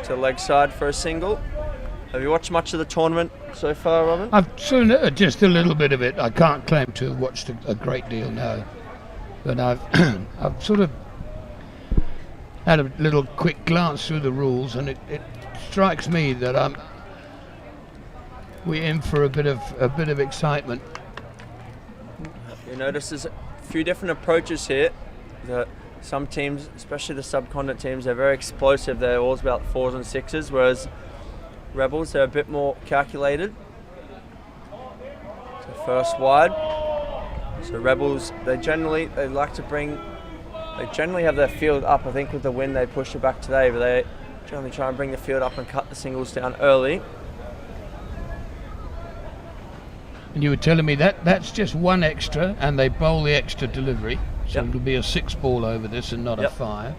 to leg side for a single. Have you watched much of the tournament so far, Robin? I've seen just a little bit of it. I can't claim to have watched a great deal, no. But I've I've sort of had a little quick glance through the rules, and it strikes me that we're in for a bit of excitement. You notice there's a few different approaches here. That some teams, especially the subcontinent teams, they're very explosive. They're always about 4s and 6s, whereas Rebels, they're a bit more calculated. So first wide. So Rebels, they generally have their field up. I think with the wind they pushed it back today, but they generally try and bring the field up and cut the singles down early. And you were telling me that's just one extra, and they bowl the extra delivery. So Yep. it'll be a 6 ball over this and not a 5.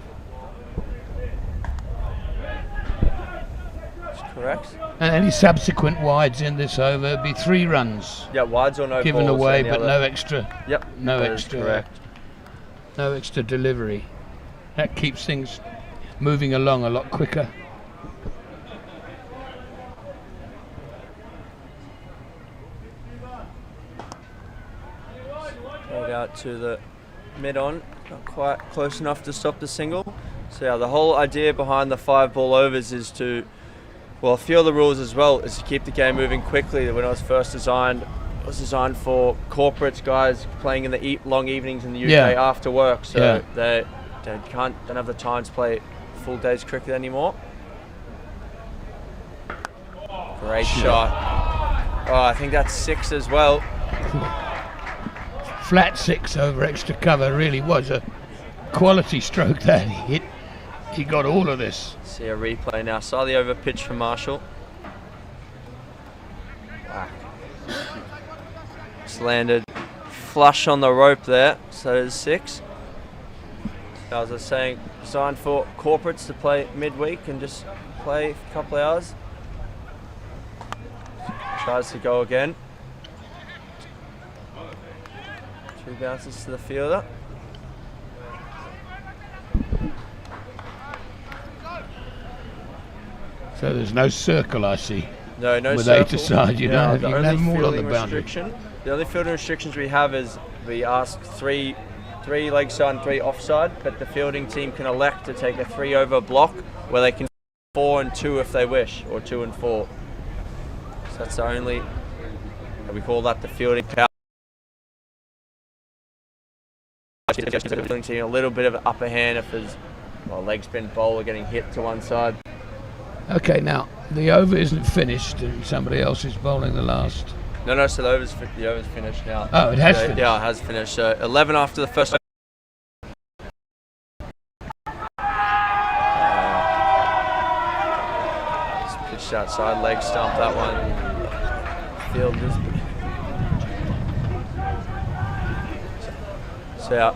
That's correct. And any subsequent wides in this over would be 3 runs. Yeah, wides or no given balls away, or but other. no extra. Yep, No that is extra. correct. No extra delivery. That keeps things moving along a lot quicker. Played out to the mid-on, not quite close enough to stop the single. So yeah, the whole idea behind the 5 ball overs is to, well, a few of the rules as well, is to keep the game moving quickly. When it was first designed, it was designed for corporates, guys playing in the long evenings in the UK after work, so they don't have the time to play full days cricket anymore. Great shot. Oh, I think that's 6 as well. Flat 6 over extra cover really was a quality stroke that he hit. He got all of this. See a replay now. Saw the over pitch from Marshall. Whack. Just landed flush on the rope there. So it's 6. So as I was saying, designed for corporates to play midweek and just play for a couple of hours. Tries to go again. 2 bounces to the fielder. So there's no circle, I see. No with circle. 8 aside, you don't have, you can have them all on the boundary. The only fielding restrictions we have is we ask 3 leg side and 3 offside, but the fielding team can elect to take a 3 over block where they can 4 and 2 if they wish, or 2 and 4. So that's the only, we call that the fielding power. The fielding team a little bit of an upper hand if there's a leg spin bowler getting hit to one side. Okay, now the over isn't finished and somebody else is bowling the last. No, so the over's finished now. Oh, it has finished? Yeah, it has finished. So 11 after the first. Just pitched outside, leg stump that one. Field just. So yeah,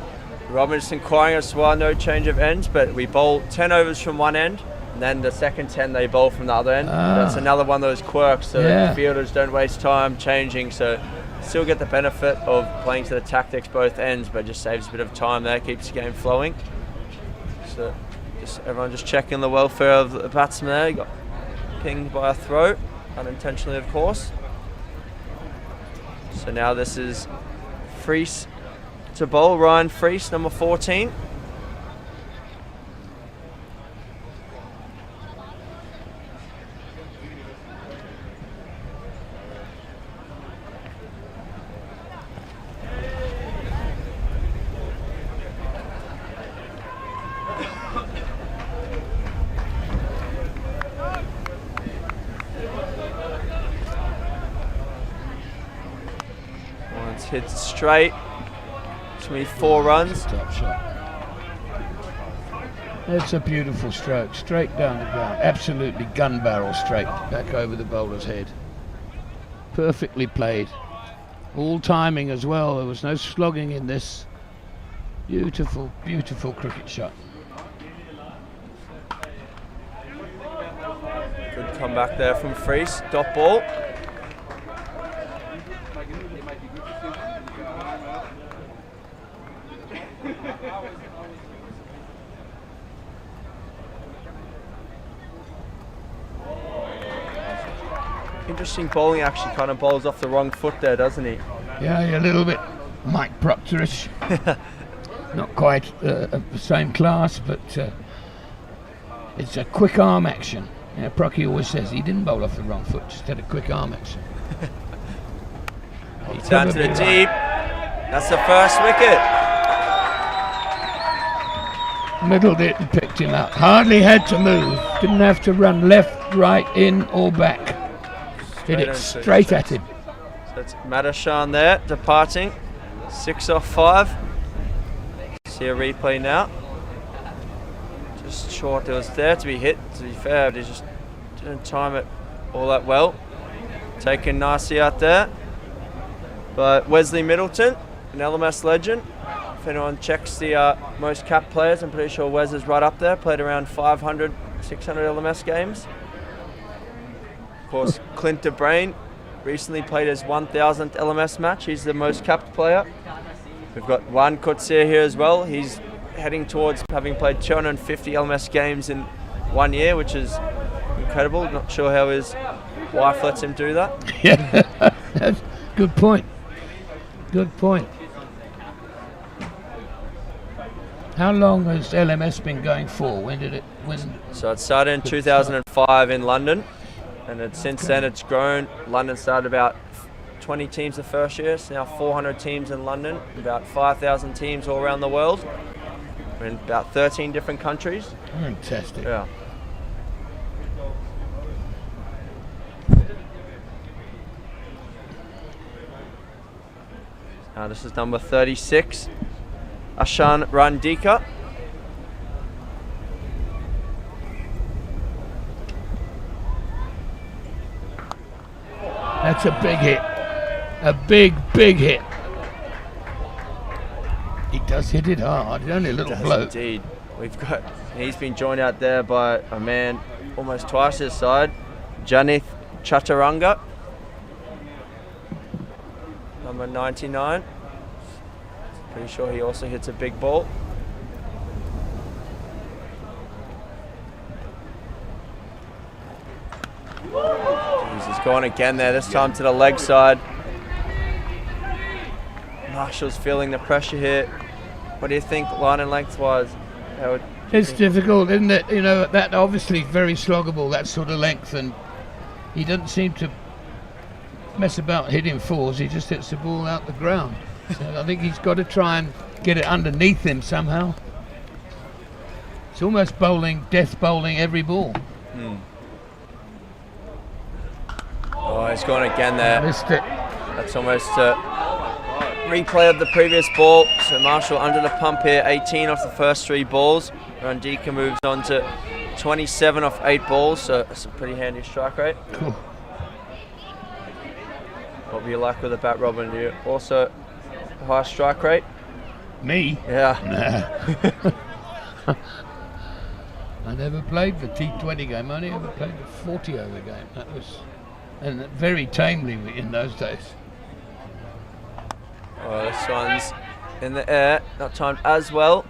Robin's inquiring as well, no change of ends, but we bowl 10 overs from one end. And then the second 10 they bowl from the other end. That's another one of those quirks, so the fielders don't waste time changing, so still get the benefit of playing to the tactics both ends, but just saves a bit of time there, keeps the game flowing. So everyone just checking the welfare of the batsman there. He got pinged by a throw, unintentionally of course. So now this is Freese to bowl, Ryan Freese, number 14. Hit straight. It's me 4 runs. Top shot. It's a beautiful stroke, straight down the ground. Absolutely gun barrel straight back over the bowler's head. Perfectly played. All timing as well. There was no slogging in this. Beautiful, beautiful cricket shot. Good comeback there from Freese. Dot ball. Interesting bowling, actually. Kind of bowls off the wrong foot there, doesn't he? Yeah, a little bit Mike Proctorish. Not quite of the same class, but it's a quick arm action. Yeah, Procky always says he didn't bowl off the wrong foot, just had a quick arm action. He's down to the deep. That's the first wicket. Middled it and picked him up. Hardly had to move. Didn't have to run left, right, in or back. Did it straight at him. So it's Madashan there, departing. 6 off 5. See a replay now. Just short, it was there to be hit. To be fair, he just didn't time it all that well. Taken nicely out there. But Wesley Middleton, an LMS legend. If anyone checks the most capped players, I'm pretty sure Wes is right up there. Played around 500, 600 LMS games. Of course, Clint DeBrain recently played his 1000th LMS match. He's the most capped player. We've got Juan Coetzee here as well. He's heading towards having played 250 LMS games in 1 year, which is incredible. Not sure how his wife lets him do that. Yeah, that's good point. Good point. How long has LMS been going for? When? So it started in 2005 in London, and since then it's grown. London started about 20 teams the first year. It's now 400 teams in London, about 5,000 teams all around the world. We're in about 13 different countries. Fantastic. Yeah. This is number 36, Ashan Randika. That's a big hit. A big hit. He does hit it hard. It's only a little blow. Indeed. He's been joined out there by a man almost twice his side, Janith Chaturanga, number 99. Pretty sure he also hits a big ball. He's gone again there, this time to the leg side. Marshall's feeling the pressure here. What do you think, line and lengthwise? It's difficult, isn't it? You know, that obviously very sloggable, that sort of length, and he doesn't seem to mess about hitting fours. He just hits the ball out the ground. So I think he's got to try and get it underneath him somehow. It's almost death bowling every ball. Oh, he's gone again there. Missed it. That's almost a replay of the previous ball. So Marshall under the pump here, 18 off the first 3 balls. Randika moves on to 27 off 8 balls, so that's a pretty handy strike rate. Cool. What would you like with a bat, Robin? Do you also a high strike rate? Me? Yeah. Nah. I never played the T20 game. I only ever played the 40 over game. That was, and very tamely in those days. Oh, this one's in the air, not timed as well.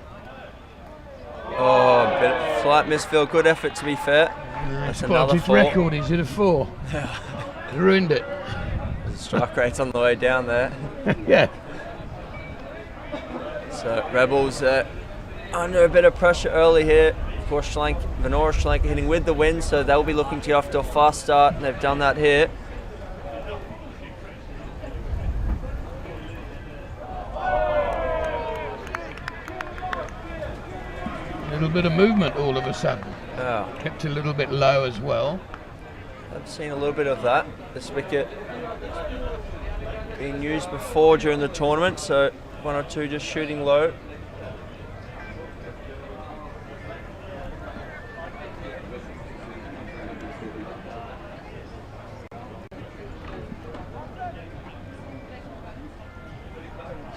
Oh, a bit of slight misfield, good effort to be fair. That's another his 4. record, he's hit a 4. Ruined it. The strike rate's on the way down there. Yeah. So Rebels under a bit of pressure early here. Of course, Venora Sri Lanka hitting with the wind, so they'll be looking to get off to a fast start, and they've done that here. A little bit of movement all of a sudden. Yeah. Kept a little bit low as well. I've seen a little bit of that. This wicket being used before during the tournament, so 1 or 2 just shooting low.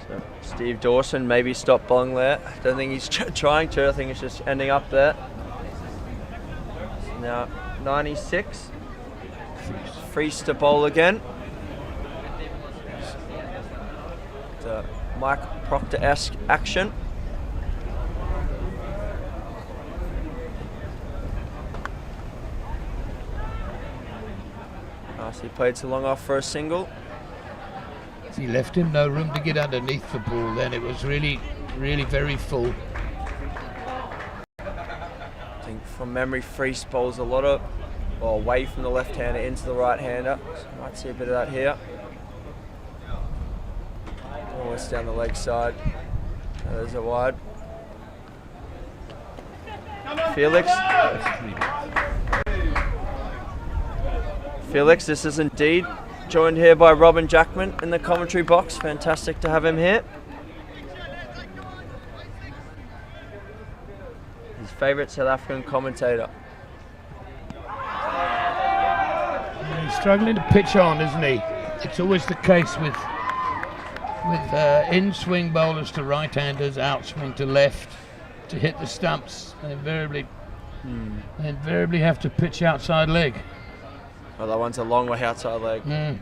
So Steve Dawson maybe stop bowling there. I don't think he's trying to. I think it's just ending up there. Now 96. Freeze to bowl again. The Mike Proctor-esque action. Nicely played to long off for a single. He left him no room to get underneath the ball then. It was really, really very full. I think from memory, Freese bowls a lot of, well, away from the left-hander into the right-hander. So might see a bit of that here. Almost down the leg side. There's a wide. Felix, this is indeed joined here by Robin Jackman in the commentary box. Fantastic to have him here. His favourite South African commentator. He's struggling to pitch on, isn't he? It's always the case with in-swing bowlers to right-handers, out-swing to left to hit the stumps. They invariably have to pitch outside leg. Well, that one's a long way outside leg. A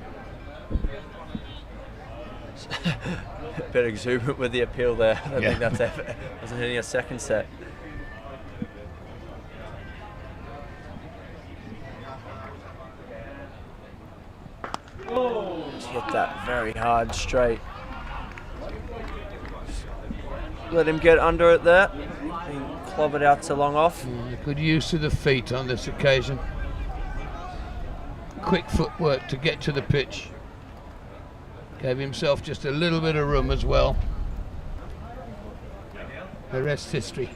bit exuberant with the appeal there. I don't think that's ever. Wasn't hitting a second set. Just hit that very hard straight. Let him get under it there. And clob it out to long off. Good use of the feet on this occasion. Quick footwork to get to the pitch. Gave himself just a little bit of room as well. The rest history.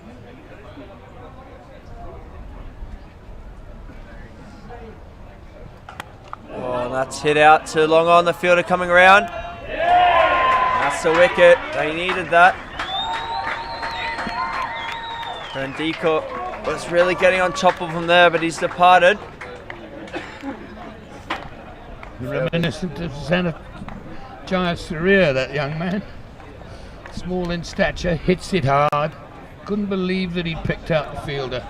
Oh, and that's hit out to long on. The fielder coming around. That's the wicket. They needed that. Randika was really getting on top of him there, but he's departed. Reminiscent of Sanjay's career, that young man. Small in stature, hits it hard. Couldn't believe that he picked out the fielder.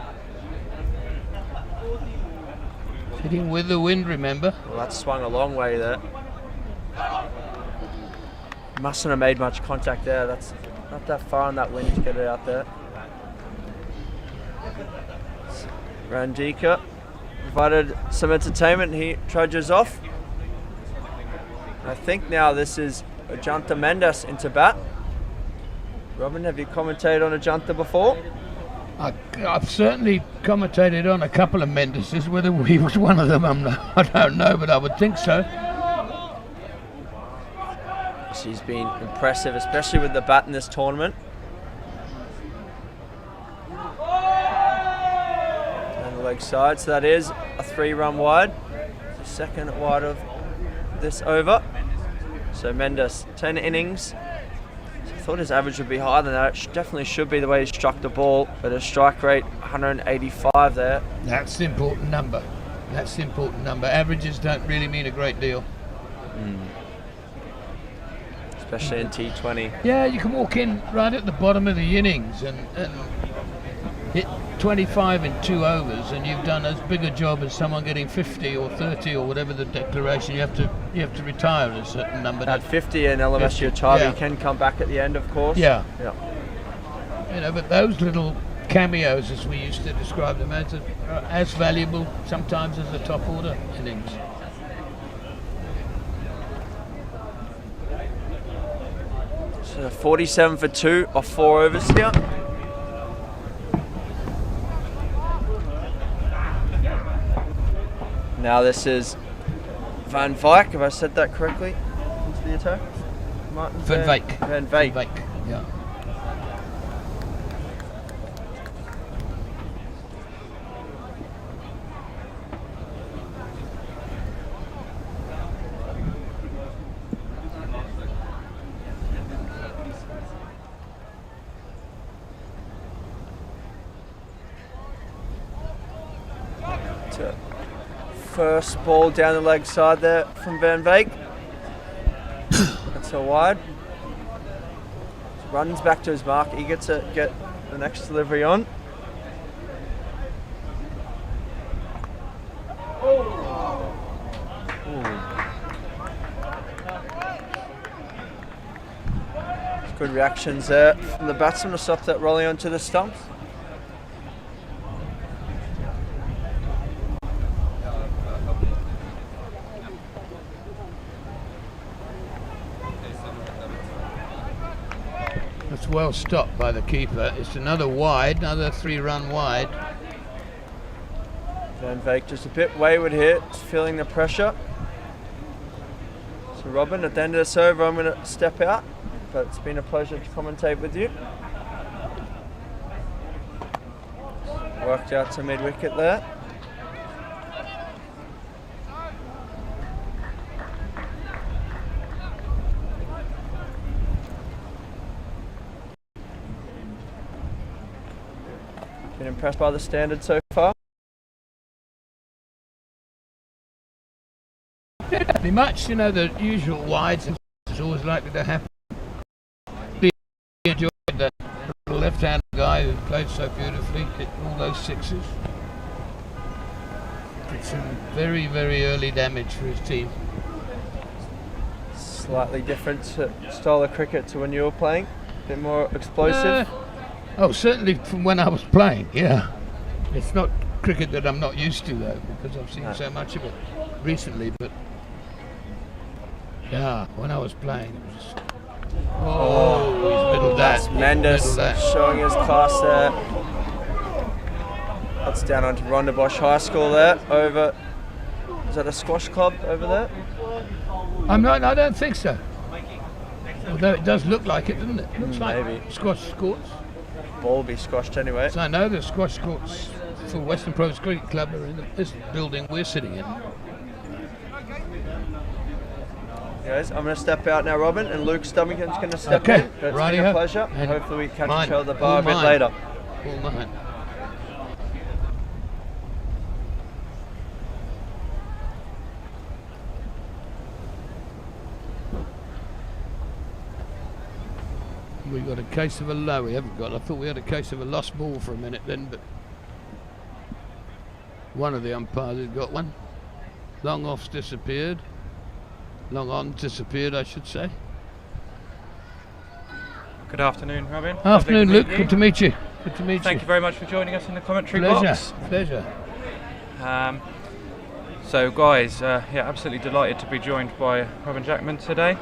Hitting with the wind, remember? Well, that swung a long way there. Mustn't have made much contact there. That's not that far on that wind to get it out there. Randika provided some entertainment. He trudges off. I think now this is Ajanta Mendes into bat. Robin, have you commentated on Ajanta before? I've certainly commentated on a couple of Mendeses. Whether he was one of them, I don't know, but I would think so. She's been impressive, especially with the bat in this tournament. And the leg side, so that is a 3-run wide. The second wide of this over. So Mendes, 10 innings. I thought his average would be higher than that. It definitely should be the way he struck the ball, but a strike rate 185 there. That's the important number. That's the important number. Averages don't really mean a great deal. Especially in T20. Yeah, you can walk in right at the bottom of the innings and hit 25 in 2 overs, and you've done as big a job as someone getting 50 or 30 or whatever the declaration. You have to retire at a certain number. At 50 in LMS World Championship, you can come back at the end, of course. Yeah. You know, but those little cameos, as we used to describe them, are as valuable sometimes as the top order innings. So 47 for 2 off 4 overs here. Now this is Van Wyk, have I said that correctly? Into the attack? Martin Van Wyk. Van Wyk. Van Wyk, yeah. First ball down the leg side there from Van Wyk. That's a wide. Runs back to his mark, eager to get the next delivery on. Good reactions there from the batsman to stop that rolling onto the stumps. well stopped by the keeper. It's another wide, another 3-run wide. Van Veek just a bit wayward here, just feeling the pressure. So Robin, at the end of this over, I'm going to step out, but it's been a pleasure to commentate with you. Worked out to mid-wicket there. Been impressed by the standard so far? Yeah, pretty much. You know, the usual wides is always likely to happen. Really enjoyed the left-handed guy who played so beautifully, hit all those sixes. Did some very, very early damage for his team. Slightly different style of cricket to when you were playing? A bit more explosive? Oh, certainly from when I was playing, yeah. It's not cricket that I'm not used to, though, because I've seen so much of it recently, but yeah, when I was playing, it was just, he's middled that's that. Mendes Middled that. showing his class there. That's down onto Rondebosch High School there, over, is that a squash club over there? I don't think so. Although it does look like it, doesn't it? Looks like Maybe. squash courts. Ball will be squashed anyway. So I know the squash courts for Western Province Cricket Club are in this building we're sitting in. Guys, I'm going to step out now, Robin, and Luke Stomachkin's going to step Okay, in. But it's righty-o. been a pleasure. And hopefully we catch mine. each other at the bar a All bit mine. later. All mine. We got a case of a low. We haven't got. I thought we had a case of a lost ball for a minute then, but one of the umpires had got one. Long off's disappeared. Long on disappeared, I should say. Good afternoon, Robin. Afternoon, Lovely Luke. to meet Good to meet you. Good to meet you. Thank you very much for joining us in the commentary Pleasure. box. Pleasure. So, guys, absolutely delighted to be joined by Robin Jackman today,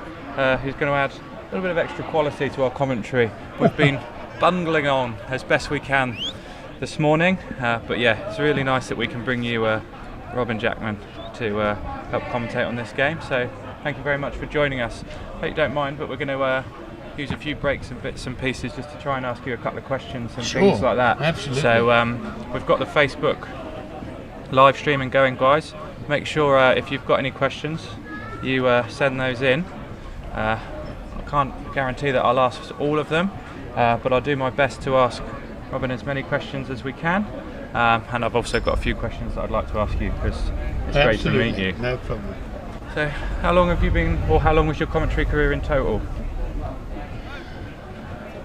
who's going to add a little bit of extra quality to our commentary. We've been bungling on as best we can this morning, but yeah, it's really nice that we can bring you Robin Jackman to help commentate on this game. So, thank you very much for joining us. Hope you don't mind, but we're going to use a few breaks and bits and pieces just to try and ask you a couple of questions and things like that. Absolutely. So we've got the Facebook live streaming going, guys. Make sure if you've got any questions, you send those in. I can't guarantee that I'll ask all of them, but I'll do my best to ask Robin as many questions as we can. And I've also got a few questions that I'd like to ask you because it's great to meet you. No problem. So, how long have you been, or how long was your commentary career in total?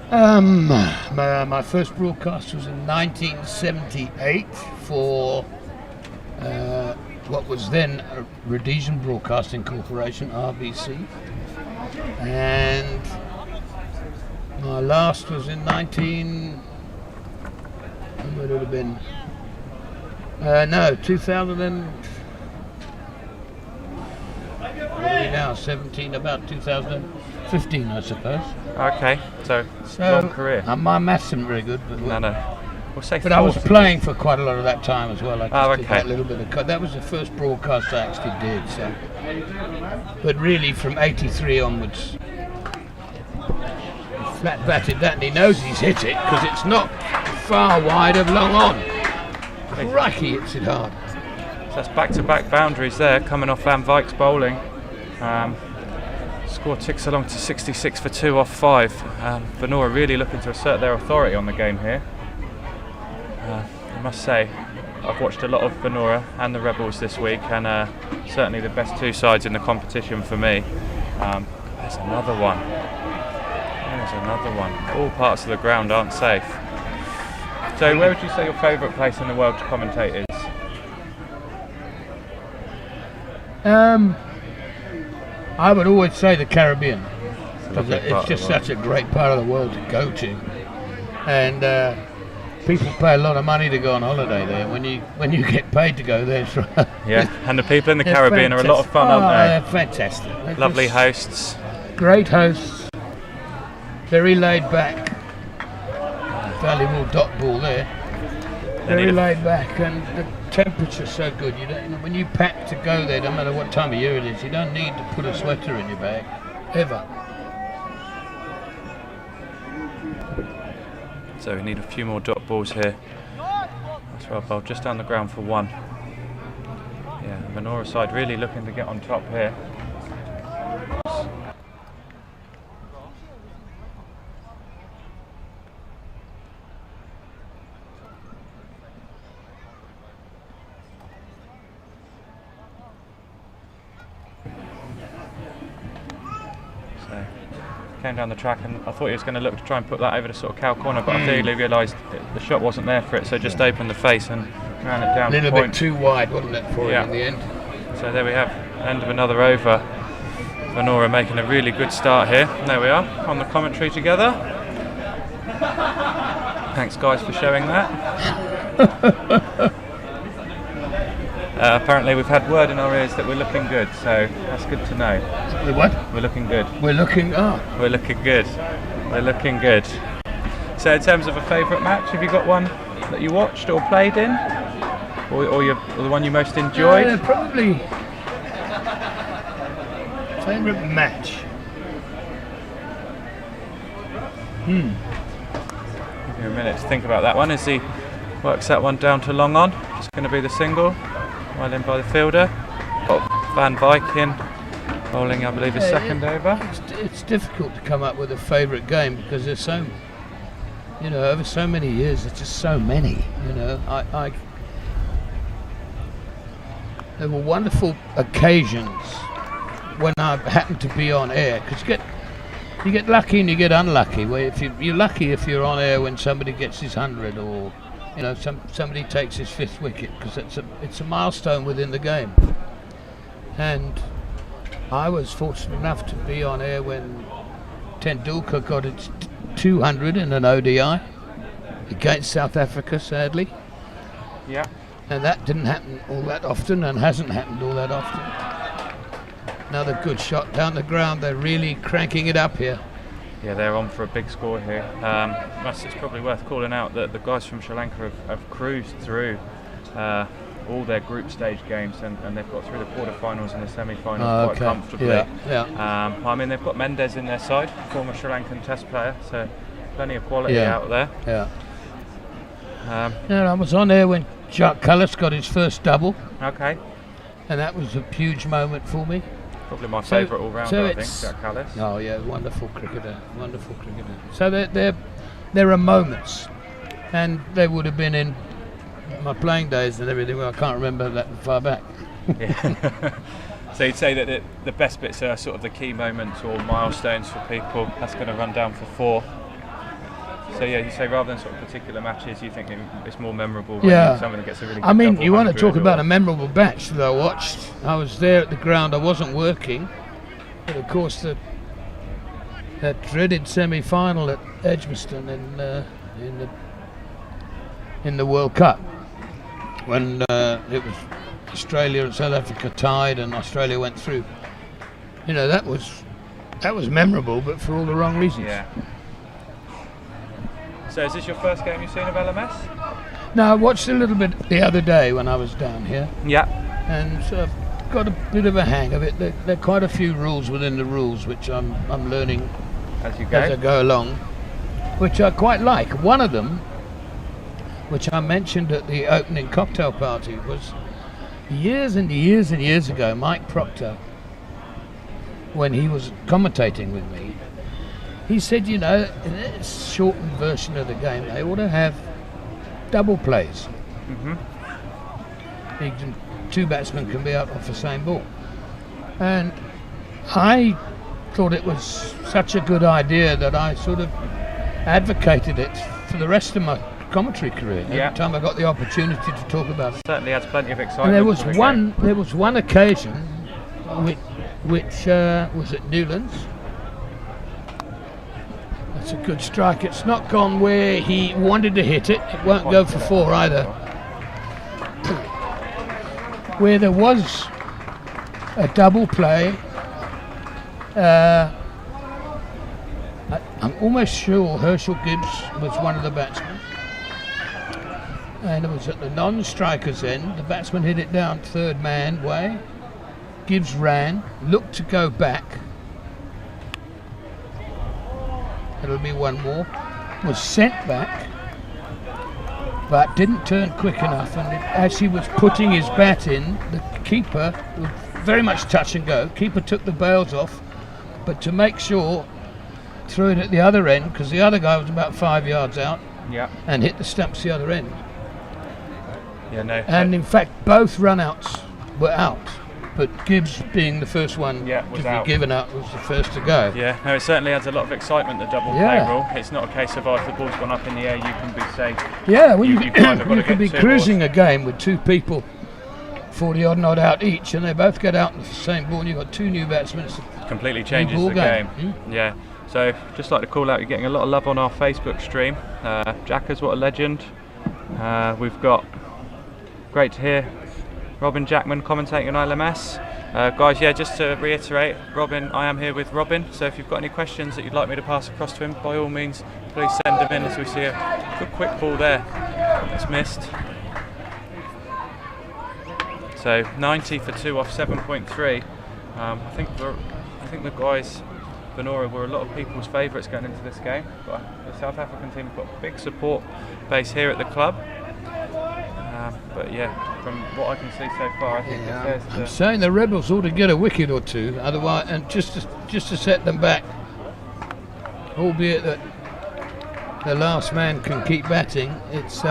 My first broadcast was in 1978 for what was then Rhodesian Broadcasting Corporation, RBC, and my last was in 2000 and what are we now, 17, about 2015 I suppose. Okay, so long career. My maths isn't very good, but No. We'll say but I was 40. playing for quite a lot of that time as well. I just did okay. that little bit of that was the first broadcast I actually did. So, but really from '83 onwards, flat batted that, and he knows he's hit it because it's not far wide of long on. Crikey, hits it hard. So that's back-to-back boundaries there, coming off Van Veek's bowling. Score ticks along to 66 for 2 off 5. Venora really looking to assert their authority on the game here. I must say, I've watched a lot of Venora and the Rebels this week, and certainly the best two sides in the competition for me. There's another one. All parts of the ground aren't safe. So where would you say your favourite place in the world to commentate is? I would always say the Caribbean. Lovely part It's of just the world. such a great part of the world to go to, and people pay a lot of money to go on holiday there. When you get paid to go there, it's right. Yeah, and the people in the They're Caribbean are a lot of fun, aren't They're they? fantastic. They're Lovely just hosts. great hosts, very laid back. valuable dot ball there. Very laid back, and the temperature's so good. You don't, when you pack to go there, no matter what time of year it is, you don't need to put a sweater in your bag, ever. So we need a few more dot balls here. That's well bowled, just down the ground for 1. Yeah, the Venora side really looking to get on top here. Came down the track, and I thought he was going to look to try and put that over the sort of cow corner, but I think he realised the shot wasn't there for it, so just opened the face and ran it down. A little bit too wide, wasn't it, for him in the end? So there we have, end of another over. Venora making a really good start here. And there we are, on the commentary together. Thanks guys for showing that. Apparently we've had word in our ears that we're looking good, so that's good to know. We're what? We're looking good. We're looking We're looking good. We're looking good. So in terms of a favourite match, have you got one that you watched or played in? Or the one you most enjoyed? Probably favourite match. Give you a minute to think about that one as he works that one down to long on. It's going to be the single. Well in by the fielder. Got Van Viken bowling, I believe, his second over. It's difficult to come up with a favourite game because there's so, over so many years, there's just so many. There were wonderful occasions when I happened to be on air, because you get lucky and you get unlucky. Where if you're lucky if you're on air when somebody gets his 100 or somebody takes his 5th wicket, because it's a milestone within the game. And I was fortunate enough to be on air when Tendulkar got its 200 in an ODI against South Africa, sadly. Yeah. And that didn't happen all that often, and hasn't happened all that often. Another good shot down the ground. They're really cranking it up here. Yeah, they're on for a big score here. It's probably worth calling out that the guys from Sri Lanka have cruised through all their group stage games, and they've got through the quarterfinals and the semi-finals quite comfortably. I mean, they've got Mendes in their side, former Sri Lankan Test player, so plenty of quality out there. I was on there when Jacques Kallis got his first double. Okay. And that was a huge moment for me. Probably my favourite all-rounder, I think, Jacques Kallis. Oh yeah, wonderful cricketer. So there are moments, and they would have been in my playing days and everything. Well, I can't remember that far back. So you'd say that the best bits are sort of the key moments or milestones for people. That's going to run down for 4. So yeah, you say rather than sort of particular matches, you think it's more memorable when somebody gets a really good double. You want to talk about a memorable match that I watched. I was there at the ground. I wasn't working, but of course that dreaded semi-final at Edgbaston in the World Cup, when it was Australia and South Africa tied and Australia went through. That was memorable, but for all the wrong reasons. Yeah. So is this your first game you've seen of LMS? No, I watched a little bit the other day when I was down here. Yeah. And so I've got a bit of a hang of it. There are quite a few rules within the rules which I'm learning as I go along, which I quite like. One of them, which I mentioned at the opening cocktail party, was years and years and years ago, Mike Proctor, when he was commentating with me, he said, in this shortened version of the game, they ought to have double plays. Mm-hmm. 2 batsmen can be out off the same ball. And I thought it was such a good idea that I sort of advocated it for the rest of my commentary career. Every time I got the opportunity to talk about it. Certainly adds plenty of excitement. And there was one occasion which was at Newlands. It's a good strike. It's not gone where he wanted to hit it. It won't go for 4 either. Where there was a double play, I'm almost sure Herschel Gibbs was one of the batsmen. And it was at the non-striker's end. The batsman hit it down third man way. Gibbs ran, looked to go back. It'll be one more. Was sent back, but didn't turn quick enough. And as he was putting his bat in, the keeper was very much touch and go. Keeper took the bails off, but to make sure, threw it at the other end because the other guy was about 5 yards out. Yeah. And hit the stumps the other end. Yeah, no. And in fact, both run-outs were out, but Gibbs, being the first one to was be out. given out, was the first to go. Yeah, no, it certainly adds a lot of excitement, the double play rule. It's not a case of, if the ball's gone up in the air, you can be safe. Yeah, well, you kind of got to can be get cruising a game with two people 40 odd not out each, and they both get out in the same ball, and you've got two new batsmen. It's completely changes the game. Yeah, so just like to call out, you're getting a lot of love on our Facebook stream. Jackers, what a legend. We've got, great to hear, Robin Jackman commentating on LMS. Guys, yeah, just to reiterate, Robin, I am here with Robin, so if you've got any questions that you'd like me to pass across to him, by all means, please send them in, as we see a good quick ball there that's missed. So 90 for 2 off 7.3. I think the guys, Venora, were a lot of people's favourites going into this game. But the South African team have got a big support base here at the club. But yeah, from what I can see so far, I think I'm saying the Rebels ought to get a wicket or two, otherwise, and just to set them back. Albeit that the last man can keep batting, it's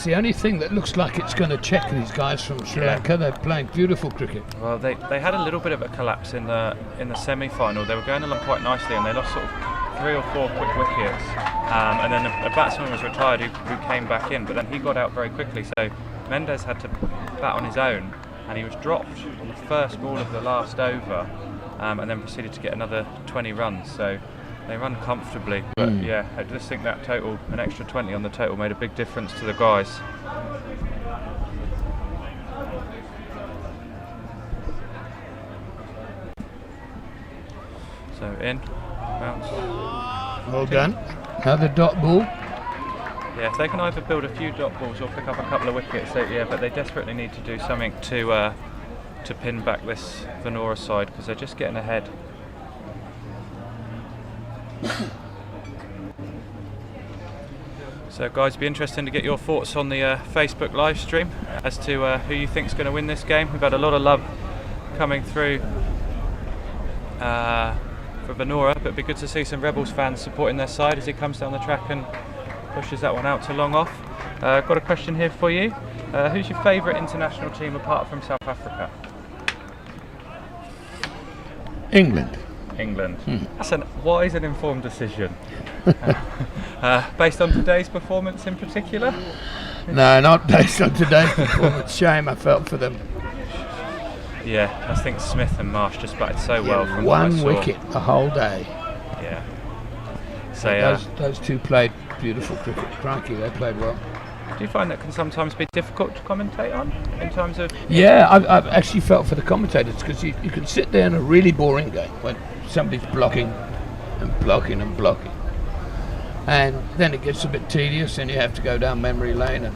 the only thing that looks like it's going to check these guys from Sri Lanka. They're playing beautiful cricket. Well, they had a little bit of a collapse in the semi-final. They were going along quite nicely, and they lost sort of 3 or 4 quick wickets. And then a batsman was retired who came back in, but then he got out very quickly. So Mendes had to bat on his own, and he was dropped on the first ball of the last over, and then proceeded to get another 20 runs. So they run comfortably, but yeah, I just think that total, an extra 20 on the total, made a big difference to the guys. So in, bounce. Well done. Another dot ball. Yeah, if they can either build a few dot balls or pick up a couple of wickets, but they desperately need to do something to pin back this Venora side, because they're just getting ahead. So guys, it'd be interesting to get your thoughts on the Facebook live stream as to who you think is going to win this game. We've had a lot of love coming through for Venora, but it'd be good to see some Rebels fans supporting their side as he comes down the track and pushes that one out to long off. Got a question here for you. Who's your favourite international team apart from South Africa? England. England. That's a wise and informed decision. Based on today's performance in particular? No, not based on today's performance. Shame I felt for them. Yeah, I think Smith and Marsh just batted so well from one wicket the whole day. Yeah. So those two played beautiful cricket. Crikey, they played well. Do you find that can sometimes be difficult to commentate on in terms of? Yeah, I've actually felt for the commentators, because you can sit there in a really boring game when somebody's blocking and blocking and blocking, and then it gets a bit tedious, and you have to go down memory lane and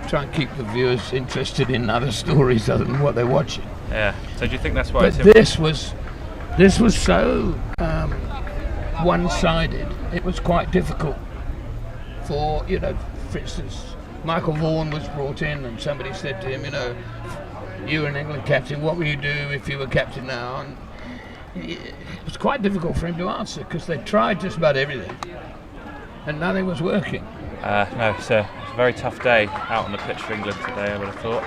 try and keep the viewers interested in other stories other than what they're watching. Yeah. So do you think that's why? But this was so one-sided. It was quite difficult for, for instance, Michael Vaughan was brought in, and somebody said to him, you're an England captain, what will you do if you were captain now? And it was quite difficult for him to answer, because they tried just about everything and nothing was working. No, it's a very tough day out on the pitch for England today, I would have thought.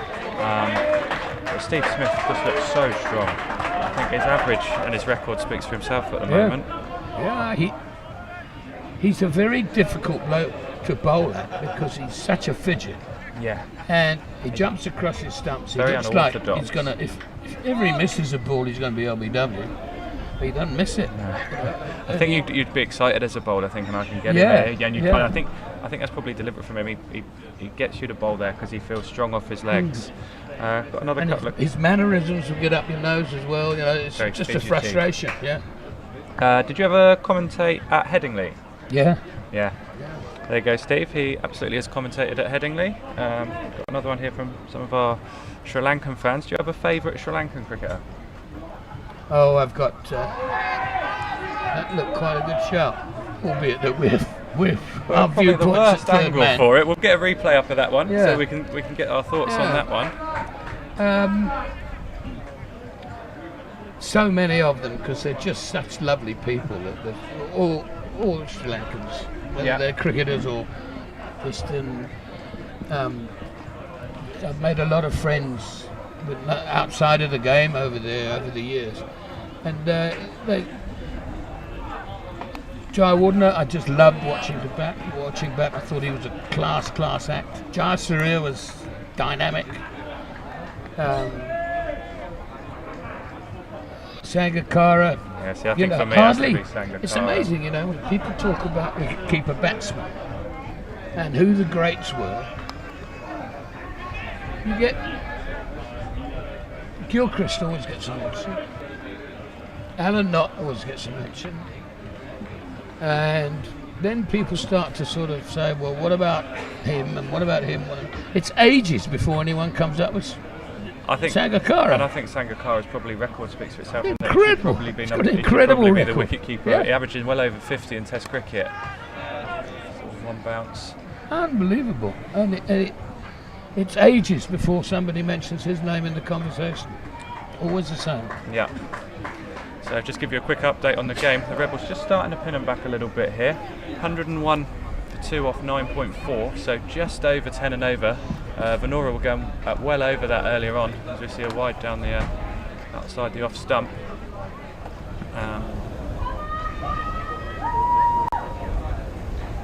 But Steve Smith just looks so strong. I think his average and his record speaks for himself at the moment. Yeah, he's a very difficult bloke to bowl at, because he's such a fidget. Yeah. And he jumps across his stumps. He very looks like unorthodox. He's gonna, if ever he misses a ball, he's going to be LBW. But he doesn't miss it. No. I think you'd be excited as a bowler thinking I can get him there. And I think that's probably deliberate from him. He gets you to bowl there because he feels strong off his legs. Got another couple of his mannerisms will get up your nose as well. It's very just a fidgety. frustration. Yeah. Did you ever commentate at Headingley? Yeah. Yeah. There you go, Steve. He absolutely has commentated at Headingley. Got another one here from some of our Sri Lankan fans. Do you have a favourite Sri Lankan cricketer? Oh, I've got. That looked quite a good shot, albeit that we've our Probably the viewpoints worst at third angle man. for it. We'll get a replay up of that one, Yeah. so we can get our thoughts on that one. So many of them, because they're just such lovely people. That all Sri Lankans, whether they're cricketers or just I've made a lot of friends outside of the game over there over the years, and Jai Wardner, I just loved watching back. I thought he was a class act. Jai Surya was dynamic. Sangakkara, Yeah, see, I think for me, hardly. it has to be Sangakkara. It's amazing, when people talk about wicket-keeper batsmen and who the greats were. You get Gilchrist always gets a mention. Alan Knott always gets a mention. And then people start to sort of say, well, what about him and what about him? It's ages before anyone comes up with Sangakkara. And I think Sangakkara's probably record speaks for itself. Incredible. Probably be He's got an incredible the record. wicket keeper. Yeah. He averages well over 50 in Test cricket. Sort of one bounce. Unbelievable. And it's ages before somebody mentions his name in the conversation. Always the same. Yeah. So just give you a quick update on the game. The Rebels just starting to pin them back a little bit here. 101 for 2 off 9.4, so just over 10 and over. Venora will go well over that earlier on, as we see a wide down the outside the off stump.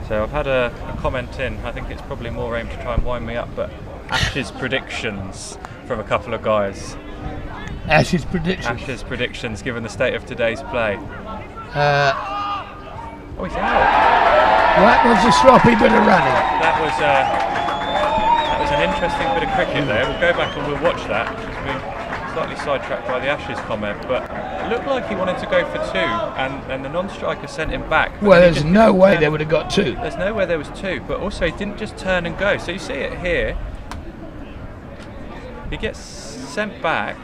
So I've had a comment in. I think it's probably more aimed to try and wind me up, but Ashes predictions from a couple of guys. Ashes predictions. Ashes predictions, given the state of today's play. Oh, he's out. That was a sloppy bit of running. That was an interesting bit of cricket there. We'll go back and we'll watch that. It's been slightly sidetracked by the Ashes comment, but it looked like he wanted to go for 2, and the non-striker sent him back. Well, there's no way they would have got 2. There's no way there was 2, but also he didn't just turn and go. So you see it here. He gets sent back,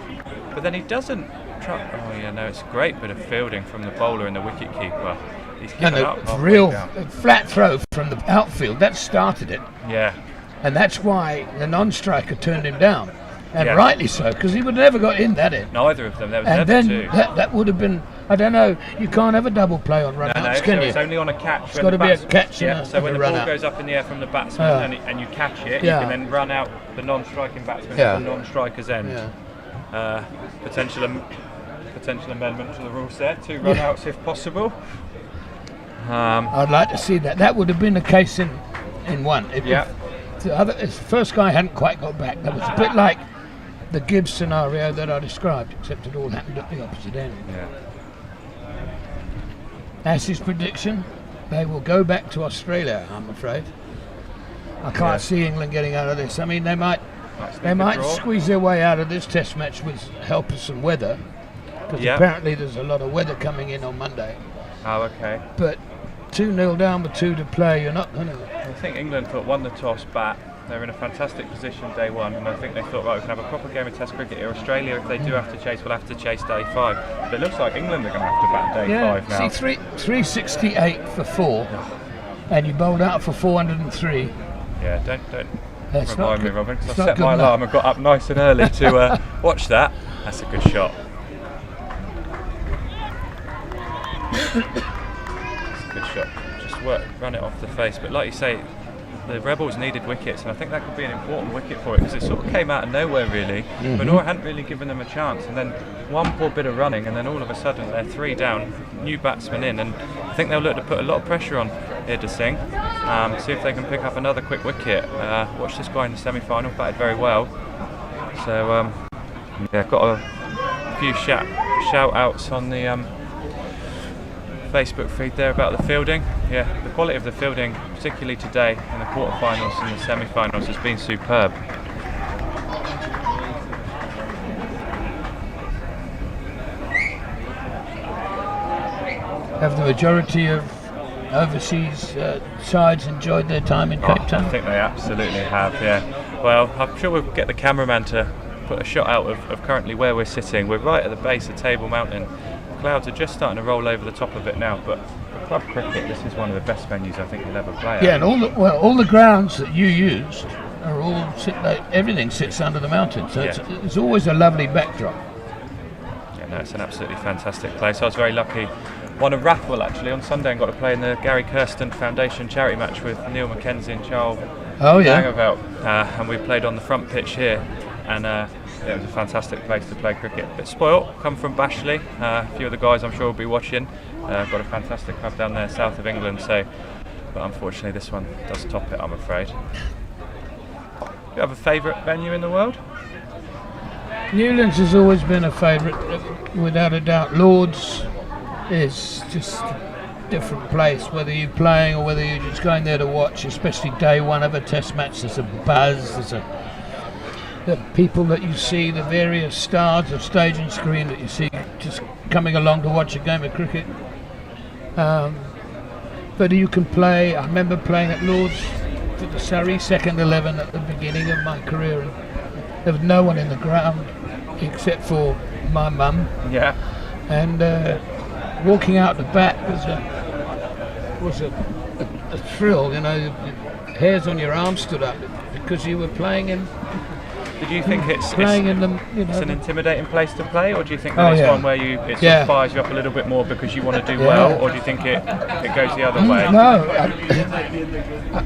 but then he doesn't try. Oh yeah, no, it's a great bit of fielding from the bowler and the wicket keeper. He's given up. Real flat throw from the outfield. That started it. Yeah. And that's why the non-striker turned him down. And rightly so, because he would have never got in that end. Neither of them. There was and never then 2. that would have been, I don't know, you can't have a double play on run-outs, can so you? It's only on a catch. It's got to be a catch. Yeah, so when the ball goes up in the air from the batsman and you catch it, you can then run out the batsman at the non-striker's end. Yeah. Potential amendment to the rules there, 2 run-outs if possible. I'd like to see that. That would have been the case in one. If the first guy hadn't quite got back. That was a bit like the Gibbs scenario that I described, except it all happened at the opposite end. Yeah. Ashes prediction, they will go back to Australia, I'm afraid. I can't see England getting out of this. I mean, they might squeeze their way out of this test match with help of some weather, because apparently there's a lot of weather coming in on Monday. Oh, okay. But 2-0 down with 2 to play, you're not going to... I think England won the toss bat. They're in a fantastic position day 1, and I think they thought, right, we can have a proper game of Test cricket here. Australia, if they do have to chase, will have to chase day 5. But it looks like England are going to have to bat day 5 now. See, 368 for 4, and you bowled out for 403. Yeah, don't That's remind me, Robin, because I not set good my enough. alarm and got up nice and early to watch that. That's a good shot. That's a good shot. Just run it off the face. But like you say, the Rebels needed wickets, and I think that could be an important wicket for it, because it sort of came out of nowhere really. Venora hadn't really given them a chance, and then one poor bit of running, and then all of a sudden they're 3 down, new batsman in, and I think they'll look to put a lot of pressure on Irda Singh, see if they can pick up another quick wicket. Watch this guy in the semi-final, batted very well. So got a few shout outs on the Facebook feed there about the fielding. Yeah, the quality of the fielding, particularly today in the quarterfinals and the semi-finals, has been superb. Have the majority of overseas sides enjoyed their time in Cape Town? I think they absolutely have, yeah. Well, I'm sure we'll get the cameraman to put a shot out of currently where we're sitting. We're right at the base of Table Mountain. Clouds are just starting to roll over the top of it now, but for club cricket, this is one of the best venues I think you'll ever play at. Yeah, and all the grounds that you used are all everything sits under the mountain, so it's always a lovely backdrop. Yeah, no, it's an absolutely fantastic place. I was very lucky. Won a raffle actually on Sunday and got to play in the Gary Kirsten Foundation charity match with Neil Mackenzie and Charles Langeveld, and we played on the front pitch here, and it was a fantastic place to play cricket. A bit spoilt, come from Bashley, a few of the guys I'm sure will be watching. Got a fantastic club down there south of England, but unfortunately this one does top it, I'm afraid. Do you have a favourite venue in the world? Newlands has always been a favourite, without a doubt. Lords is just a different place, whether you're playing or whether you're just going there to watch, especially day one of a test match. There's a buzz, the people that you see, the various stars of stage and screen that you see just coming along to watch a game of cricket. But you can play. I remember playing at Lords for the Surrey second 11 at the beginning of my career, and there was no one in the ground except for my mum. Yeah. And walking out the back was a thrill, you know. Hairs on your arms stood up because you were playing in. Did you think it's an intimidating place to play, or do you think that it's one where it sort of fires you up a little bit more because you want to do well, or do you think it goes the other way? No,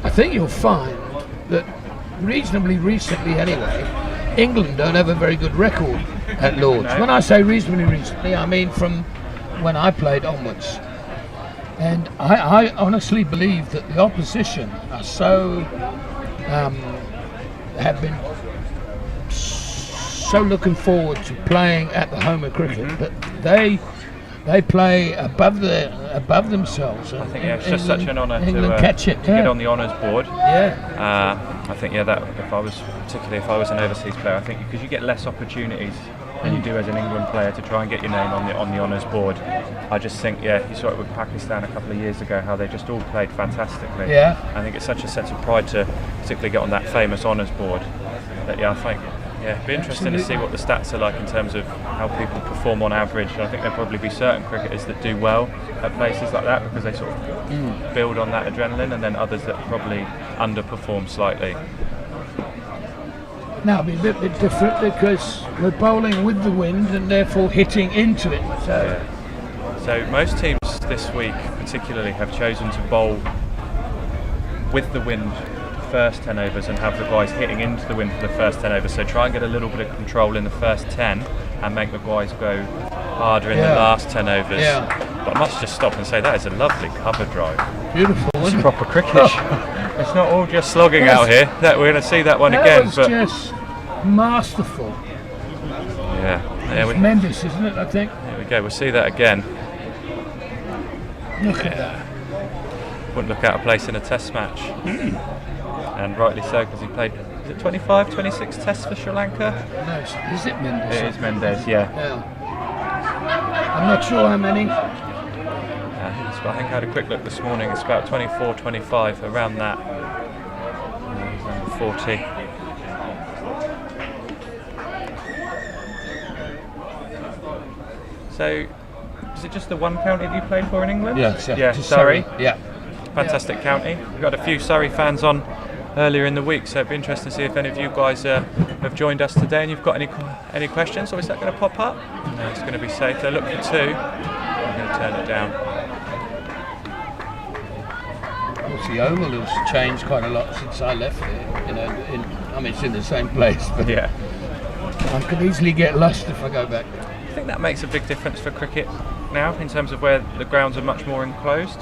I think you'll find that reasonably recently anyway, England don't have a very good record at Lords. No. When I say reasonably recently, I mean from when I played onwards. And I honestly believe that the opposition are have been so looking forward to playing at the home of cricket that they play above themselves. I think it's just such an honour to get on the honours board. Yeah. I think that if I was an overseas player, I think because you get less opportunities than you do as an England player to try and get your name on the honours board. I just think you saw it with Pakistan a couple of years ago how they just all played fantastically. Yeah. I think it's such a sense of pride to particularly get on that famous honours board. But I think. Yeah, it'd be interesting to see what the stats are like in terms of how people perform on average. I think there'll probably be certain cricketers that do well at places like that because they sort of build on that adrenaline, and then others that probably underperform slightly. Now it'll be a bit different because we're bowling with the wind and therefore hitting into it. So most teams this week particularly have chosen to bowl with the wind first 10 overs and have the guys hitting into the wind for the first 10 overs, so try and get a little bit of control in the first 10 and make the guys go harder in the last 10 overs. But I must just stop and say that is a lovely cover drive. Beautiful. It's proper cricket. It's not all just slogging out here. We're going to see that one again. That was just masterful. Yeah. It's Mendes, isn't it, I think? There we go, we'll see that again. Look at that. Wouldn't look out of place in a test match. And rightly so, because he played, is it 25, 26 tests for Sri Lanka? No, is it Mendes? It is Mendes, yeah. I'm not sure how many. I think I had a quick look this morning, it's about 24, 25, around that. 40. So, is it just the one county that you played for in England? Yes, yeah. Surrey. Yeah. Fantastic county. We've got a few Surrey fans on earlier in the week, so it'd be interesting to see if any of you guys have joined us today and you've got any questions, or is that going to pop up? No, it's going to be safe. They'll look for two. I'm going to turn it down. Of course, the oval has changed quite a lot since I left it. It's in the same place, but I could easily get lost if I go back. I think that makes a big difference for cricket now in terms of where the grounds are much more enclosed.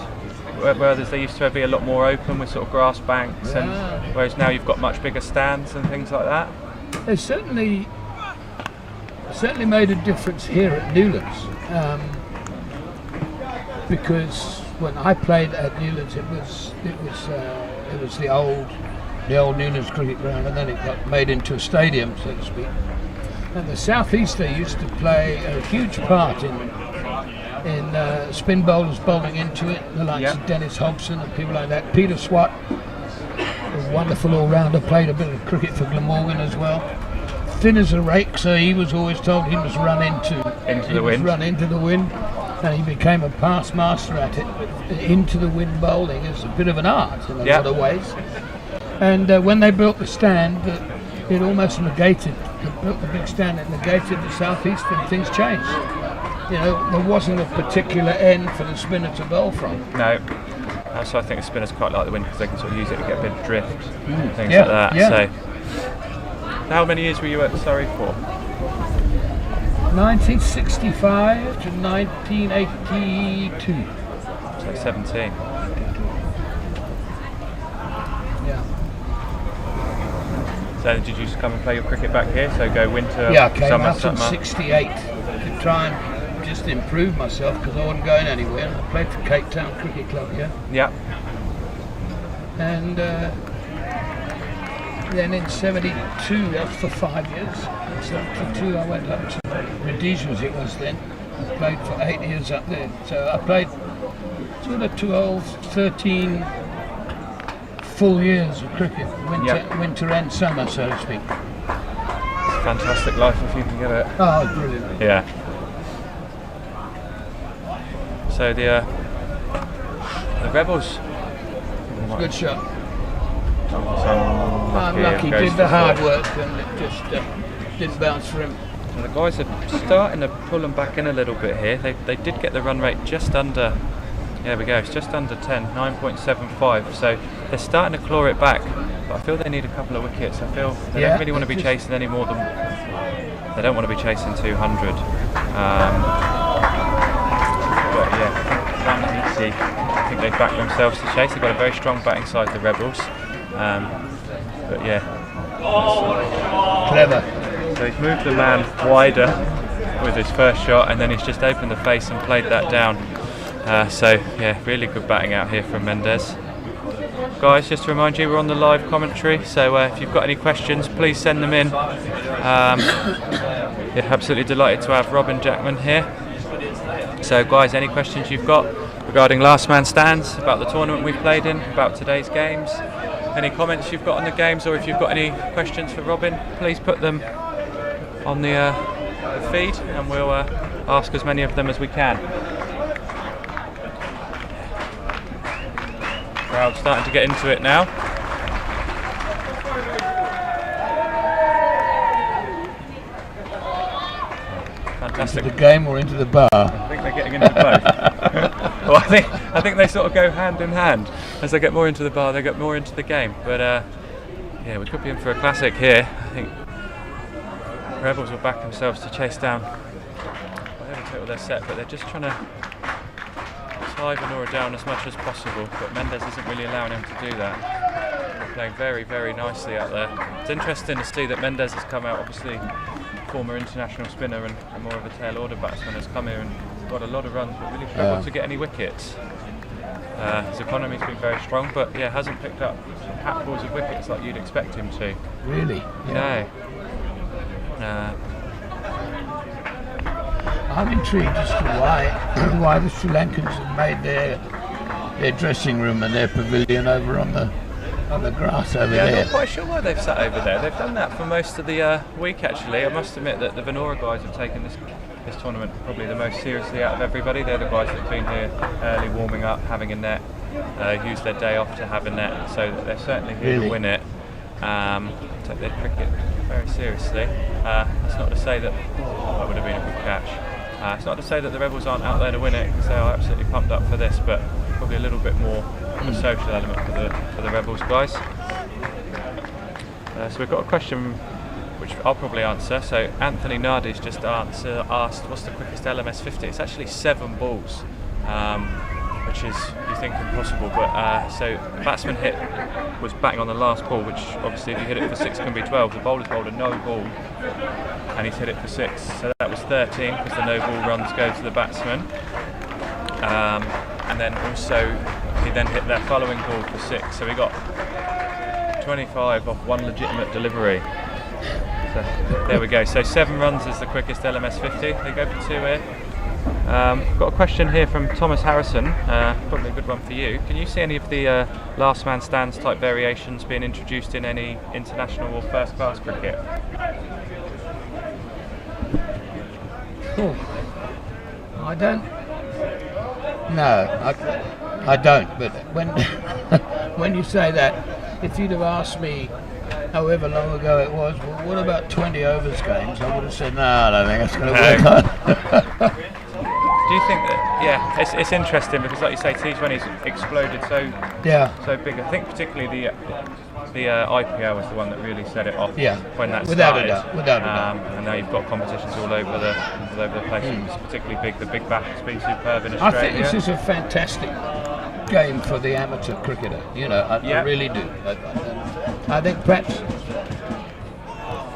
Whereas they used to be a lot more open with sort of grass banks, and whereas now you've got much bigger stands and things like that. It certainly made a difference here at Newlands, because when I played at Newlands, it was the old Newlands cricket ground, and then it got made into a stadium, so to speak. And the South Easter used to play a huge part in in spin bowlers bowling into it, the likes of Dennis Hobson and people like that. Peter Swat, a wonderful all-rounder, played a bit of cricket for Glamorgan as well. Thin as a rake, so he was always told he must run into the wind, and he became a past master at it. Into the wind bowling is a bit of an art in a lot of ways. And when they built the stand, it almost negated. They built the big stand, it negated the southeast, and things changed. You know, there wasn't a particular end for the spinner to bowl from. No. So I think the spinners quite like the wind because they can sort of use it to get a bit of drift, things like that. Yeah. So, how many years were you at Surrey for? 1965 to 1982. So 17. Yeah. So did you just come and play your cricket back here? So go winter, Yeah, I came summer, out in '68 to try and just improve myself because I wasn't going anywhere. I played for Cape Town Cricket Club here. Yeah. And then in '72, that's for 5 years. In '72 I went up to Rhodesia as it was then. I played for 8 years up there. So I played sort of 12, 13 full years of cricket, winter and summer, so to speak. Fantastic life if you can get it. Oh, brilliant. Yeah. So the Rebels. Good shot. Unlucky, did the hard work and it just didn't bounce for him. And the guys are starting to pull them back in a little bit here. They did get the run rate just under, there we go, it's just under 10, 9.75. So they're starting to claw it back, but I feel they need a couple of wickets. I feel they don't really want to be chasing any more than, they don't want to be chasing 200. But yeah, one easy. I think they've backed themselves to chase. They've got a very strong batting side, the Rebels. But yeah. Clever. So he's moved the man wider with his first shot, and then he's just opened the face and played that down. So yeah, really good batting out here from Mendes. Guys, just to remind you, we're on the live commentary, so if you've got any questions, please send them in. Yeah, absolutely delighted to have Robin Jackman here. So guys, any questions you've got regarding last man stands, about the tournament we've played in, about today's games, any comments you've got on the games, or if you've got any questions for Robin, please put them on the feed and we'll ask as many of them as we can. Crowd starting to get into it now. Fantastic. Into the game or into the bar? I think they're getting into both. Well, I think they sort of go hand in hand. As they get more into the bar, they get more into the game. But yeah, we could be in for a classic here. I think Rebels will back themselves to chase down whatever total they're set, but they're just trying to tie Venora down as much as possible. But Mendes isn't really allowing him to do that. They're playing very, very nicely out there. It's interesting to see that Mendes has come out, obviously former international spinner and more of a tail order batsman, has come here and got a lot of runs, but really struggled to get any wickets. His economy's been very strong, but yeah, hasn't picked up hatfuls of wickets like you'd expect him to. Really? No. I'm intrigued as to why the Sri Lankans have made their dressing room and their pavilion over on the grass over there. Yeah, I'm not quite sure why they've sat over there. They've done that for most of the week actually. I must admit that the Venora guys have taken this tournament probably the most seriously out of everybody. They're the guys that have been here early, warming up, having a net, used their day off to have a net, so they're certainly here to win it. Take their cricket very seriously. That's not to say that would have been a good catch. It's not to say that the Rebels aren't out there to win it, because they are absolutely pumped up for this, but probably a little bit more of a social element for the Rebels guys. So we've got a question which I'll probably answer. So Anthony Nardi's just asked what's the quickest LMS 50? It's actually 7 balls, which is, you think, impossible, but so the batsman was batting on the last ball, which obviously if you hit it for 6 can be 12. The bowler's bowled a no ball and he's hit it for 6, so that was 13 because the no ball runs go to the batsman. And then also he then hit their following ball for 6, so we got 25 off 1 legitimate delivery. So there we go. So 7 runs is the quickest LMS 50. They go for 2 here. Got a question here from Thomas Harrison, probably a good one for you. Can you see any of the last man stands type variations being introduced in any international or first class cricket? Oh, I don't. No, I don't. But when when you say that, if you'd have asked me however long ago it was, well, what about 20 overs games? I would have said, no, I don't think that's going to work. Do you think that? Yeah, it's interesting because, like you say, T20's exploded so big. I think particularly the IPL was the one that really set it off. Yeah, when that without started. a doubt. And now you've got competitions all over the place. It's particularly big. The Big Bash has been superb in Australia. I think this is a fantastic game for the amateur cricketer. I really do. I think perhaps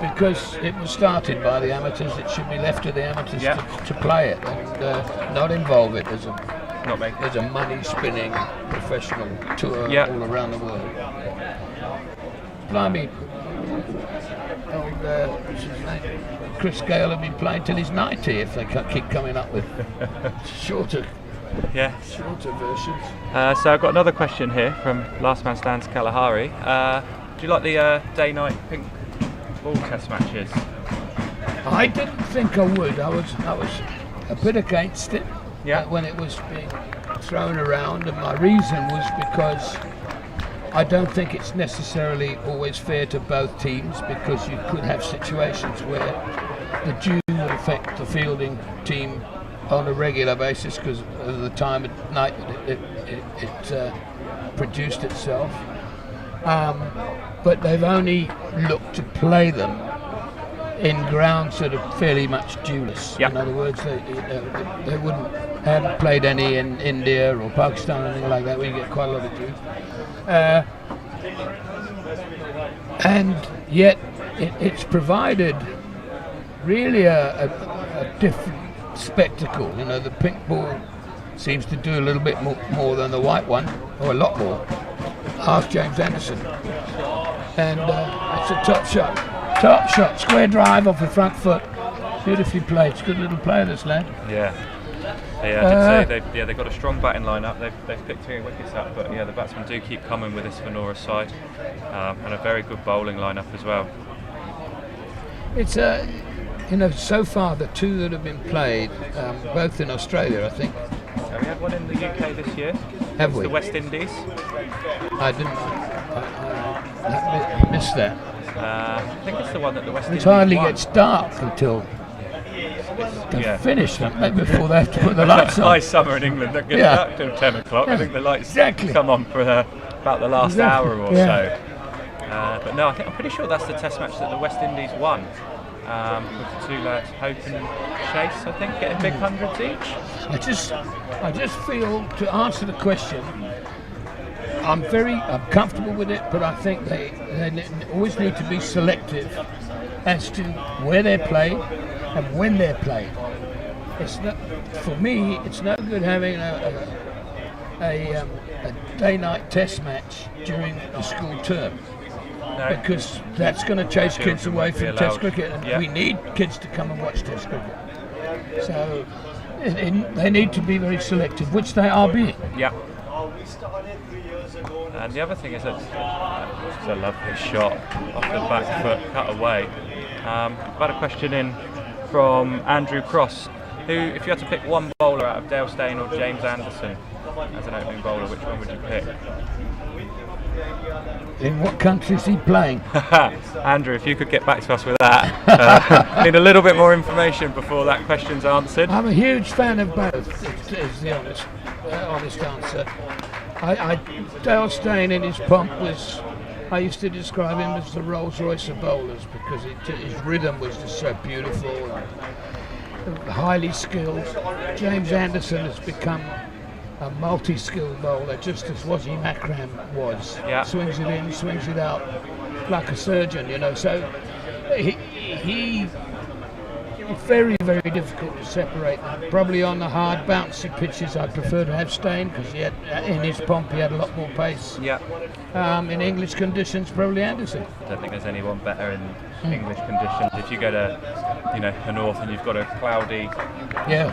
because it was started by the amateurs, it should be left to the amateurs to play it and not involve it as a money-spinning professional tour all around the world. Blimey, Chris Gale will be playing till he's 90 if they keep coming up with shorter versions. So I've got another question here from Last Man Stands Kalahari. Do you like the day-night pink ball test matches? I didn't think I would. I was a bit against it when it was being thrown around, and my reason was because I don't think it's necessarily always fair to both teams, because you could have situations where the dew would affect the fielding team on a regular basis because of the time of night that it produced itself. But they've only looked to play them in grounds that are fairly much dewless. In other words, they haven't played any in India or Pakistan or anything like that, where you get quite a lot of dew. And yet it's provided really a different spectacle. The pink ball seems to do a little bit more than the white one, or a lot more. Ask James Anderson. And it's a top shot, square drive off the front foot, beautifully played. It's a good little player, this lad. I did say they've got a strong batting lineup. They've picked 2 wickets up, but the batsmen do keep coming with this Venora side, and a very good bowling lineup as well. It's so far the 2 that have been played, both in Australia, I think. We had one in the UK this year. Have we? The West Indies. I didn't. I missed that. I think it's the one that the West Indies It hardly won. gets dark until they finish, maybe before they have to put the lights on. High summer in England, don't get dark till 10 o'clock. I think the lights come on for about the last hour or so. But no, I'm pretty sure that's the test match that the West Indies won. With the 2 lads, Hope and Chase, I think, getting big hundreds each. I just feel, to answer the question, I'm comfortable with it, but I think they always need to be selective as to where they're played and when they're played. It's not, for me, it's no good having a day-night test match during the school term. No, because that's going to chase kids away from Test cricket, and we need kids to come and watch Test cricket. So they need to be very selective, which they are being. Yeah. And the other thing is that it's a lovely shot off the back foot, cut away. I've had a question in from Andrew Cross, who, if you had to pick one bowler out of Dale Steyn or James Anderson as an opening bowler, which one would you pick? In what country is he playing? Andrew, if you could get back to us with that. Need a little bit more information before that question's answered. I'm a huge fan of both, is the honest answer. Dale Steyn in his pomp I used to describe him as the Rolls Royce of bowlers, because his rhythm was just so beautiful and highly skilled. James Anderson has become a multi-skilled bowler, just as Wazim Akram was. Swings it in, swings it out, like a surgeon, So he very, very difficult to separate them. Probably on the hard, bouncy pitches, I'd prefer to have Steyn because he had, in his pomp, he had a lot more pace. Yeah. In English conditions, probably Anderson. I don't think there's anyone better in English conditions. If you go to, the north and you've got a cloudy,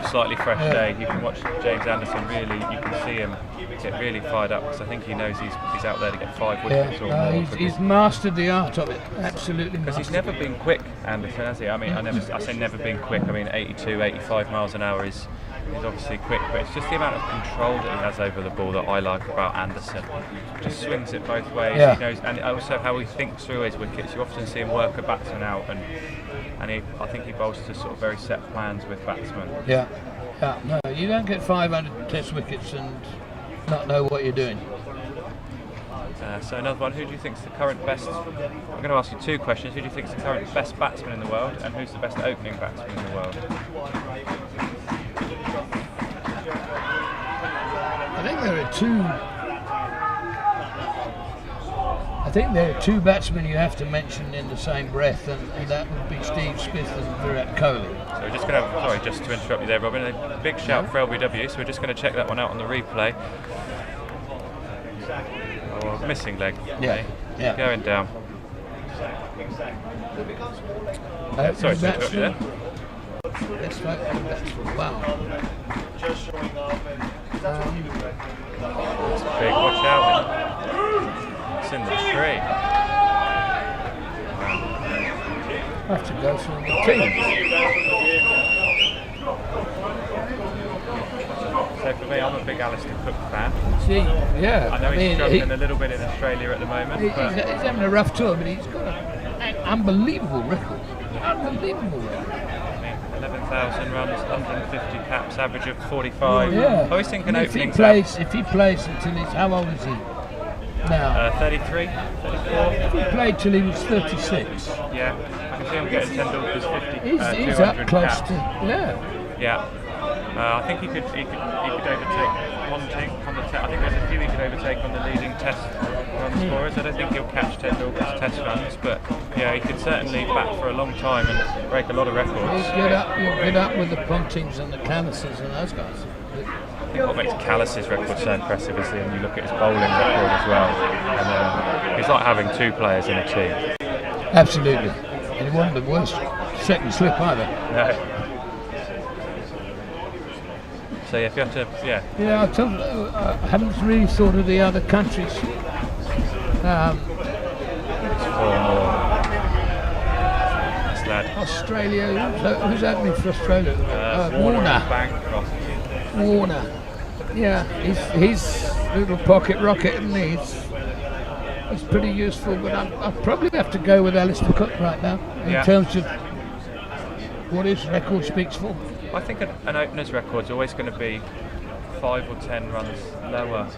slightly fresh day, you can watch James Anderson. Really, you can see him get really fired up because I think he knows he's out there to get 5 wickets or more. He's mastered the art of it. Absolutely. Because he's never been quick, Anderson, has he? I mean, I say never been quick. I mean, 82, 85 miles an hour is obviously quick, but it's just the amount of control that he has over the ball that I like about Anderson. Just swings it both ways. He knows, and also how he thinks through his wickets. You often see him work a batsman out, and I think he bowls to sort of very set plans with batsmen. Yeah. No, you don't get 500 Test wickets and not know what you're doing. So another one, who do you think is the current best? I'm going to ask you 2 questions. Who do you think is the current best batsman in the world, and who's the best opening batsman in the world? I think there are two batsmen you have to mention in the same breath, and that would be Steve Smith and Virat Kohli. So we're just going to just to interrupt you there, Robin, a big shout for LBW, so we're just going to check that one out on the replay. Oh, missing leg. Yeah. Going down. Sorry to interrupt you there. Let's vote for batsman. Wow. It's a big watch out. It's in the tree. I have to go through the team. So for me, I'm a big Alistair Cook fan. I know he's struggling a little bit in Australia at the moment. He's having a rough tour, but he's got an unbelievable record. Unbelievable record. 11,000 runs, 150 caps, average of 45. Yeah. I always think an opening if he plays until he's, how old is he now? 33, 34. If he played till he was 36. Yeah, I can see him getting Tendulkar's 50. He's 200 up close caps. to, Yeah. I think he could overtake Ponting on the I think there's a few he could overtake on the leading Test run scorers. I don't think he'll catch Tendulkar's Test runs, but he could certainly bat for a long time and break a lot of records. He'll get up with the Pontings and the Callises and those guys. I think what makes Callis' record so impressive is when you look at his bowling record as well. And it's like having 2 players in a team. Absolutely. And it wasn't the worst second slip either. No. So if you have to, I haven't really thought of the other countries. It's 4 more. This lad. Australia. Who's opening for Australia? Warner. Yeah, he's a little pocket rocket, and he's pretty useful. But I'd probably have to go with Alistair Cook right now in terms of what his record speaks for. I think an opener's record's always going to be 5 or 10 runs lower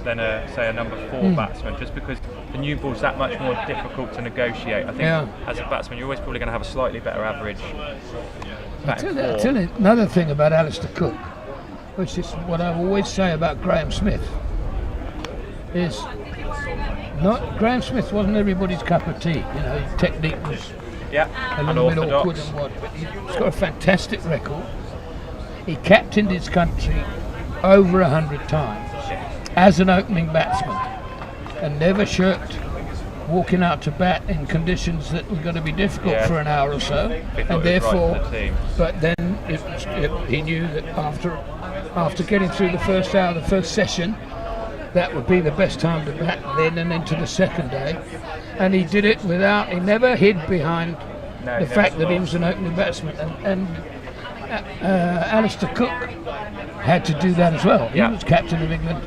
than say a number 4 batsman, just because the new ball's that much more difficult to negotiate. I think as a batsman you're always probably going to have a slightly better average. I'll tell you another thing about Alistair Cook, which is what I always say about Graham Smith, is Graham Smith wasn't everybody's cup of tea. His technique was a little bit awkward and what, but he's got a fantastic record. He captained his country over 100 times as an opening batsman and never shirked walking out to bat in conditions that were going to be difficult for an hour or so, and therefore but then he knew that after getting through the first hour, the first session, that would be the best time to bat then and into the second day, and he did it he never hid behind the fact that he was an opening batsman, and Alistair Cook had to do that as well. He was captain of England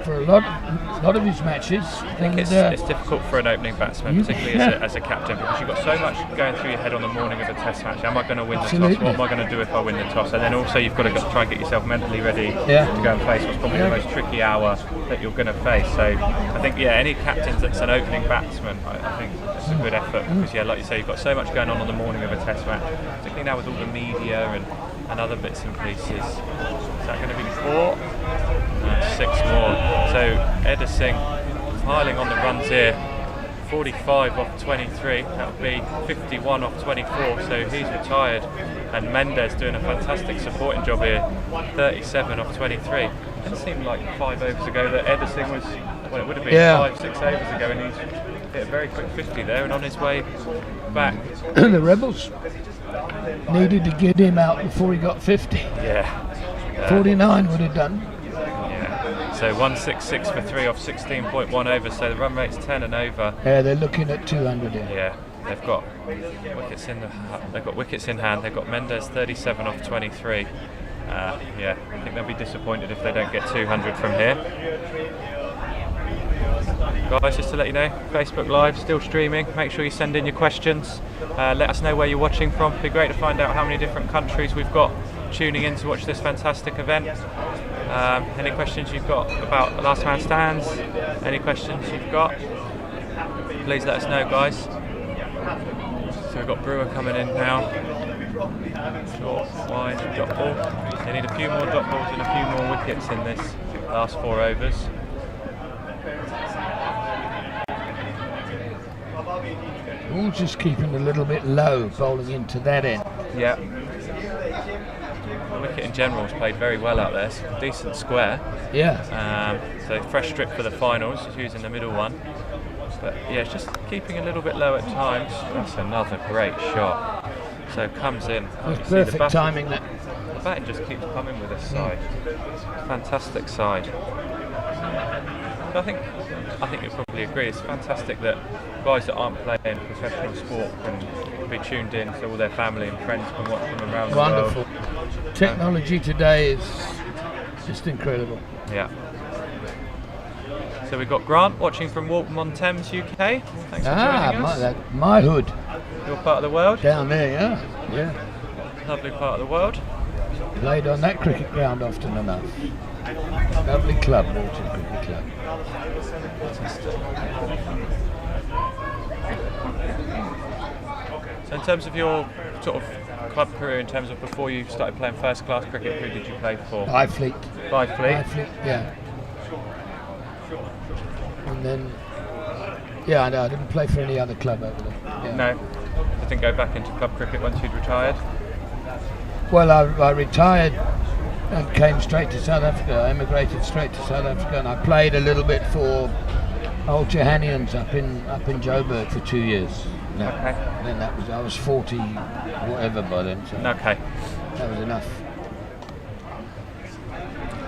for a lot of his matches. I think it's difficult for an opening batsman, particularly as a captain, because you've got so much going through your head on the morning of a Test match. Am I going to win the toss? What am I going to do if I win the toss? And then also you've got to try and get yourself mentally ready to go and face what's probably the most tricky hour that you're going to face. So I think any captain that's an opening batsman, I think it's a good effort, because like you say, you've got so much going on the morning of a Test match, particularly now with all the media and other bits and pieces. Is that going to be 4? 6 more. So Eder Singh piling on the runs here 45 off 23. That'll be 51 off 24. So he's retired, and Mendes doing a fantastic supporting job here. 37 off 23. It seemed like 5 overs ago that Ederson was, well, it would have been 5-6 overs ago, and he's hit a very quick 50 there and on his way back. The Rebels needed to get him out before he got 50. Yeah. 49 would have done. Yeah. So 166 for 3 off 16.1 over. So the run rate's 10 and over. Yeah, they're looking at 200 here. Yeah. They've got wickets in hand. They've got Mendes 37 off 23. Yeah, I think they'll be disappointed if they don't get 200 from here. Guys, just to let you know, Facebook Live still streaming. Make sure you send in your questions. Let us know where you're watching from. It'd be great to find out how many different countries we've got tuning in to watch this fantastic event. Any questions you've got about last man stands, any questions you've got, please let us know, guys. So we've got Brewer coming in now. Short, wide, dot ball. They need a few more dot balls and a few more wickets in this last 4 overs. All just keeping a little bit low, bowling into that end. Yeah. The wicket in general has played very well out there. It's a decent square. Yeah. So fresh strip for the finals, just using the middle one. But yeah, it's just keeping a little bit low at times. That's another great shot. So it comes in. That's perfect timing. That. The batting just keeps coming with this side. Fantastic side. So I think you'll probably agree. It's fantastic that guys that aren't playing professional sport can be tuned in, so all their family and friends can watch them around the world. Wonderful. Technology today is just incredible. Yeah. So we've got Grant watching from Walton-on-Thames, UK. Thanks for joining us. My hood. Your part of the world? Down there, yeah. Lovely part of the world. Played on that cricket ground often enough. Lovely club, Walton Cricket Club. So in terms of your sort of club career, in terms of before you started playing first class cricket, who did you play for? Byfleet. Byfleet, yeah. And then, yeah, no, I didn't play for any other club over there. Yeah. No, I didn't go back into club cricket once you'd retired? Well, I retired and came straight to South Africa. I emigrated straight to South Africa, and I played a little bit for Old Johannians up in Joburg for 2 years. No, okay. Then I was 40 whatever by then. So okay. That was enough.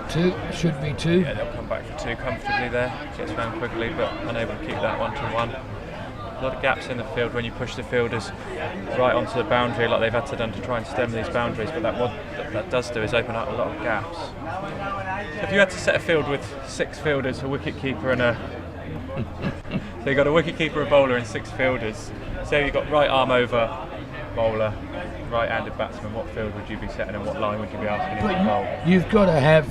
2 should be 2. Yeah, they'll come back for 2 comfortably there. Gets round quickly, but unable to keep that 1 to 1. A lot of gaps in the field when you push the fielders right onto the boundary, like they've had to done to try and stem these boundaries. But what that does do is open up a lot of gaps. So if you had to set a field with 6 fielders, a wicket keeper, and a so you got a wicket keeper, a bowler, and 6 fielders. So you've got right arm over bowler, right-handed batsman. What field would you be setting, and what line would you be asking him to bowl? You've got to have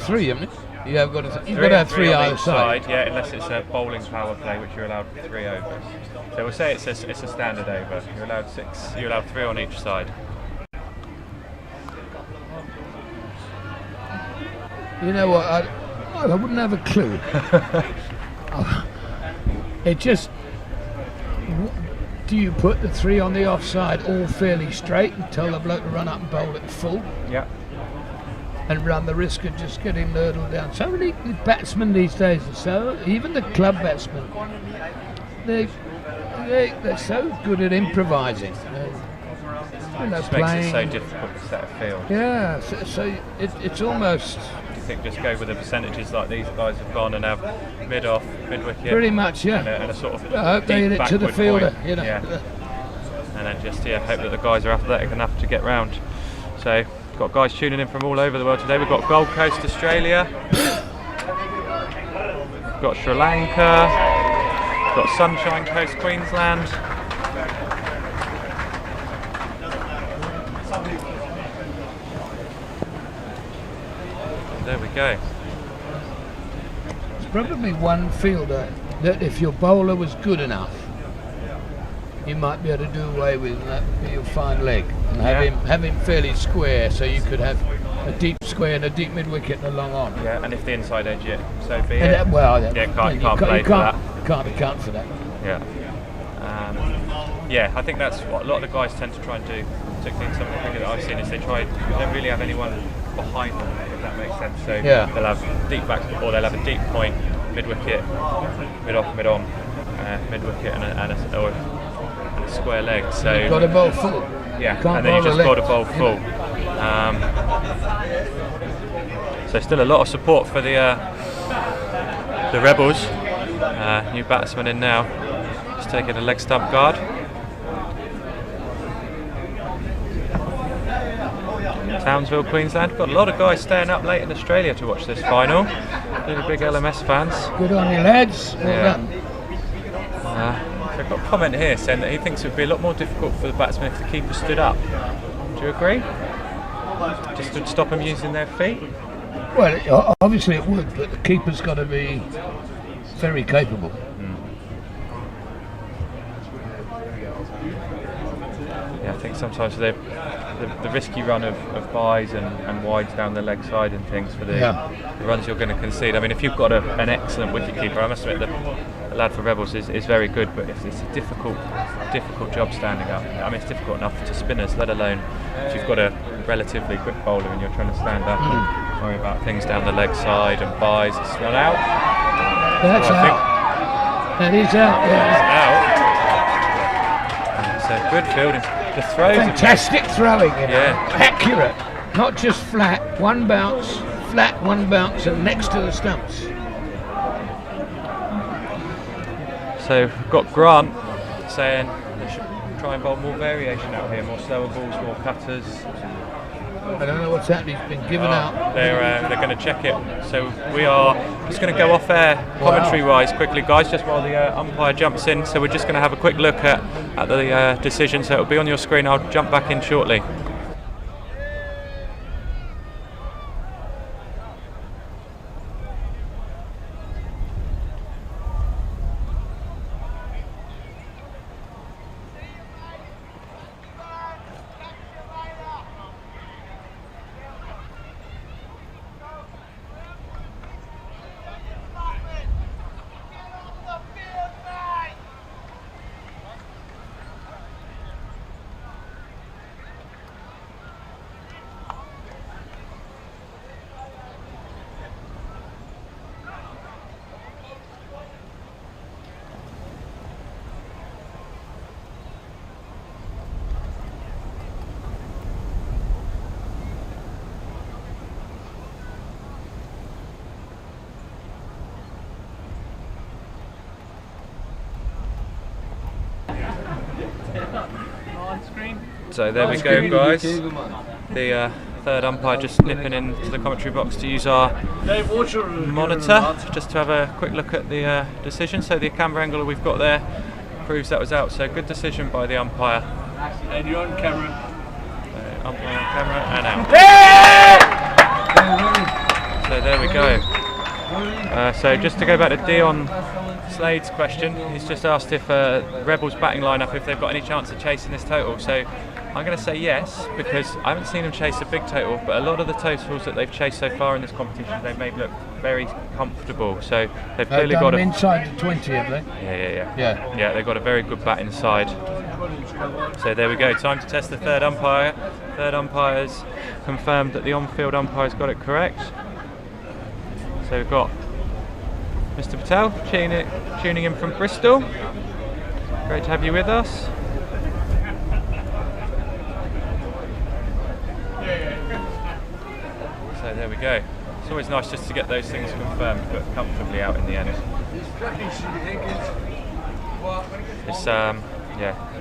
3, haven't you? You've got to have 3 either side. Yeah, unless it's a bowling power play, which you're allowed 3 overs. So we'll say it's a standard over. You're allowed 6. You're allowed 3 on each side. You know what? I wouldn't have a clue. It just. Do you put the 3 on the offside all fairly straight and tell the bloke to run up and bowl it full? Yeah. And run the risk of just getting ladled down. So many batsmen these days are so, even the club batsmen, they're so good at improvising. Just makes it so difficult to set a field. Yeah, so it's almost... Do you think just go with the percentages like these guys have gone and have mid-off, mid-wicket? Pretty much, yeah. And a sort of I hope they hit it to the fielder, point. you know. Yeah. And then just hope that the guys are athletic enough to get round. So, got guys tuning in from all over the world today. We've got Gold Coast, Australia. We've got Sri Lanka. We've got Sunshine Coast, Queensland. And there we go. There's probably one fielder that if your bowler was good enough, you might be able to do away with, and that would be your fine leg. And have him fairly square, so you could have a deep square and a deep mid wicket and a long on. Yeah, and if the inside edge it, so be it. Well, can't play for that. can't account for that. Yeah. Yeah, I think that's what a lot of the guys tend to try and do, particularly in some of the cricket that I've seen, is they don't really have anyone behind them, if that makes sense. So they'll have deep back, or they'll have a deep point, mid wicket, mid off, mid on, mid wicket, and a square leg. So you've got to bowl full. Yeah, and then you just got to bowl full. So still a lot of support for the Rebels. New batsman in now, just taking a leg stump guard. Townsville, Queensland. Got a lot of guys staying up late in Australia to watch this final. Really big LMS fans. Good on you, lads. Well done. So I've got a comment here saying that he thinks it would be a lot more difficult for the batsmen if the keeper stood up. Do you agree? Just to stop them using their feet? Well, obviously it would, but the keeper's got to be very capable. Yeah, I think sometimes the risky run of byes and wides down the leg side and things for the runs you're going to concede. I mean, if you've got an excellent wicketkeeper, I must admit the lad for Rebels is very good, but it's a difficult job standing up. I mean, it's difficult enough to spinners, let alone if you've got a relatively quick bowler and you're trying to stand up and worry about things down the leg side and byes. It's run out. That's out. That is out. It's out. So good fielding. The throws. Fantastic throwing. Yeah. Accurate. Not just flat. One bounce, flat, one bounce, and next to the stumps. So we've got Grant saying they should try and bowl more variation out here, more slower balls, more cutters. I don't know what's happening. He's been given out. They're going to check it. So we are just going to go off air commentary-wise quickly, guys, just while the umpire jumps in. So we're just going to have a quick look at the decision. So it'll be on your screen. I'll jump back in shortly. So there we go, guys. The third umpire just nipping into the commentary box to use our monitor just to have a quick look at the decision. So the camera angle we've got there proves that was out. So good decision by the umpire. And you're on camera. Umpire on camera and out. So there we go. So just to go back to Dion Slade's question, he's just asked if Rebels batting lineup, if they've got any chance of chasing this total. So I'm going to say yes, because I haven't seen them chase a big total, but a lot of the totals that they've chased so far in this competition, they've made look very comfortable. So they've clearly got inside the 20, have they? Yeah, they've got a very good bat inside. So there we go. Time to test the third umpire. Third umpire's confirmed that the on-field umpire's got it correct. So we've got Mr. Patel tuning in from Bristol. Great to have you with us. So there we go. It's always nice just to get those things confirmed, but comfortably out in the end. It's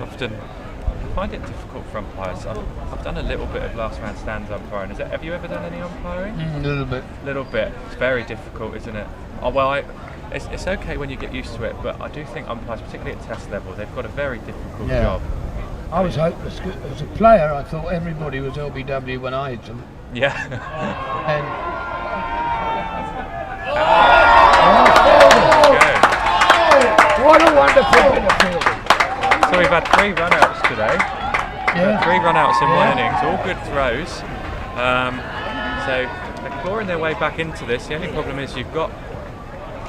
often I find it difficult for umpires. I've done a little bit of last man stands umpiring. Have you ever done any umpiring? A little bit. Little bit. It's very difficult, isn't it? Oh well, it's okay when you get used to it, but I do think umpires, particularly at test level, they've got a very difficult job. I was hopeless. As a player, I thought everybody was LBW when I hit them. Yeah. What a wonderful bit of fielding. So we've had 3 run-outs today. Yeah. 3 run-outs in one innings, all good throws. So they're clawing their way back into this. The only problem is you've got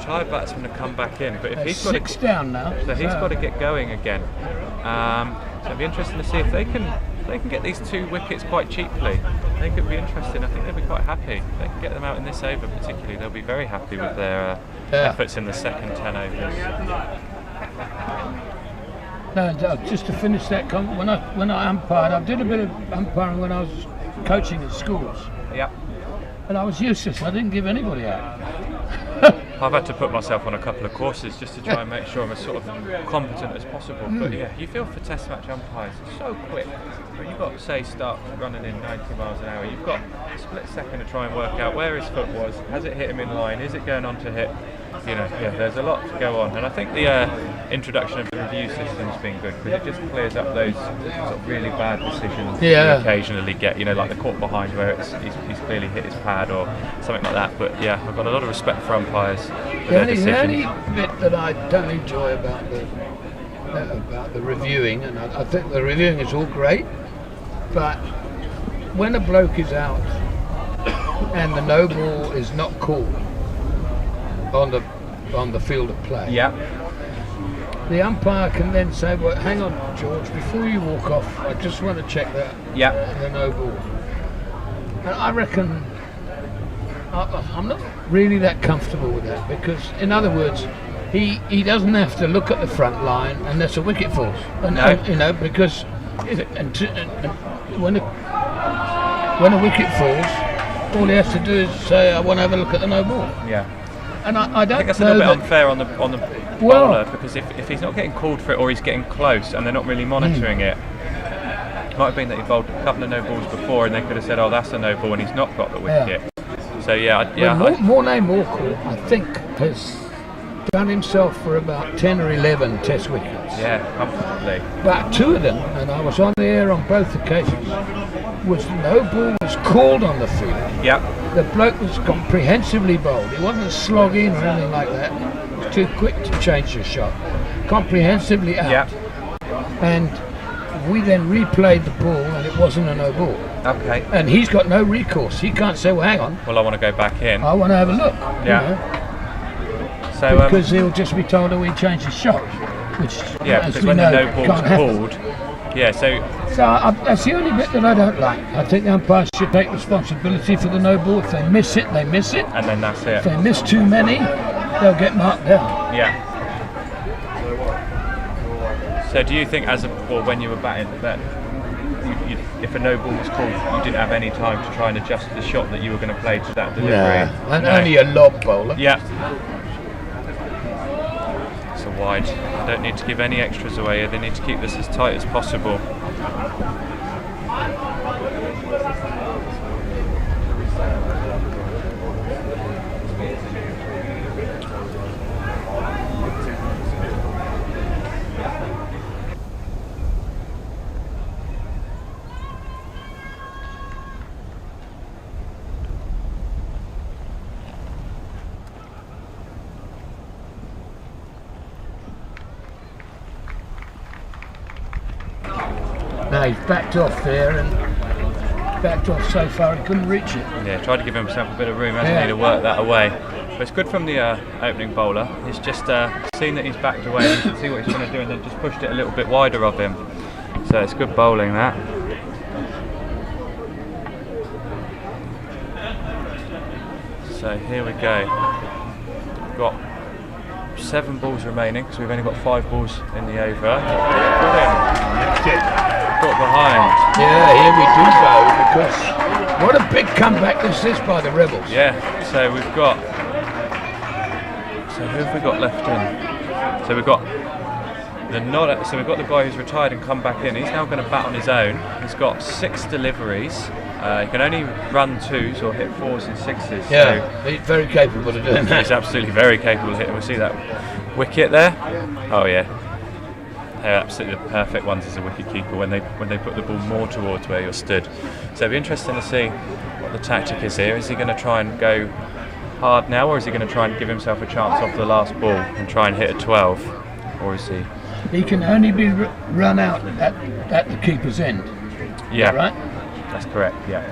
retired batsman to come back in, but if he's got six down now, so he's got to get going again. So it'll be interesting to see if they can get these 2 wickets quite cheaply. I think it'll be interesting. I think they'll be quite happy. If they can get them out in this over particularly, they'll be very happy with their efforts in the second 10 overs. No, just to finish that comment, when I umpired, I did a bit of umpiring when I was coaching at schools. Yep. And I was useless. I didn't give anybody out. I've had to put myself on a couple of courses just to try and make sure I'm as sort of competent as possible. But yeah, you feel for test match umpires, it's so quick. When you've got, say, start running in 90 miles an hour, you've got a split second to try and work out where his foot was, has it hit him in line, is it going on to hit? You know, yeah, there's a lot to go on. And I think the introduction of the review system's been good because it just clears up those sort of really bad decisions you occasionally get, you know, like the caught behind where he's clearly hit his pad or something like that. But yeah, I've got a lot of respect for umpires for their decisions. The only bit that I don't enjoy about the reviewing, and I think the reviewing is all great, but when a bloke is out and the no ball is not called on the field of play, the umpire can then say, well, hang on, George, before you walk off, I just want to check that the no ball. And I reckon I'm not really that comfortable with that, because in other words, he doesn't have to look at the front line unless a wicket falls. You know, because when a wicket falls, all he has to do is say, I want to have a look at the no ball. Yeah. And I don't think that's a little bit unfair on the bowler, because if he's not getting called for it or he's getting close and they're not really monitoring it might have been that he bowled a couple of no balls before and they could have said, oh, that's a no ball, and he's not got the wicket. So Mornay Morkel, I think, has done himself for about 10 or 11 test wickets. Yeah, comfortably. But 2 of them, and I was on the air on both occasions, was no ball was called on the field. Yep. The bloke was comprehensively bowled. He wasn't a slog in or anything like that. He was too quick to change the shot. Comprehensively out. Yep. And we then replayed the ball and it wasn't a no ball. Okay. And he's got no recourse. He can't say, well, hang on. Well, I want to go back in. I want to have a look. Yeah. You know? So, because he'll just be told, oh, he changed his shot. Which, because when the no ball's called, so that's the only bit that I don't like. I think the umpires should take responsibility for the no ball. If they miss it, they miss it. And then that's it. If they miss too many, they'll get marked down. Yeah. So do you think, when you were batting, that if a no ball was called, you didn't have any time to try and adjust the shot that you were going to play to that delivery? And only a lob bowler. Yeah. It's a wide. I don't need to give any extras away. They need to keep this as tight as possible. No, he's backed off there and backed off so far he couldn't reach it. Yeah, tried to give himself a bit of room, hasn't he, to work that away. But it's good from the opening bowler. He's just seen that he's backed away and you can see what he's going to do, and then just pushed it a little bit wider of him. So it's good bowling, that. So here we go. We've got 7 balls remaining because we've only got 5 balls in the over. Got behind. Yeah, here we do go, because what a big comeback this is by the Rebels. Yeah, so we've got. So who have we got left in? So we've got we've got the guy who's retired and come back in. He's now going to bat on his own. He's got 6 deliveries. He can only run 2s or hit 4s and 6s. Yeah, he's very capable of doing that. He's absolutely very capable of hitting. We'll see that wicket there. Oh yeah. They're absolutely the perfect ones as a wicket keeper when they put the ball more towards where you're stood. So it'll be interesting to see what the tactic is here. Is he going to try and go hard now, or is he going to try and give himself a chance off the last ball and try and hit a 12, or is he? He can only be run out at the keeper's end. Yeah, right. That's correct. Yeah,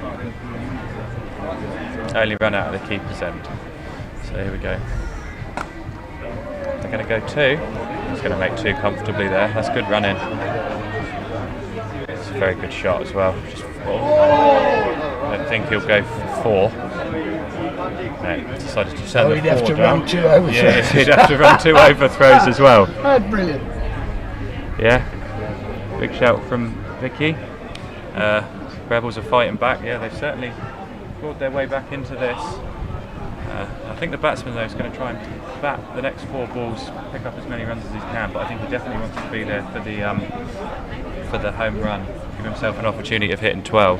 only run out at the keeper's end. So here we go. they're going to go 2. He's going to make 2 comfortably there. That's good running. It's a very good shot as well. Just 4. I don't think he'll go for 4. No, he decided to send he'd have to down. run 2 overthrows. Yeah, he'd have to run 2 overthrows as well. That's brilliant. Yeah, big shout from Vicky. Rebels are fighting back. Yeah, they've certainly fought their way back into this. I think the batsman though is going to try and bat the next 4 balls, pick up as many runs as he can. But I think he definitely wants to be there for the home run, give himself an opportunity of hitting 12.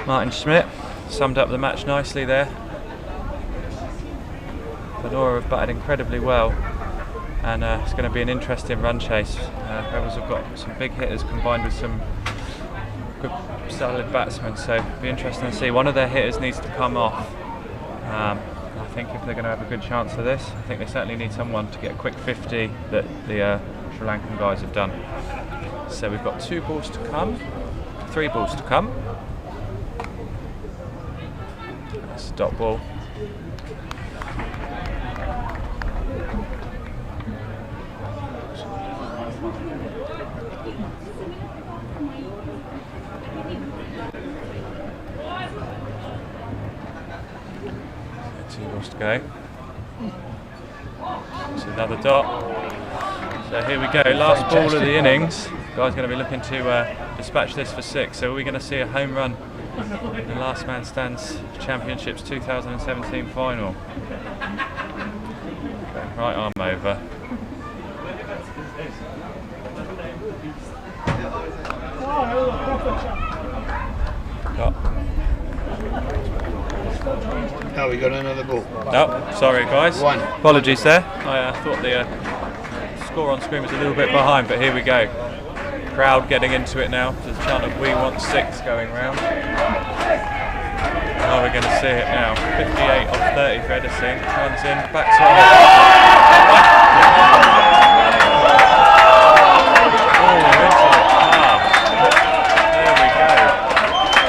Martin Schmidt summed up the match nicely there. Venora have batted incredibly well, and it's going to be an interesting run chase. Rebels have got some big hitters combined with some good solid batsmen, so it'll be interesting to see. One of their hitters needs to come off. I think if they're going to have a good chance of this, I think they certainly need someone to get a quick 50 that the Sri Lankan guys have done. So we've got 2 balls to come, 3 balls to come. Stop ball. Two balls to go. It's another dot. So here we go, last ball of the innings. Guy's going to be looking to dispatch this for 6. So are we going to see a home run in the Last Man Stands Championships 2017 final? Right arm over. Oh, we got another ball. Oh, sorry guys. 1. Apologies there. I thought the score on screen was a little bit behind, but here we go. Crowd getting into it now. There's a chant of "We want 6" going round. Oh, we're going to see it now. 58 off 30 for Edison. Runs in, backs on. There we go.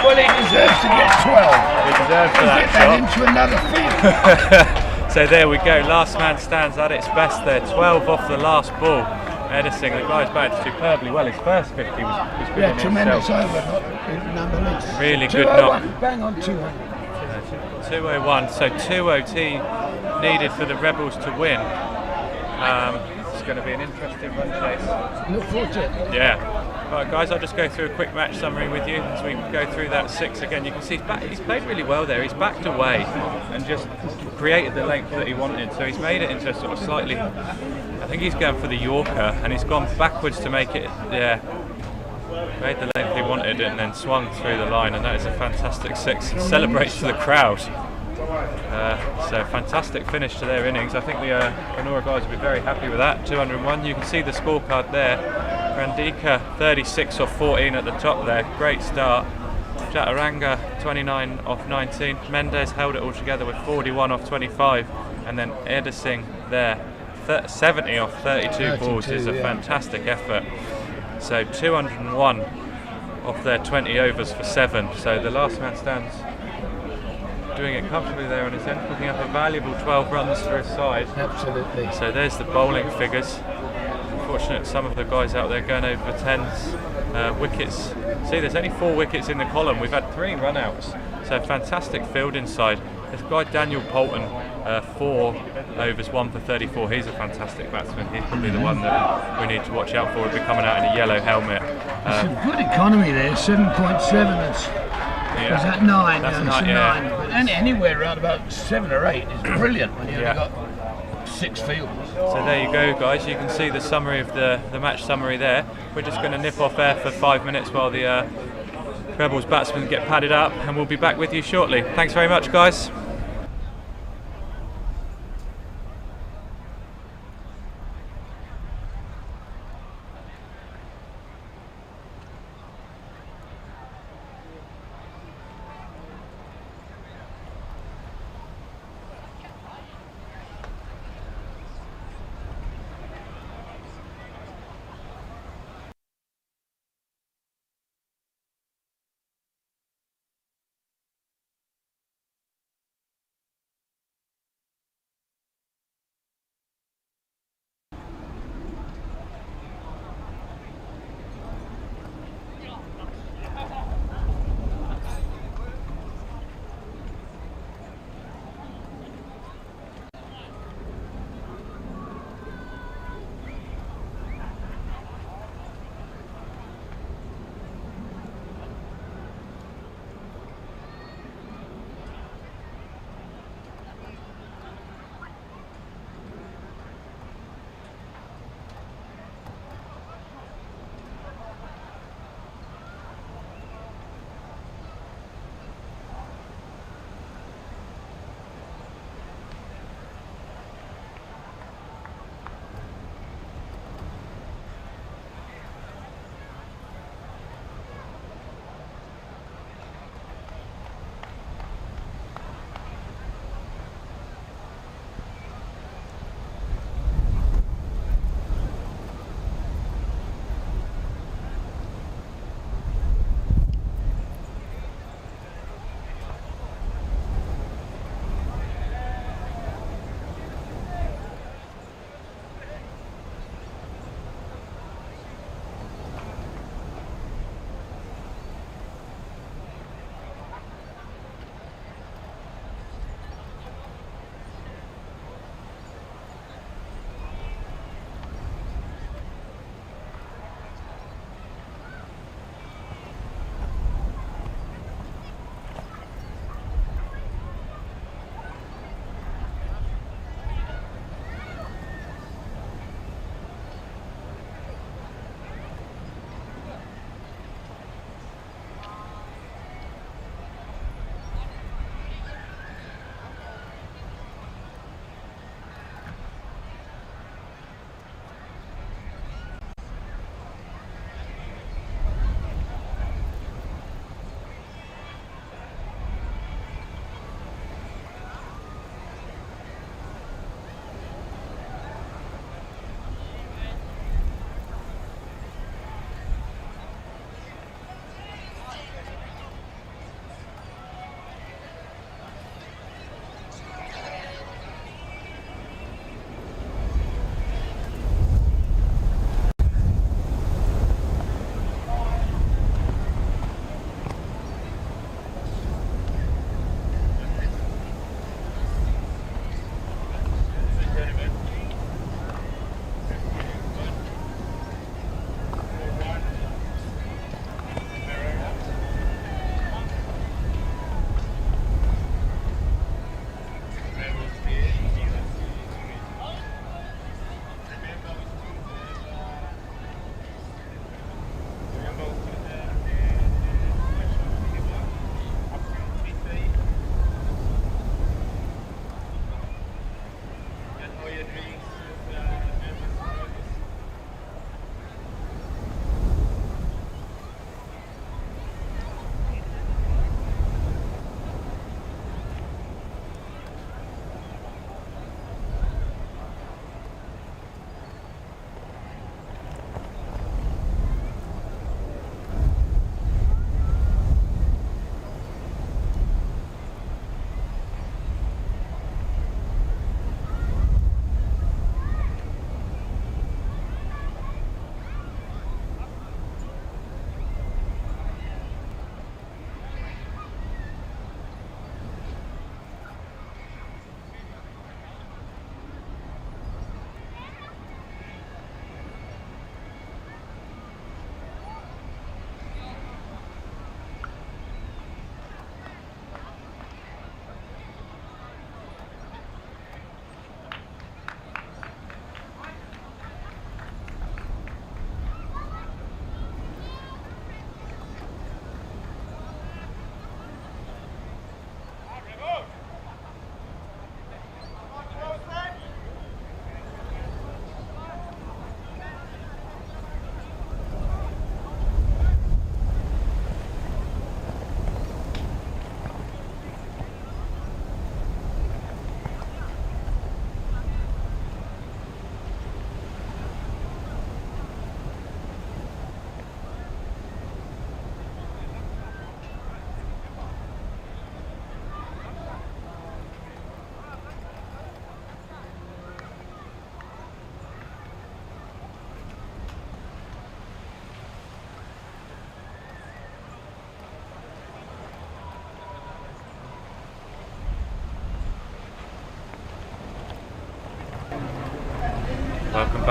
Well, he deserves to get 12. He deserves for that Get shot. into another field. So there we go. Last Man Stands at its best there. 12 off the last ball. Edison, the guy's batted superbly well. His first 50 was good in tremendous itself. over, nonetheless. Really good knock. Bang on 200. 201, so 2 OT needed for the Rebels to win. It's going to be an interesting run chase. Look forward to it. Yeah. Right guys, I'll just go through a quick match summary with you as we go through that 6 again. You can see he's played really well there. He's backed away and just created the length that he wanted. So he's made it into a sort of slightly, I think he's going for the Yorker, and he's gone backwards to make it, made the length he wanted and then swung through the line, and that is a fantastic 6. Celebrates to the crowd. So fantastic finish to their innings. I think the Venora guys will be very happy with that. 201. You can see the scorecard there. Randika 36 off 14 at the top there. Great start. Chaturanga 29 off 19. Mendez held it all together with 41 off 25, and then Edison there 70 off 32 balls is a fantastic effort. So 201 off their 20 overs for 7. So the Last Man Stands doing it comfortably there on his end, picking up a valuable 12 runs for his side. Absolutely. So there's the bowling figures. Unfortunate some of the guys out there going over 10s. Wickets. See, there's only 4 wickets in the column. We've had 3 run-outs. So fantastic field inside. This guy Daniel Poulton, 4 overs, 1 for 34. He's a fantastic batsman. He's probably the one that we need to watch out for. He'll be coming out in a yellow helmet. It's a good economy there, 7.7. Was that 9? That's no, 9, 9. But anywhere around about 7 or 8 is brilliant when you've only got 6 fields. So there you go guys, you can see the summary of the match summary there. We're just going to nip off air for 5 minutes while the Rebels batsmen get padded up, and we'll be back with you shortly. Thanks very much guys.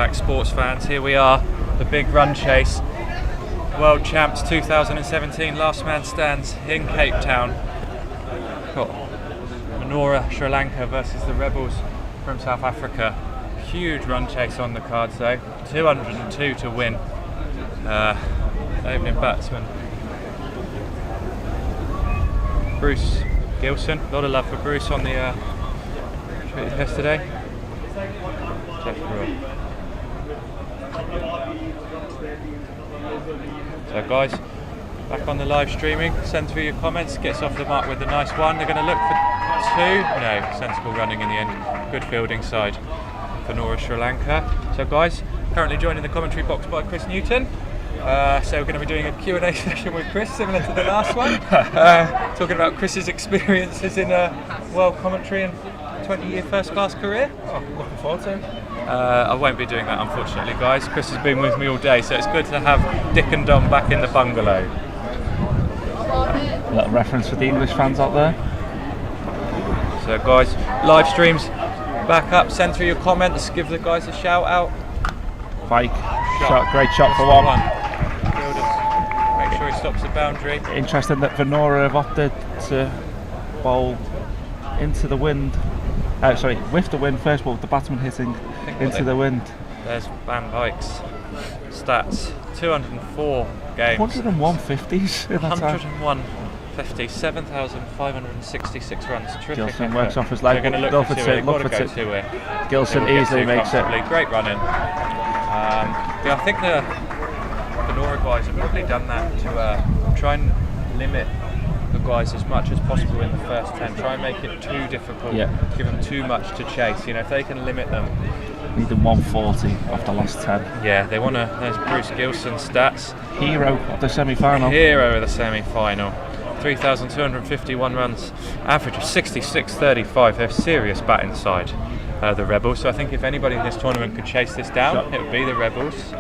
back, sports fans. Here we are, the big run chase. World Champs 2017, last man stands in Cape Town. Got Venora Sri Lanka versus the Rebels from South Africa. Huge run chase on the cards though. 202 to win. Opening batsman Bruce Gilson. A lot of love for Bruce on the yesterday. So guys, back on the live streaming, send through your comments, gets off the mark with a nice one. They're going to look for two. No, sensible running in the end. Good fielding side for Venora Sri Lanka. So guys, currently joined in the commentary box by Chris Newton. So we're going to be doing a Q&A session with Chris, similar to the last one. Talking about Chris's experiences in world commentary and 20-year first-class career. Oh, looking forward to it. I won't be doing that, unfortunately, guys. Chris has been with me all day, so it's good to have Dick and Dom back in the bungalow. A little reference for the English fans out there. So, guys, live streams back up. Send through your comments. Give the guys a shout out. Pike, great shot for one. Make sure he stops the boundary. Interesting that Venora have opted to bowl into the wind. With the wind first, but with the batsman hitting into the wind. There's Van Dyke's stats. 204 games. 101 50s in that time. 101 50, 7,566 runs. Terrific. Gilson works off his leg. They're going to look for two here. Gilson easily makes it. Great running. Yeah, I think the Venora guys have probably done that to try and limit the guys as much as possible in the first 10. Try and make it too difficult. Yeah. Give them too much to chase. You know, if they can limit them. Need them 140 off the last 10. Yeah, they want to. There's Bruce Gilson's stats. Hero of the semi-final. Hero of the semi-final. 3,251 runs, average of 66.35. They're serious batting side, the Rebels. So I think if anybody in this tournament could chase this down, it would be the Rebels.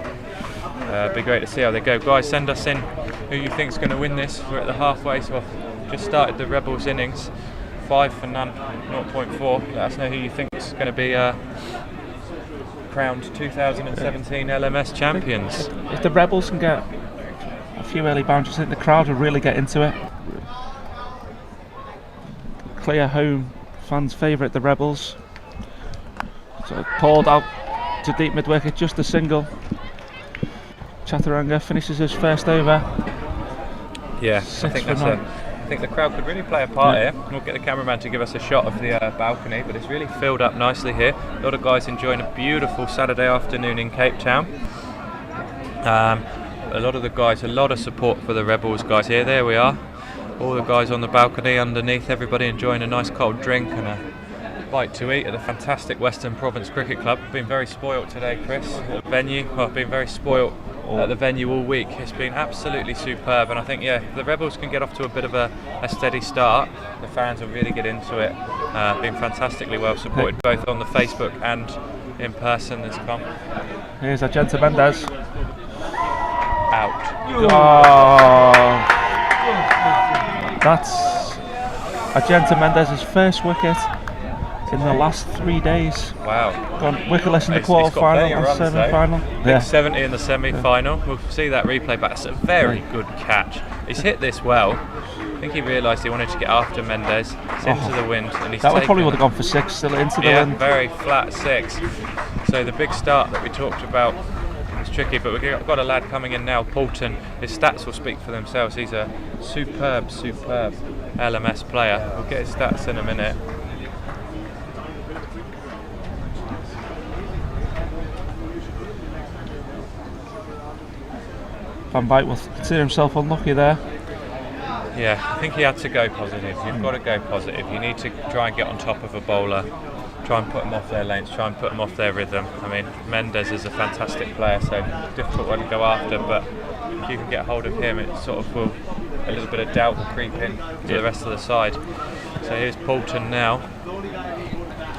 It'd be great to see how they go. Guys, send us in who you think's going to win this. We're at the halfway, so I've just started the Rebels innings. 5 for none, 0.4. Let us know who you think is going to be crowned 2017 LMS champions. If the Rebels can get a few early boundaries, I think the crowd will really get into it. Clear home fans' favourite, the Rebels. So pulled out to deep mid wicket, just a single. Chaturanga finishes his first over. Yeah, I think the crowd could really play a part here. We'll get the cameraman to give us a shot of the balcony, but it's really filled up nicely here. A lot of guys enjoying a beautiful Saturday afternoon in Cape Town. A lot of the guys, a lot of support for the Rebels guys here. There we are. All the guys on the balcony underneath, everybody enjoying a nice cold drink and a bite to eat at the fantastic Western Province Cricket Club. Been very spoilt today, Chris, at the venue. Well, I've been very spoilt at the venue all week. It's been absolutely superb, and I think, yeah, if the Rebels can get off to a bit of a steady start, the fans will really get into it. Been fantastically well supported, both on the Facebook and in person this come. Here's Agenta Mendes. Out. Oh. That's Agenta Mendes' first wicket in the last 3 days. Wow. Gone wicketless in the quarter-final and semi-final. Yeah. 70 in the semi-final. We'll see that replay back. It's a very good catch. He's hit this well. I think he realised he wanted to get after Mendes. It's into the wind, and he's that probably would have gone for 6, still into the wind. Very flat 6. So the big start that we talked about is tricky, but we've got a lad coming in now, Poulton. His stats will speak for themselves. He's a superb LMS player. We'll get his stats in a minute. Van Dyke will consider himself unlucky there. Yeah, I think he had to go positive. You've got to go positive. You need to try and get on top of a bowler, try and put them off their lanes, try and put them off their rhythm. I mean, Mendes is a fantastic player, so difficult one to go after, but if you can get hold of him, it sort of will, a little bit of doubt will creep in to the rest of the side. So here's Poulton now.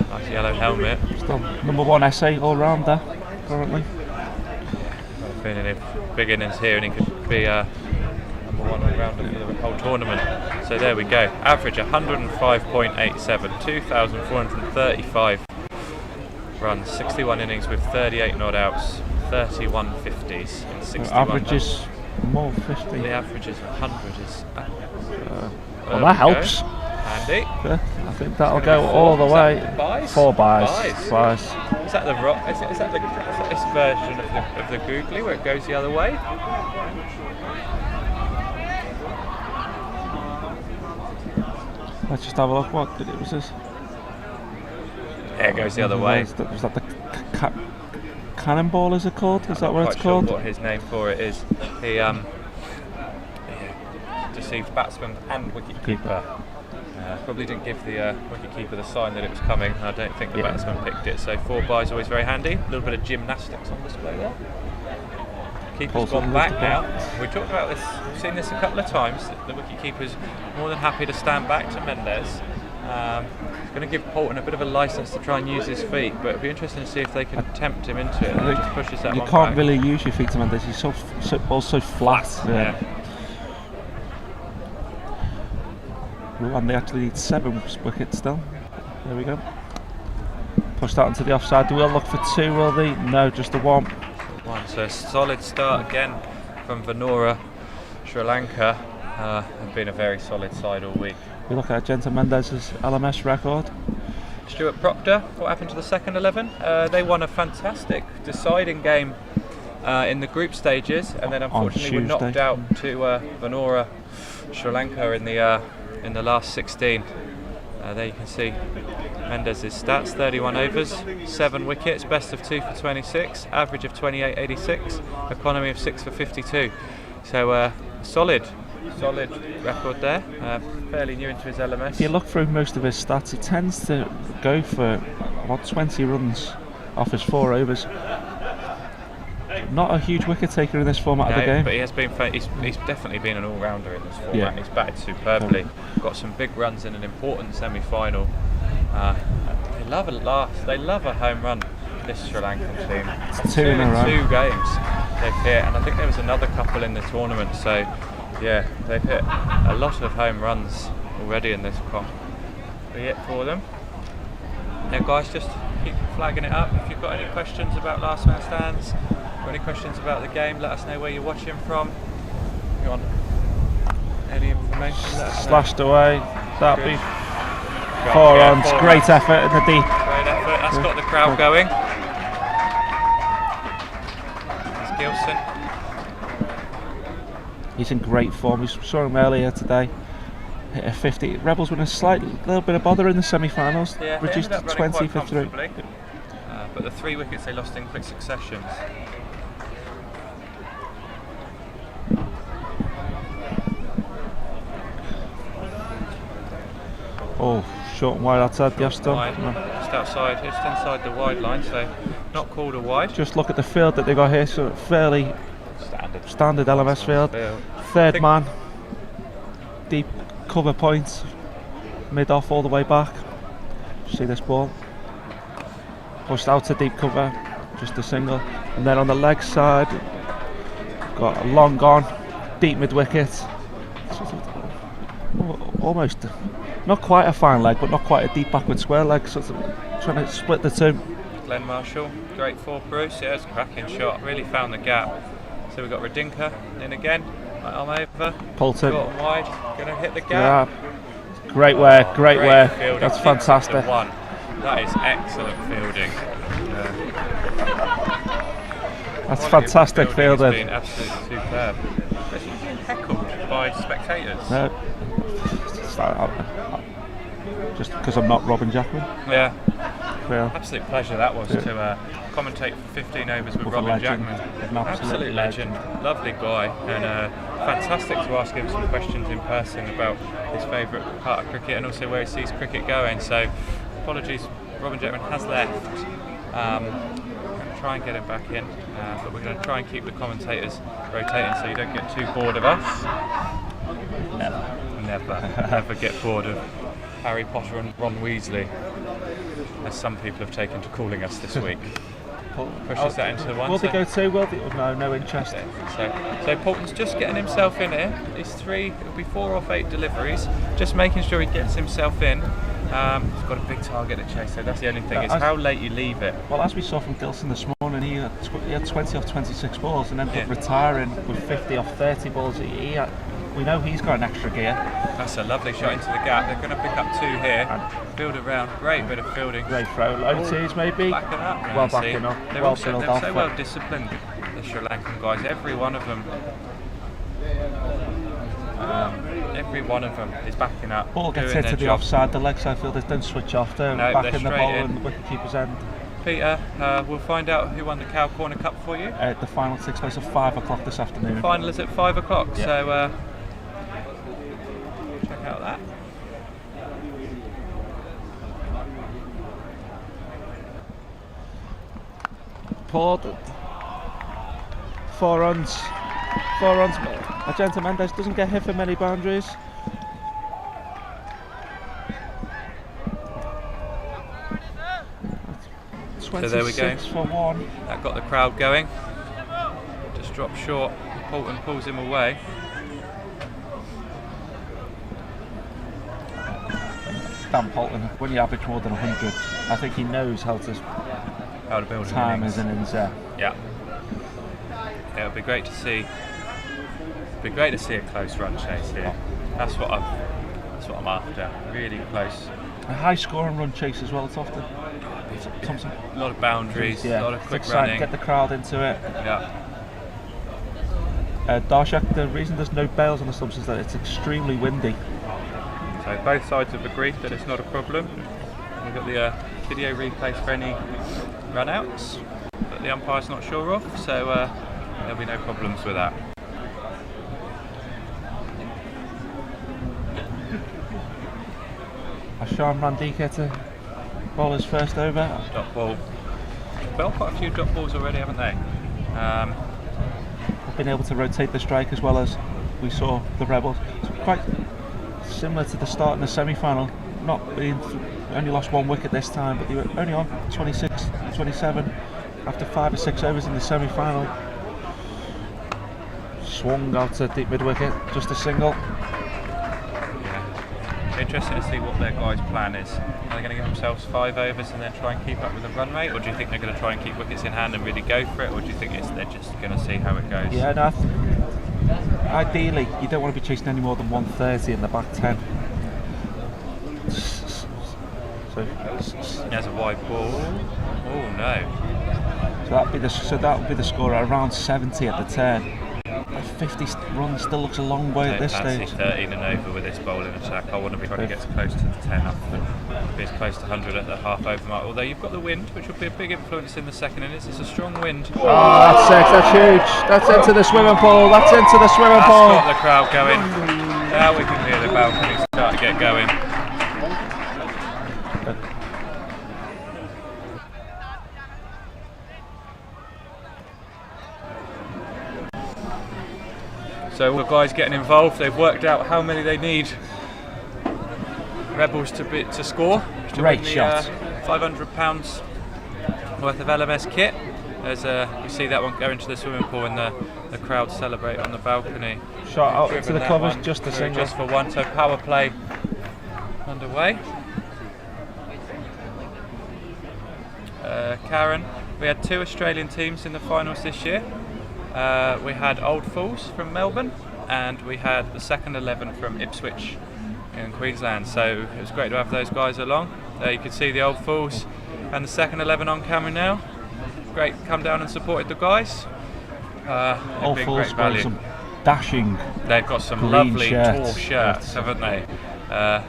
Nice yellow helmet. Still #1 SA all-rounder currently. Feeling a big innings here, and he could be #1 all-rounder for the whole tournament. So there we go. Average 105.87, 2,435 runs, 61 innings with 38 not outs, 31 50s in 61. Averages more 50. The average is 100. Well, that helps. Handy. Yeah, I think that'll go all the way. Buys? 4 buys. Buys. Is that the rock? Is that this version of the googly where it goes the other way? Let's just have a look. What did it was this? Yeah, it goes the other way. Was that the cannonball? Is it called? Is that what it's called? Sure what his name for it is. He deceived batsman and wicketkeeper. Probably didn't give the wicketkeeper the sign that it was coming. I don't think the batsman picked it. So 4 buys always very handy. A little bit of gymnastics on display there. Keeper's Poulton gone back now. We talked about this. We've seen this a couple of times. The wicketkeeper's more than happy to stand back to Mendes. Going to give Poulton a bit of a license to try and use his feet, but it'd be interesting to see if they can tempt him into it. And it just pushes that you one can't back. really use your feet to Mendes. He's so flat. Yeah. And they actually need 7 wickets still. There we go. Push that into the offside. Do we look for 2, will they? No, just the 1. So a solid start again from Venora Sri Lanka. Have been a very solid side all week. We look at Genta Mendes' LMS record. Stuart Proctor, what happened to the second 11? They won a fantastic deciding game in the group stages, and then unfortunately were knocked out to Venora Sri Lanka in the last 16. There you can see Mendes' stats: 31 overs, 7 wickets, best of 2 for 26, average of 28.86, economy of 6 for 52. So solid record there. Fairly new into his LMS. If you look through most of his stats, he tends to go for about 20 runs off his 4 overs. Not a huge wicket taker in this format of the game. But he has been. He's definitely been an all-rounder in this format. Yeah. He's batted superbly. Got some big runs in an important semi-final. They love a home run. This Sri Lankan team. It's 2 in a row. 2 games they've hit, and I think there was another couple in the tournament. So yeah, they've hit a lot of home runs already in this comp. Be it for them. Now, guys, just keep flagging it up. If you've got any questions about Last Man Stands, or any questions about the game, let us know where you're watching from. If you want any information, let us know. Slashed away. That'd be 4 runs. Great effort in the deep. Great effort. That's got the crowd going. There's Gilson. He's in great form. We saw him earlier today. Hit a 50. Rebels were in a little bit of bother in the semi-finals. Yeah, reduced to 20 for 3. But the 3 wickets they lost in quick succession. Oh, short and wide outside the off Wide, stump. just outside, just inside the wide line, so not called a wide. Just look at the field that they got here. So fairly standard LMS field. 3rd man, deep cover points, mid off all the way back. See this ball pushed out to deep cover, just a single, and then on the leg side got a long on, deep mid wicket, almost not quite a fine leg, but not quite a deep backward square leg, so trying to split the 2. Glenn Marshall, great for Bruce. Yeah, it's a cracking shot, really found the gap. So we've got Radinka in again, right arm over, Poulton, short and wide, going to hit the gap. yeah. Great work. Fielding. That's fantastic. That is excellent fielding. That's fantastic fielding. It's been absolutely superb. He's been heckled by spectators. No, just because I'm not Robin Jackman. Yeah. Yeah. Absolute pleasure that was to commentate for 15 overs with Robin Jackman. An Absolute legend, lovely guy, and fantastic to ask him some questions in person about his favourite part of cricket and also where he sees cricket going. So apologies, Robin Jackman has left. We're going to try and get him back in, but we're going to try and keep the commentators rotating so you don't get too bored of us. Never get bored of Harry Potter and Ron Weasley, as some people have taken to calling us this week. Pushes that into the 1. Will they go 2? Will they? No interest. So Poulton's just getting himself in here. It'll be 4 off 8 deliveries, just making sure he gets himself in. He's got a big target to chase, so that's the only thing. It's how late you leave it. Well, as we saw from Gilson this morning, he had 20 off 26 balls and ended up retiring with 50 off 30 balls. We know he's got an extra gear. That's a lovely shot into the gap. They're going to pick up 2 here. Field around. Great bit of fielding. Great throw. OTs maybe. Backing up. Well backing up. They're Well so well disciplined, the Sri Lankan guys. Every one of them. Every one of them is backing up. Ball gets hit to the offside. The leg side fielders don't switch off. They're back in the ball and the wicket keeper's end. Peter, we'll find out who won the Cow Corner Cup for you. The final takes place at 5 o'clock this afternoon. The final is at 5 o'clock, so check out that. Paul, 4 runs. 4 runs. Agenta Mendes doesn't get hit for many boundaries. So there we go. For 1. That got the crowd going. Just dropped short. Poulton pulls him away. Dan Poulton, when you average more than 100, I think he knows how to build time his innings. Yeah, it'll be great to see. It'd be great to see a close run chase here. That's what I'm after. Really close. A high scoring run chase as well. It's often a lot of boundaries, a lot of quick running. Get the crowd into it. Yeah. Darshak, the reason there's no bails on the stumps is that it's extremely windy. So both sides have agreed that it's not a problem. We've got the video replays for any run-outs that the umpire's not sure of, so there'll be no problems with that. Ashan Randika to bowl his first over. Dot ball. Well, quite a few dot balls already, haven't they? They've been able to rotate the strike as well as we saw the Rebels. It's quite similar to the start in the semi-final. Only lost 1 wicket this time, but they were only on 26, 27 after 5 or 6 overs in the semi-final. Swung out to deep mid-wicket, just a single. Interesting to see what their guys' plan is. Are they going to give themselves 5 overs and then try and keep up with the run rate, or do you think they're going to try and keep wickets in hand and really go for it, or do you think they're just going to see how it goes? Yeah, no, ideally you don't want to be chasing any more than 130 in the back 10. So there's a wide ball. Oh no! So that would be the score at around 70 at the turn. 50 runs still looks a long way at this stage. 13 and over with this bowling attack. I want to be trying to get as close to the 10 up and be as close to 100 at the half over mark. Although you've got the wind, which will be a big influence in the second innings. It's a strong wind. Oh, that's it. That's huge. That's into the swimming pool. That's into the swimming pool. That's got the crowd going. Now we can hear the balcony start to get going. So all the guys getting involved, they've worked out how many they need Rebels to score to win the £500 worth of LMS kit. As we see that one go into the swimming pool and the crowd celebrate on the balcony. Shot out to the covers, just a single. Just for 1, so power play underway. Karen, we had 2 Australian teams in the finals this year. We had Old Fools from Melbourne and we had the second 11 from Ipswich in Queensland, so it was great to have those guys along. There you can see the Old Fools and the second 11 on camera now. Great, come down and supported the guys. Old Fools got some dashing. They've got some lovely tall shirts, haven't they? I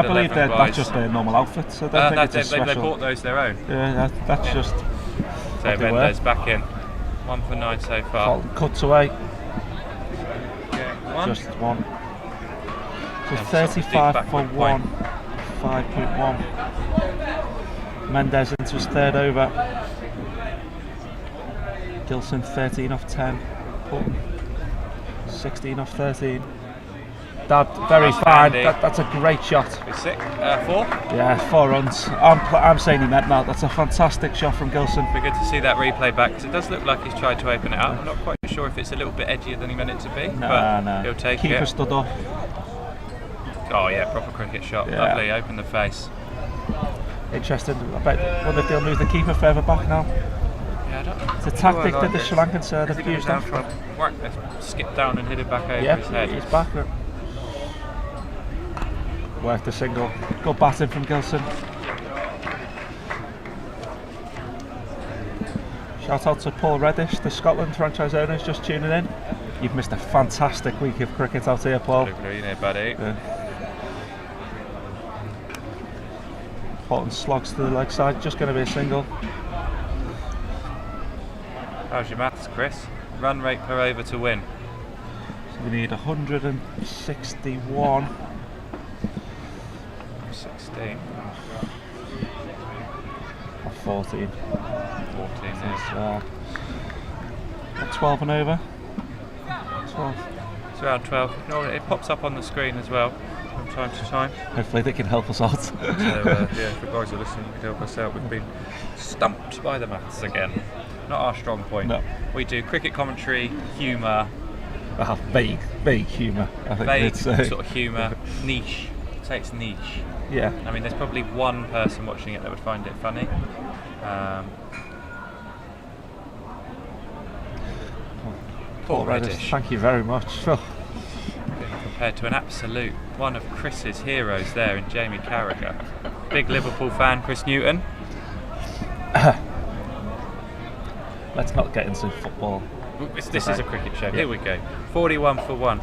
believe that's just their normal outfit, so they bought those their own. Yeah, that's just. So Mendes back in. 1 for 9 so far. Cuts away. One. Just 1. So 35 for 1. 5.1. Mendes into his third over. Gilson 13 off 10. Poulton 16 off 13. That very fine. That's a great shot. 4? Yeah, 4 runs. I'm saying he meant that. That's a fantastic shot from Gilson. It'd be good to see that replay back because it does look like he's tried to open it up. I'm not quite sure if it's a little bit edgier than he meant it to be, but he'll take it. Keeper stood up. Oh yeah, proper cricket shot. Yeah. Lovely, open the face. Interesting. I bet wonder if they'll move the keeper further back now. Yeah, I don't. It's a tactic that the Sri Lankan side Is have he used. down for a whack? Skip down and hit it back over his Yeah, head. he's back. Worked the single. Good batting from Gilson. Shout out to Paul Reddish, the Scotland franchise owner, is just tuning in. You've missed a fantastic week of cricket out here, Paul. You know, buddy. Yeah. Poulton slogs to the leg side, just going to be a single. How's your maths, Chris? Run rate per over to win. So we need 161. 16. Or 14. 14 is. 12 and over. 12. It's around 12. No, it pops up on the screen as well from time to time. Hopefully they can help us out. So yeah, if the guys are listening, you can help us out. We've been stumped by the maths again. Not our strong point. No. We do cricket commentary, humour, Vague humour, I think vague they'd say. sort of humour, niche. Say it's niche. Yeah. I mean, there's probably one person watching it that would find it funny. Paul Reddish. Thank you very much. Compared to an absolute one of Chris's heroes there in Jamie Carragher. Big Liverpool fan, Chris Newton. Let's not get into football. This is a cricket show. Here we go. 41 for 1.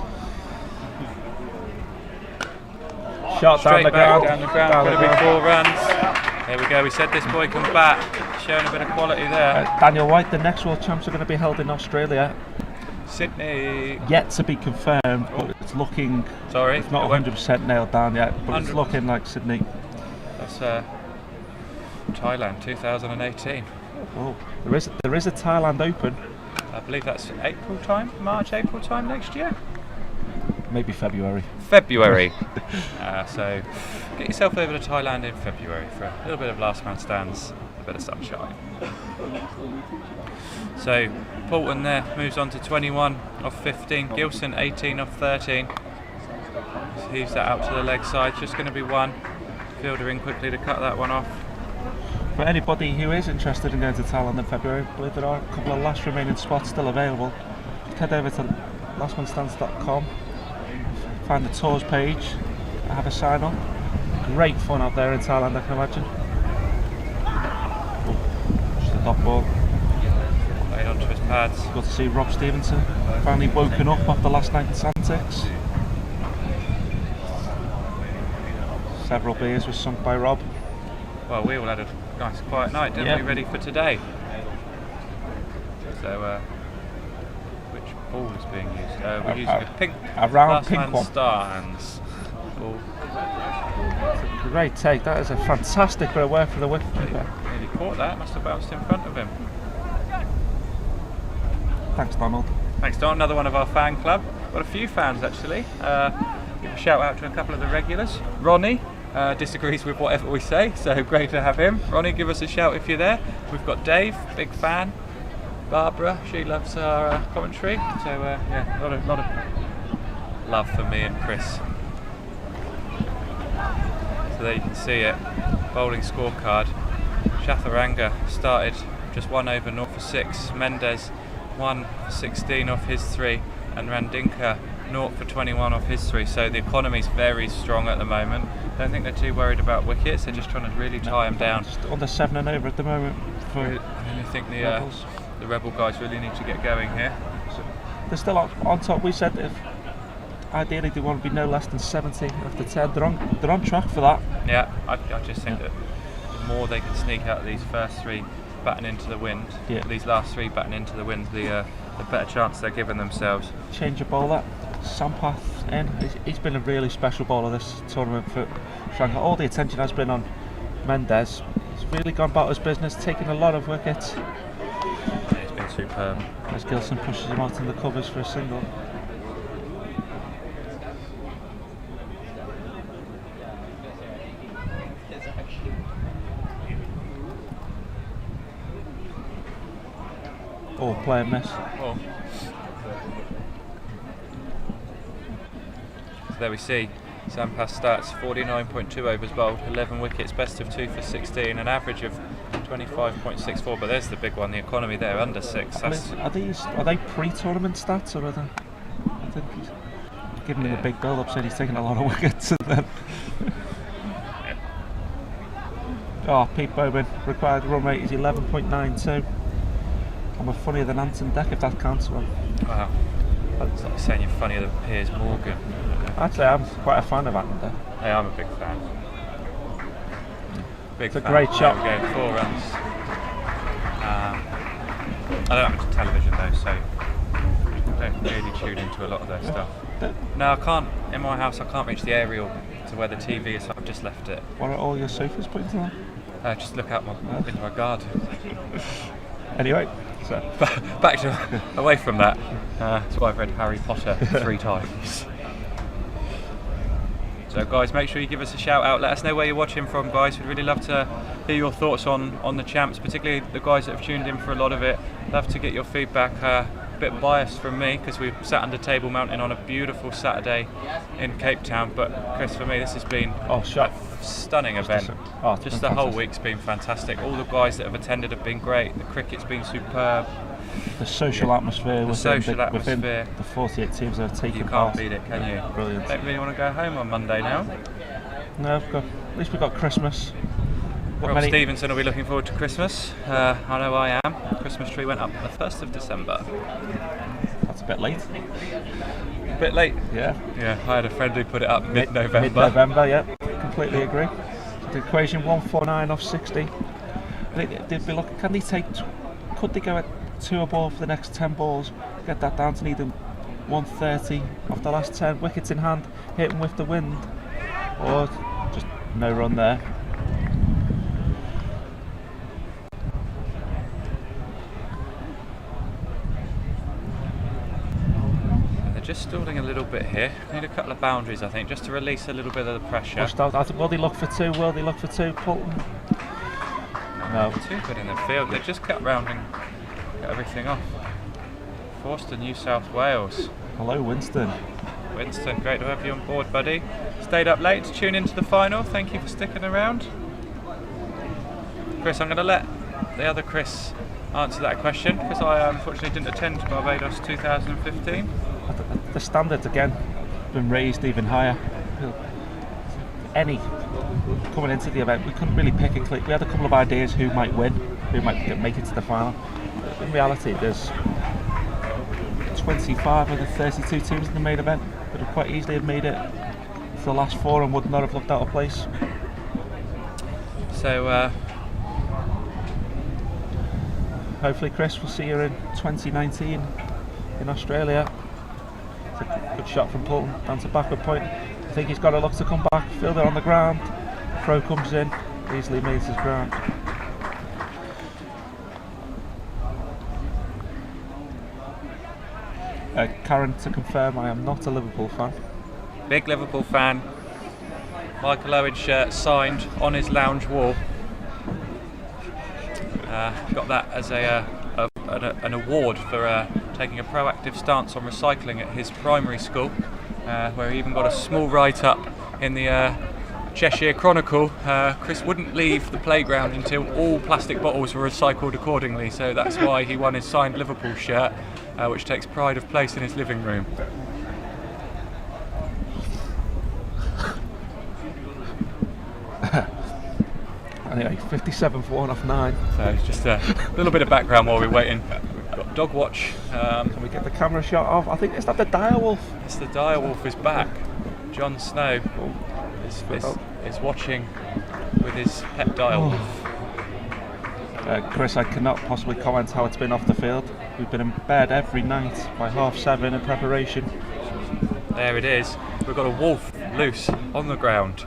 Shot Straight down back the ground. down the ground. Going to be 4 runs. There we go. We said this boy can bat. Showing a bit of quality there. Daniel White, the next World Champs are going to be held in Australia. Sydney. Yet to be confirmed, but it's looking. Sorry. It's not 100% nailed down yet, but it's 100%. looking like Sydney. That's Thailand 2018. Oh, there is a Thailand Open. I believe that's April time, April time next year. Maybe February. February. So get yourself over to Thailand in February for a little bit of last man stands, a bit of sunshine. So Poulton there moves on to 21 off 15. Gilson 18 off 13. So heaves that out to the leg side. Just going to be 1. Fielder in quickly to cut that one off. For anybody who is interested in going to Thailand in February, I believe there are a couple of last remaining spots still available. Just head over to lastmanstands.com, find the tours page, have a sign up. Great fun out there in Thailand, I can imagine. Oh, just a dot ball. Laid onto his pads. Got to see Rob Stevenson finally woken up after last night's antics. Several beers were sunk by Rob. Well, we all had a nice quiet night, didn't we? Ready for today. So, which ball is being used? We're using a pink, round pink Batsman one. Star hands ball. Great take. That is a fantastic bit of work for the wicketkeeper. Nearly caught that. Must have bounced in front of him. Thanks, Donald. Thanks, Don. Another one of our fan club. Got a few fans actually. Give a shout out to a couple of the regulars. Ronnie. Disagrees with whatever we say, so great to have him. Ronnie, give us a shout if you're there. We've got Dave, big fan. Barbara, she loves our commentary. So yeah, a lot of love for me and Chris. So there you can see it. Bowling scorecard. Chatharanga started just 1 over 0 for 6. Mendes 1 for 16 off his 3, and Randinka 0 for 21 off his 3. So the economy's very strong at the moment. Don't think they're too worried about wickets. They're just trying to really tie them down. Just under 7 and over at the moment. I really think the Rebels. The Rebel guys really need to get going here. So they're still on top. We said if ideally they want to be no less than 70 after 10. They're on track for that. Yeah, I just think that the more they can sneak out these first 3 batting into the wind, these last 3 batting into the wind, the better chance they're giving themselves. Change of bowler. Sampath in. He's been a really special bowler this tournament for Sri Lanka. All the attention has been on Mendes. He's really gone about his business, taking a lot of wickets. It's been superb. As Gilson pushes him out in the covers for a single. Oh, playing miss. Oh. So there we see Sampath stats: 49.2 overs bowled, 11 wickets, best of 2 for 16, an average of 25.64. But there's the big one, the economy there, under 6. Are they pre-tournament stats, or are they? I think he's giving him a big build-up, saying he's taking a lot of wickets. And then Pete Bowman required run rate is 11.92. And we're funnier than Anton Deck, if that counts. Well. Wow. It's like saying you're funnier than Piers Morgan. I'd say I'm quite a fan of Anton Deck. Hey, I'm a big fan. It's a great shot. There we go, 4 runs. I don't have television though, so I don't really tune into a lot of their stuff. No, I can't. In my house, I can't reach the aerial to where the TV is, so I've just left it. What are all your sofas pointing at? Just look out into my garden. Anyway, so back to away from that. That's why I've read Harry Potter 3 times. So guys, make sure you give us a shout out. Let us know where you're watching from, guys. We'd really love to hear your thoughts on the champs, particularly the guys that have tuned in for a lot of it. Love to get your feedback. A bit biased from me because we've sat under Table Mountain on a beautiful Saturday in Cape Town. But Chris, for me, this has been a stunning event. Just the whole week's been fantastic. All the guys that have attended have been great. The cricket's been superb. The social atmosphere within the 48 teams that have taken part. You can't beat it, can you? Brilliant. Don't really want to go home on Monday now. No, at least we've got Christmas. Rob Stevenson will be looking forward to Christmas. I know I am. The Christmas tree went up on the 1st of December. That's a bit late. A bit late? Yeah. Yeah, I had a friend who put it up mid-November. Mid-November, yeah. Completely agree. So the equation 149 off 60. They'd be looking, could they go at 2 a ball for the next 10 balls, get that down to needing 130 off the last 10, wickets in hand, hitting with the wind, or just no run there. Just stalling a little bit here. Need a couple of boundaries, I think, just to release a little bit of the pressure. Will they look for 2? Will they look for 2? Poulton? No. Too good in the field. They just cut round and got everything off. Forster, New South Wales. Hello, Winston. Winston, great to have you on board, buddy. Stayed up late to tune into the final. Thank you for sticking around. Chris, I'm going to let the other Chris answer that question because I unfortunately didn't attend Barbados 2015. The standards again been raised even higher. Any coming into the event, we couldn't really pick and click. We had a couple of ideas who might win, who might make it to the final. But in reality, there's 25 of the 32 teams in the main event that would quite easily have made it for the last 4 and would not have looked out of place. So hopefully, Chris, we'll see you in 2019 in Australia. Good shot from Poulton down to backward point. I think he's got a look to come back. Fielder on the ground. Throw comes in. Easily makes his ground. Karen, to confirm, I am not a Liverpool fan. Big Liverpool fan. Michael Owen's shirt signed on his lounge wall. Got that as an award for taking a proactive stance on recycling at his primary school, where he even got a small write-up in the Cheshire Chronicle. Chris wouldn't leave the playground until all plastic bottles were recycled accordingly, so that's why he won his signed Liverpool shirt, which takes pride of place in his living room. Anyway, 57 for 1 off 9. So it's just a little bit of background while we're waiting. We've got dog watch. Can we get the camera shot off? I think it's not the direwolf. It's the direwolf is back. Jon Snow is watching with his pet direwolf. Chris, I cannot possibly comment how it's been off the field. We've been in bed every night by 7:30 in preparation. There it is. We've got a wolf loose on the ground.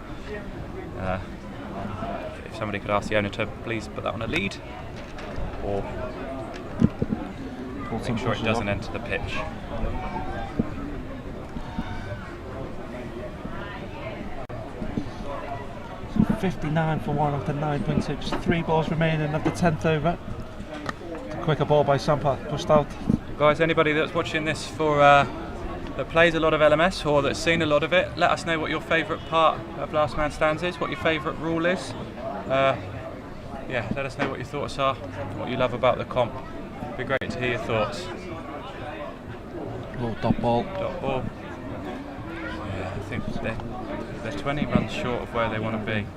If somebody could ask the owner to please put that on a lead, or make sure it doesn't enter the pitch. So 59 for 1 after 9.2. Just 3 balls remaining of the 10th over. Quicker ball by Sampath, pushed out. Guys, anybody that's watching this for the that plays a lot of LMS or that's seen a lot of it, let us know what your favourite part of Last Man Stands is, what your favourite rule is. Yeah, let us know what your thoughts are, what you love about the comp. It'd be great to hear your thoughts. Oh, dot ball. Dot ball. Yeah, I think they're 20 runs short of where they want to be.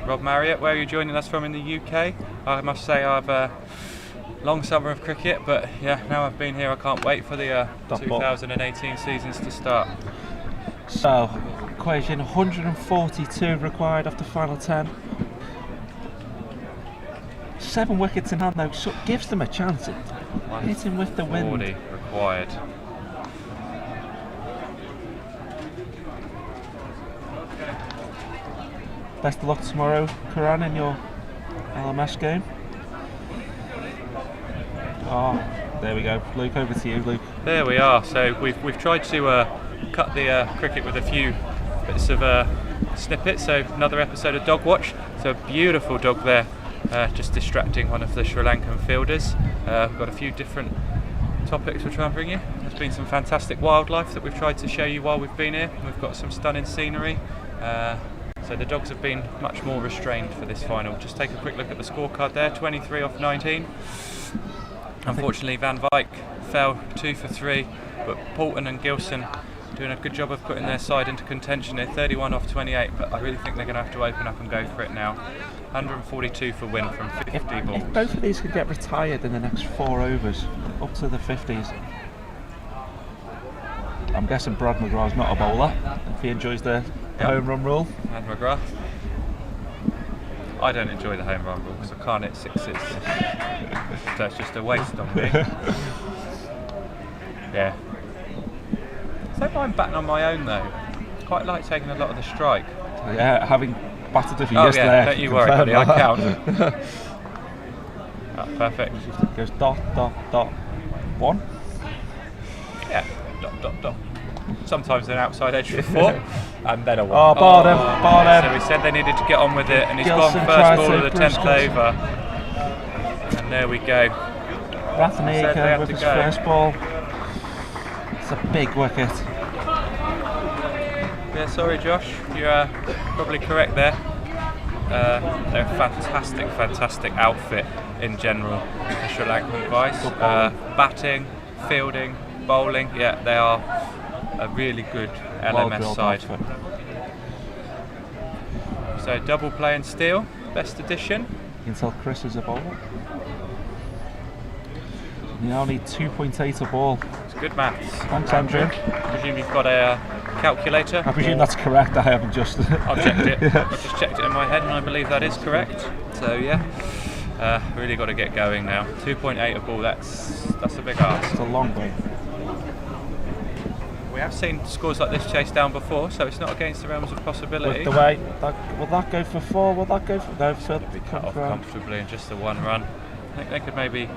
Rob Marriott, where are you joining us from in the UK? I must say I've long summer of cricket, but yeah, now I've been here I can't wait for the 2018 seasons to start. So, equation 142 required after final 10. 7 wickets in hand though, so it gives them a chance at hitting with the wind. 40 required. Best of luck tomorrow, Karan, in your LMS game. Oh, there we go. Luke, over to you, Luke. There we are. So we've tried to cut the cricket with a few bits of snippets. So another episode of Dog Watch. So a beautiful dog there, just distracting one of the Sri Lankan fielders. We've got a few different topics we'll try and bring you. There's been some fantastic wildlife that we've tried to show you while we've been here. We've got some stunning scenery. So the dogs have been much more restrained for this final. Just take a quick look at the scorecard there, 23 off 19. Unfortunately Van Wyk fell 2 for 3, but Poulton and Gilson doing a good job of putting their side into contention. They're 31 off 28, but I really think they're going to have to open up and go for it now. 142 for win from 50 balls. If both of these could get retired in the next 4 overs, up to the 50s. I'm guessing Brad McGrath's not a bowler, if he enjoys the home run rule. And McGrath. I don't enjoy the home run rule because I can't hit sixes. So it's just a waste on me. Yeah. I don't mind batting on my own though. Quite like taking a lot of the strike. Yeah, having batted a few Oh yesterday. yeah, don't you worry, buddy, I count. Oh, perfect. It goes dot, dot, dot, 1. Yeah, dot, dot, dot. Sometimes an outside edge for 4, and then a 1. Oh, bar them. So we said they needed to get on with it, and he's Gilson gone first ball tried of the to, 10th Bruce over. And there we go. Rathaneka with his first ball. It's a big wicket. Yeah, sorry Josh, you're probably correct there. They're a fantastic outfit in general, the Sri Lankan guys. Batting, fielding, bowling, yeah, they are a really good LMS side. Outfit. So double play and steal, best edition. You can tell Chris is a bowler. You now need 2.8 a ball. It's good maths. Thanks, Andrew. I presume you've got a calculator. I presume that's correct. I haven't just. I've checked it. Yeah. I've just checked it in my head, and I believe that is correct. So yeah, really got to get going now. 2.8 a ball. That's a big ask. It's a long way. We have seen scores like this chased down before, so it's not against the realms of possibility. With the way, will that go for 4? Will that go for no? So be cut off comfortably in just the 1 run. I think they could maybe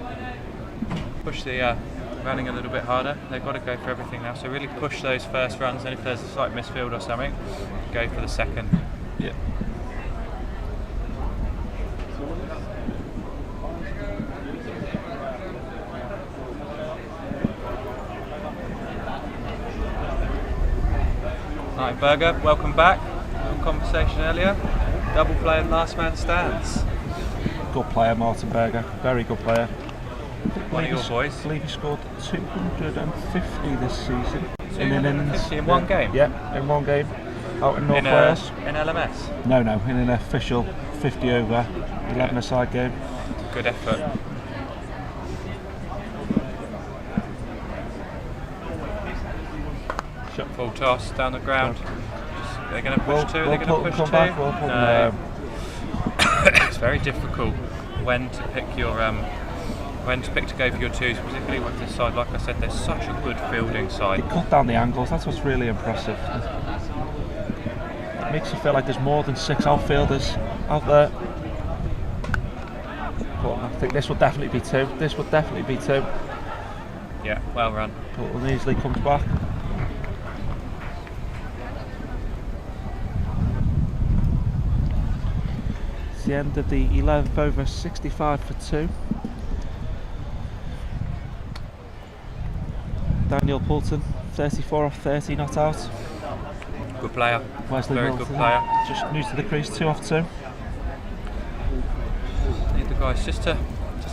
push the running a little bit harder. They've got to go for everything now, so really push those first runs, and if there's a slight misfield or something, go for the second. Yeah. Alright, Berger, welcome back. Little conversation earlier. Double play and last man stands. Good player, Martin Berger. Very good player. One of your boys. I believe he scored 250 this season. In an innings. In one game? Yeah, in one game. Out in North Wales. In LMS? No, in an official 50 over, 11-a-side game. Good effort. Full toss down the ground. They're going to push 2. They're going to push 2. No. It's very difficult when to pick your to go for your 2s, particularly with this side. Like I said, they're such a good fielding side. They cut down the angles. That's what's really impressive. It makes you feel like there's more than 6 outfielders out there. But I think this will definitely be 2. This will definitely be 2. Yeah, well run. Poulton easily comes back. It's the end of the 11th over, 65 for 2. Daniel Poulton, 34 off 30, not out. Good player. Wesley Very Milton, good player. just new to the crease, 2 off 2. Need the guys just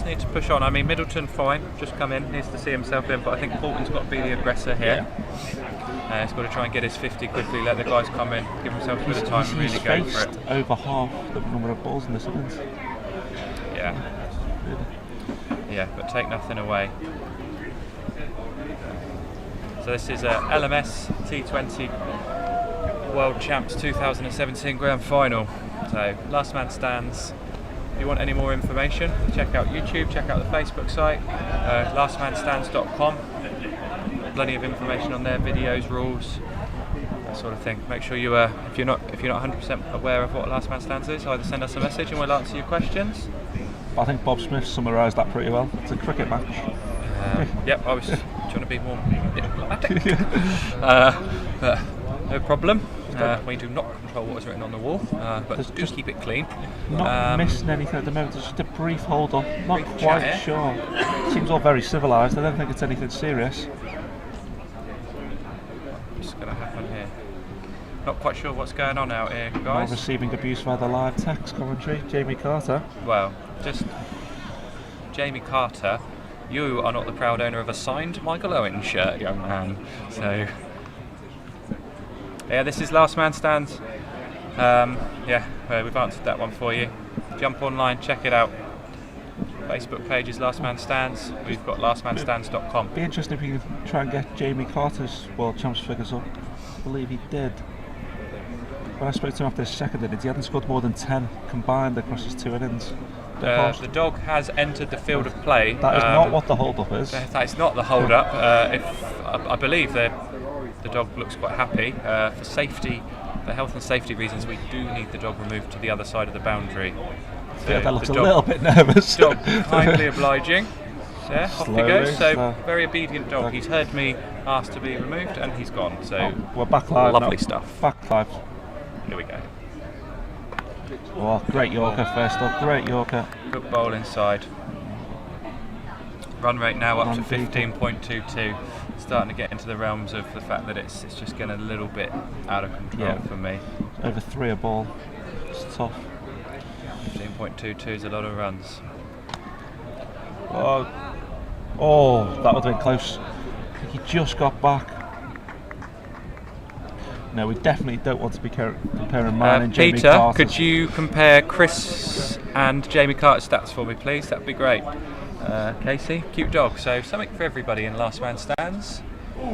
need to push on. I mean, Middleton fine, just come in, needs to see himself in, but I think Poulton's got to be the aggressor here. He's got to try and get his 50 quickly, let the guys come in, give himself a bit of time and really go for it. Over half the number of balls in this innings. Yeah. Yeah, but take nothing away. So this is LMS T20 World Champs 2017 Grand Final. So last man stands. If you want any more information, check out YouTube, check out the Facebook site, lastmanstands.com. Plenty of information on there, videos, rules, that sort of thing. Make sure you, if you're not 100% aware of what Last Man Stands is, either send us a message and we'll answer your questions. I think Bob Smith summarised that pretty well. It's a cricket match. Yep, I was trying to be more diplomatic. But no problem. We do not control what is written on the wall, but do just keep it clean. Not missing anything at the moment. There's just a brief hold up. Not Brief quite chat, sure. Seems all very civilised. I don't think it's anything serious. What's going to happen here? Not quite sure what's going on out here, Not guys. receiving abuse via the live text commentary. Jamie Carter. Well, just Jamie Carter. You are not the proud owner of a signed Michael Owen shirt, young man. So. Yeah, this is Last Man Stands. We've answered that one for you. Jump online, check it out. Facebook page is Last Man Stands. We've got lastmanstands.com. Be interesting if you can try and get Jamie Carter's World Champs figures up. I believe he did. When I spoke to him after his second innings, he hadn't scored more than 10 combined across his 2 innings. The dog has entered the field of play. That is not what the hold-up is. That is not the hold-up. I believe the dog looks quite happy. For safety, for health and safety reasons, we do need the dog removed to the other side of the boundary. So that looks a little bit nervous. Dog kindly obliging. Yeah, off he goes. So slow. very obedient dog. He's heard me ask to be removed and he's gone. So we're back live. lovely now. stuff. Back live. Here we go. Oh, great Yorker first up. Great Yorker. Good bowl inside. Run rate now up to Run 15.22. Starting to get into the realms of the fact that it's just getting a little bit out of control for me. Over 3 a ball. It's tough. 15.22 is a lot of runs. Oh, that would have been close. I think he just got back. No, we definitely don't want to be comparing mine and Jamie Peter, Carter's. could you compare Chris and Jamie Carter's stats for me, please? That'd be great. Casey, cute dog. So something for everybody in Last Man Stands.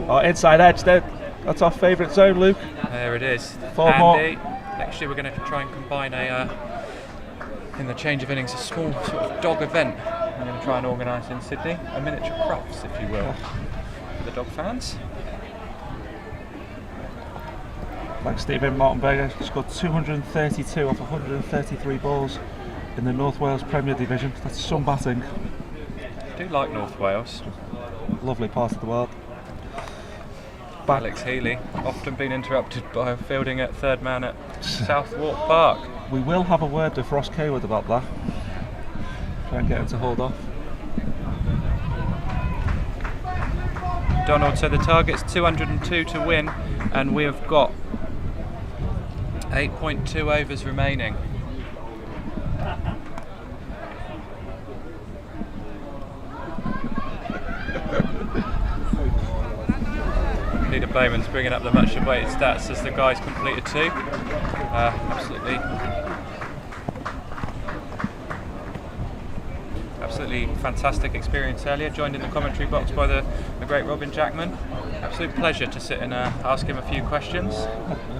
Oh, inside edge there. That's our favourite zone, Luke. There it is. 4 more. Andy. Next year we're going to try and combine in the change of innings, a small sort of dog event. I'm going to try and organise in Sydney, a miniature cross, if you will, for the dog fans. Like Stephen Martinberger, scored 232 off 133 balls in the North Wales Premier Division. That's some batting. I do like North Wales. Lovely part of the world. Alex Healy, often been interrupted by fielding at third man at Southwark Park. We will have a word with Ross Kaywood about that. Try and get him to hold off. Donald, so the target's 202 to win, and we have got 8.2 overs remaining. Peter Bowman's bringing up the much awaited stats as the guys completed 2. Absolutely fantastic experience earlier. Joined in the commentary box by the great Robin Jackman. Absolute pleasure to sit and ask him a few questions.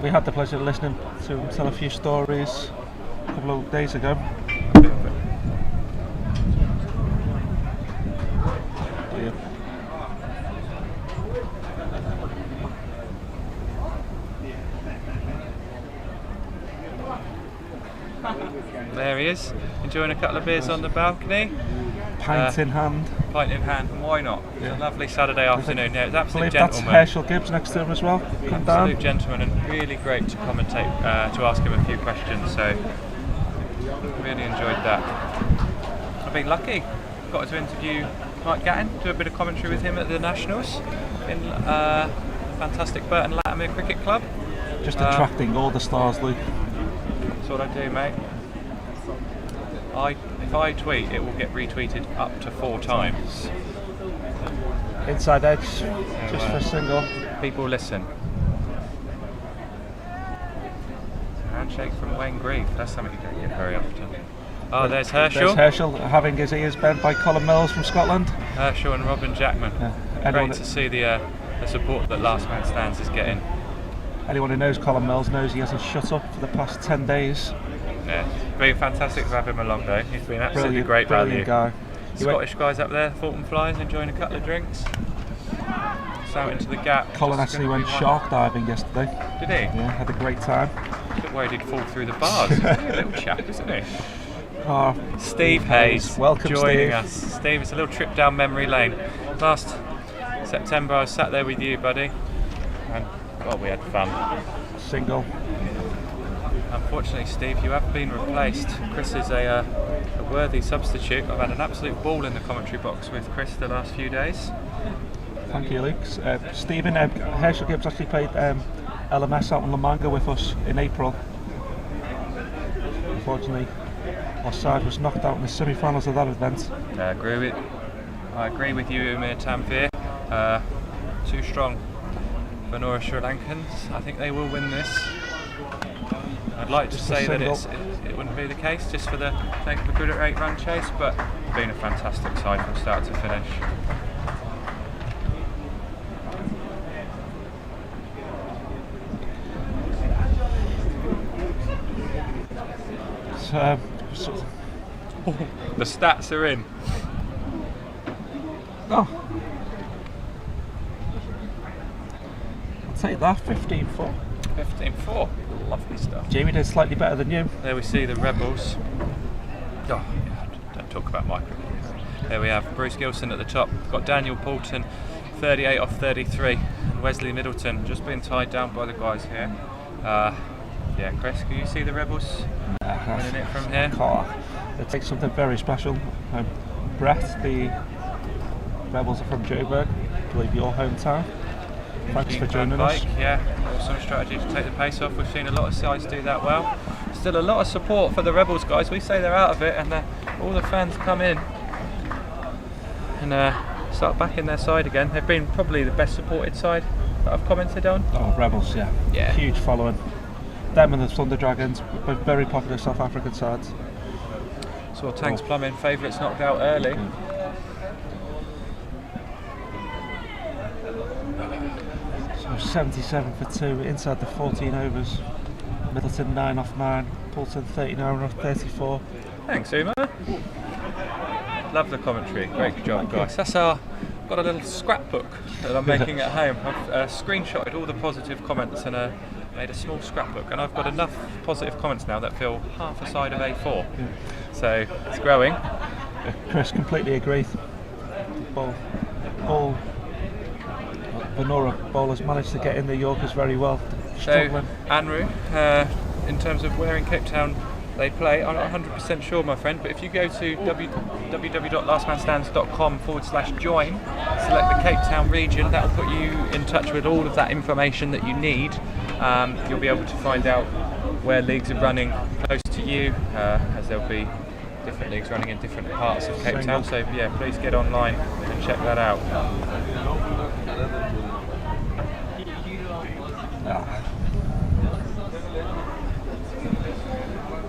We had the pleasure of listening to him tell a few stories a couple of days ago. There he is, enjoying a couple of beers on the balcony. Pint in hand. Pint in hand, and why not? It's a lovely Saturday afternoon. Yeah, it's I absolute believe that's gentleman. Herschel Gibbs next to him as well. Come Absolute down. gentleman, and really great to commentate, to ask him a few questions. So, really enjoyed that. I've been lucky. Got to interview Mike Gatton, do a bit of commentary with him at the Nationals. in the fantastic Burton Latimer Cricket Club. Just attracting all the stars, Luke. That's what I do, mate. If I tweet, it will get retweeted up to 4 times. Inside edge, just for a single. People listen. Handshake from Wayne Grieve. That's something you don't get very often. Oh, there's Herschel. There's Herschel having his ears bent by Colin Mills from Scotland. Herschel and Robin Jackman. Yeah. Great to see the support that Last Man Stands is getting. Anyone who knows Colin Mills knows he hasn't shut up for the past 10 days. Yeah, it's been fantastic to have him along though. He's been absolutely great value. Guy. Scottish guys up there, Poulton Flyers, enjoying a couple of drinks. It's out into the gap. Colin actually went shark diving yesterday. Did he? Yeah, had a great time. I was worried he'd fall through the bars. He's a little chap, isn't he? Oh, Steve Hayes, welcome joining Steve. us. Steve, it's a little trip down memory lane. Last September I was sat there with you, buddy, and God, we had fun. Single. Unfortunately, Steve, you have been replaced. Chris is a worthy substitute. I've had an absolute ball in the commentary box with Chris the last few days. Thank you, Luke. Stephen, Herschel Gibbs actually played LMS out in La Manga with us in April. Unfortunately, our side was knocked out in the semi-finals of that event. I agree with you, Umir Tanvir. Too strong. Venora Sri Lankans. I think they will win this. I'd like to say that it wouldn't be the case just for the sake of a good 8-run chase, but it's been a fantastic side from start to finish. The stats are in. Oh, I'll take that. 15-4. 15-4. Lovely stuff. Jamie did slightly better than you. There we see the Rebels. Oh, yeah, don't talk about my cricket. There we have Bruce Gilson at the top. Got Daniel Poulton, 38 off 33, and Wesley Middleton just being tied down by the guys here. Yeah, Chris, can you see the Rebels winning it from here? It takes something very special. Brett, the Rebels are from Joburg, I believe your hometown. Thanks for joining us. Yeah, awesome strategy to take the pace off. We've seen a lot of sides do that well. Still a lot of support for the Rebels guys. We say they're out of it, and all the fans come in and start backing their side again. They've been probably the best supported side that I've commented on. Oh, Rebels, yeah. Huge following. Them and the Thunder Dragons, both very popular South African sides. Saw Tanks Plumbing favourites knocked out early. So 77 for 2 inside the 14 overs. Middleton 9 off 9, Poulton 39 off 34. Thanks, Uma. Love the commentary. Great job, guys. That's got a little scrapbook that I'm making at home. I've screenshotted all the positive comments and made a small scrapbook, and I've got enough positive comments now that fill half a side of A4. So it's growing. Chris, completely agree. All Venora bowlers managed to get in the Yorkers very well. Struggling. So Anru, in terms of where in Cape Town they play, I'm not 100% sure, my friend, but if you go to www.lastmanstands.com/join, select the Cape Town region, that will put you in touch with all of that information that you need. You'll be able to find out where leagues are running close to you, as there'll be different leagues running in different parts of Cape Town. So yeah, please get online and check that out.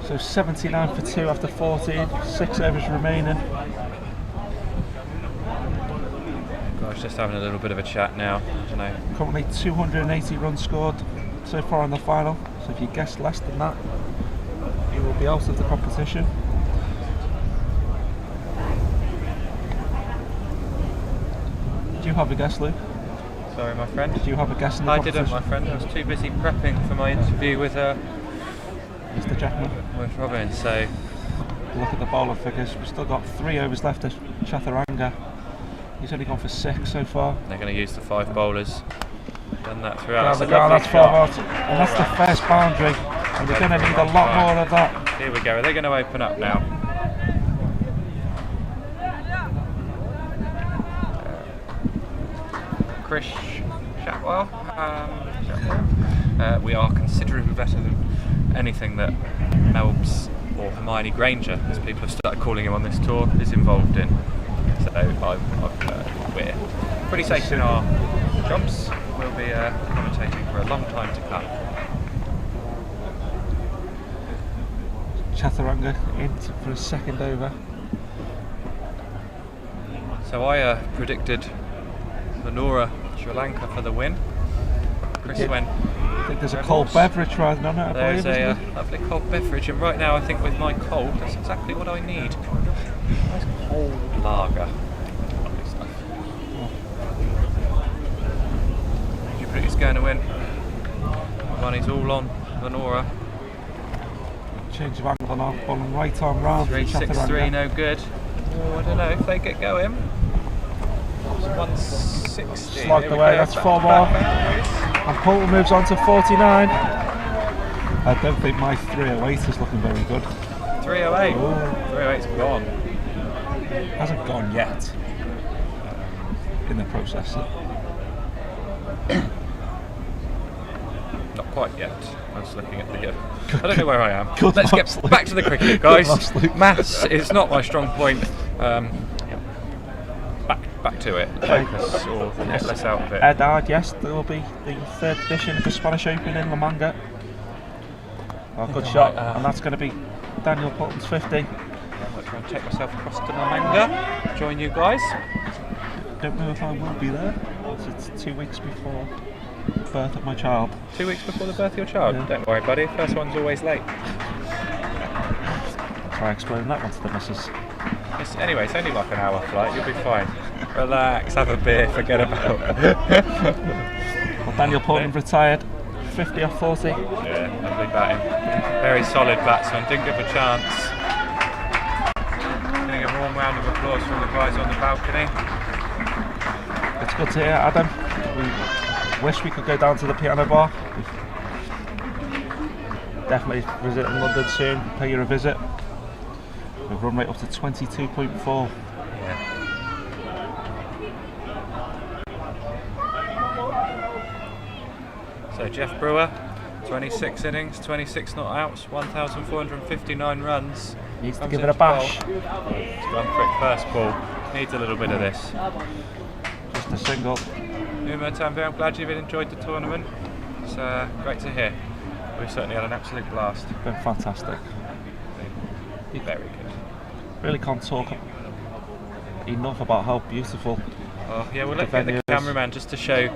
So 79 for 2 after 14, 6 overs remaining. Guys, just having a little bit of a chat now. I don't know. Currently 280 runs scored so far in the final. So if you guess less than that, you will be out of the competition. Do you have a guess, Luke? Sorry, my friend. Did you have a guess in the I competition? didn't, my friend. I was too busy prepping for my interview with Mr. Jackman. With Robin. So look at the bowler figures. We've still got 3 overs left at Chaturanga. He's only gone for 6 so far. They're going to use the 5 bowlers. Done that throughout. That's 12 out. And that's the first boundary. And we're going to need a lot more of that. Here we go. Are they going to open up now? Chris Shatwell. We are considerably better than anything that Melbs or Hermione Granger, as people have started calling him on this tour, is involved in. So we're pretty safe in our jobs. We'll be commentating for a long time to come. Chaturanga in for a second over. So I predicted Venora Sri Lanka for the win. Chris went. I think there's a cold beverage right on it, I There's believe, a isn't it? lovely cold beverage, and right now I think with my cold, that's exactly what I need. Nice cold lager. Lovely stuff. Do you predict he's going to win? My money's all on Venora. Change of angle now, bottom right arm round. 363, no good. Oh, I don't know if they get going. 160. Slogged away, that's 4 more. And Poulton moves on to 49. I don't think my 308 is looking very good. 308. 308's gone. Hasn't gone yet. In the process. Not quite yet. I was looking at the. I don't know where I am. Good Let's get Luke. back to the cricket, guys. Good Luke. Maths is not my strong point. Back to it. Focus or get less out of it. Edard, yes, there will be the 3rd edition of the Spanish Open in La Manga. Oh, good shot, and that's going to be Daniel Poulton's 50. I'm going to try and take myself across to La Manga. Join you guys. Don't know if I will be there. It's 2 weeks before the birth of my child. 2 weeks before the birth of your child. Yeah. Don't worry, buddy. First one's always late. Try explaining that one to the missus. Anyway, it's only like an hour flight. You'll be fine. Relax, have a beer, forget about it. Well, Daniel Poulton retired, 50 off 40. Yeah, lovely batting. Very solid batsman, didn't give a chance. Getting a warm round of applause from the guys on the balcony. It's good to hear, Adam. We wish we could go down to the piano bar. Definitely visit in London soon, pay you a visit. We've run rate up to 22.4. Yeah. So Jeff Brewer, 26 innings, 26 not outs, 1,459 runs. Needs to Comes give it a into bash. bowl. He's gone for it first ball. Needs a little bit of this. Just a single. Uma Tanvi, I'm glad you've enjoyed the tournament. It's great to hear. We've certainly had an absolute blast. Been fantastic. Very good. Really can't talk enough about how beautiful. Oh, yeah, we'll the let get the venue is. cameraman just to show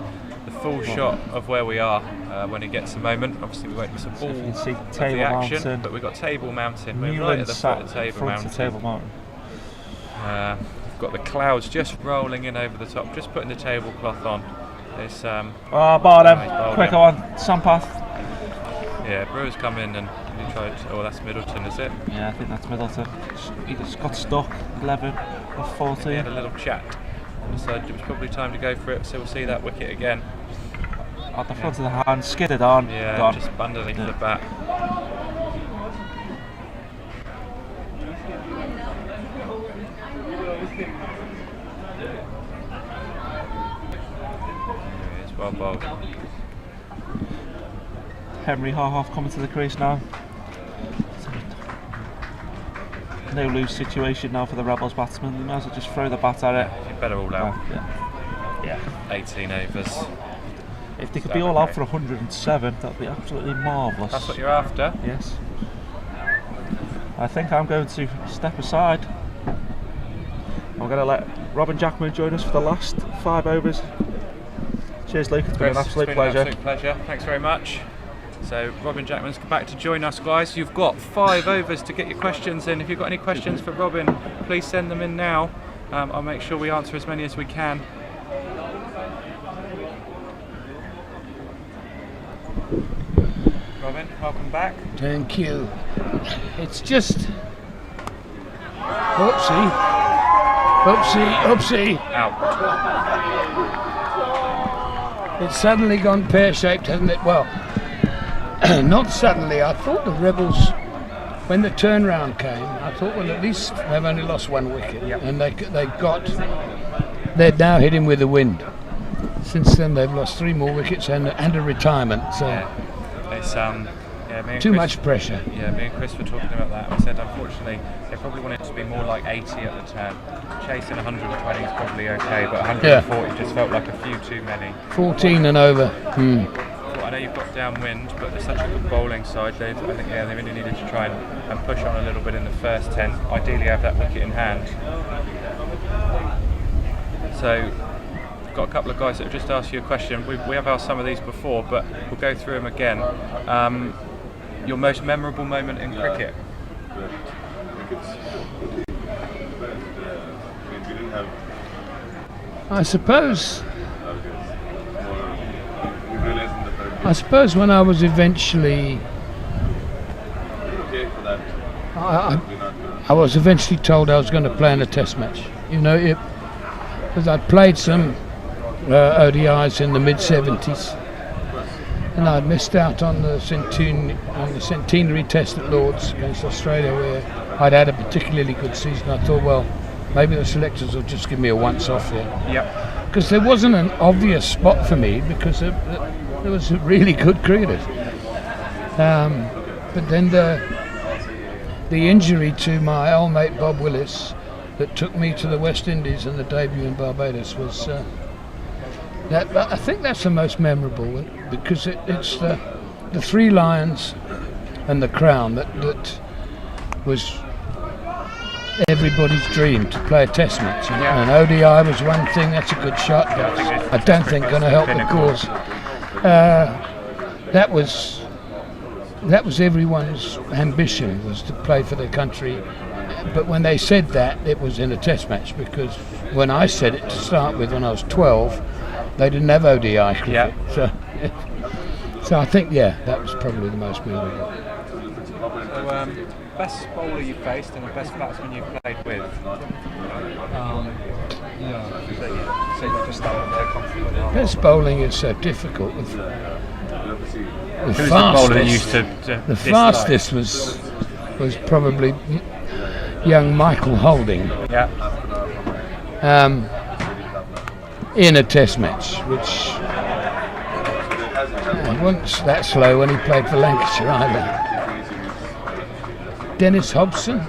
the full shot of where we are when he gets a moment. Obviously, we won't miss a So ball if you can see of Table the action, Mountain. but we've got Table Mountain. We're right Newland at the foot sat of Table front Mountain. of Table Mountain. We've got the clouds just rolling in over the top, just putting the tablecloth on. It's Oh, nice bottom. bowler. Quicker one. Sampath. yeah, Brewer's come in and he tried. Oh, that's Middleton, is it? Yeah, I think that's Middleton. He just got stuck. 11 or 14. He had a little chat and decided it was probably time to go for it. So we'll see that wicket again. At the front of the hand, skidded on. Yeah, gone. just underneath the bat. It's well bowled. Henry Harhoff coming to the crease now. No lose situation now for the Rebels batsman. They might as well just throw the bat at it. You better all out. Yeah. 18 overs. If they could be all out for 107, that'd be absolutely marvellous. That's what you're after. Yes. I think I'm going to step aside. I'm going to let Robin Jackman join us for the last 5 overs. Cheers, Luke. It's been an absolute pleasure. Absolute pleasure. Thanks very much. So Robin Jackman's back to join us, guys. You've got 5 overs to get your questions in. If you've got any questions for Robin, please send them in now. I'll make sure we answer as many as we can. Robin, welcome back. Thank you. It's just oopsie, Out. it's suddenly gone pear-shaped, hasn't it? Well, not suddenly. I thought the Rebels, when the turnaround came, I thought, well, at least they've only lost 1 wicket, and they're now hitting with the wind. Since then, they've lost 3 more wickets and a retirement. So It's me and too Chris, much pressure. Yeah, me and Chris were talking about that. We said unfortunately they probably want it to be more like 80 at the turn. Chasing 120 is probably okay, but 140 just felt like a few too many. 14 and over. Well, I know you've got downwind, but they're such a good bowling side. I think they really needed to try and push on a little bit in the first 10. Ideally have that wicket in hand. So, got a couple of guys that have just asked you a question. We have asked some of these before, but we'll go through them again. Your most memorable moment in cricket? I suppose when I was eventually, I was eventually told I was going to play in a test match. You know, because I'd played some ODIs in the mid-70s, and I'd missed out on the centenary test at Lord's against Australia, where I'd had a particularly good season. I thought, well, maybe the selectors will just give me a once-off here. Yep. Because there wasn't an obvious spot for me, because there was really good cricketers. But then the injury to my old mate Bob Willis that took me to the West Indies and the debut in Barbados was I think that's the most memorable one, because it's the 3 lions and the crown that was everybody's dream, to play a test match. Yeah. And ODI was one thing, that's a good shot, but I don't think going to help the cause. That was everyone's ambition, was to play for their country. But when they said that, it was in a test match, because when I said it to start with when I was 12, they didn't have ODI cricket. Yeah. So I think, that was probably the most memorable. So, best bowler you faced and the best batsman you've played with? Best bowling is so difficult. The Who's the bowler that used to the fastest was probably young Michael Holding. Yeah. In a test match, which wasn't that slow when he played for Lancashire either. Dennis Hobson,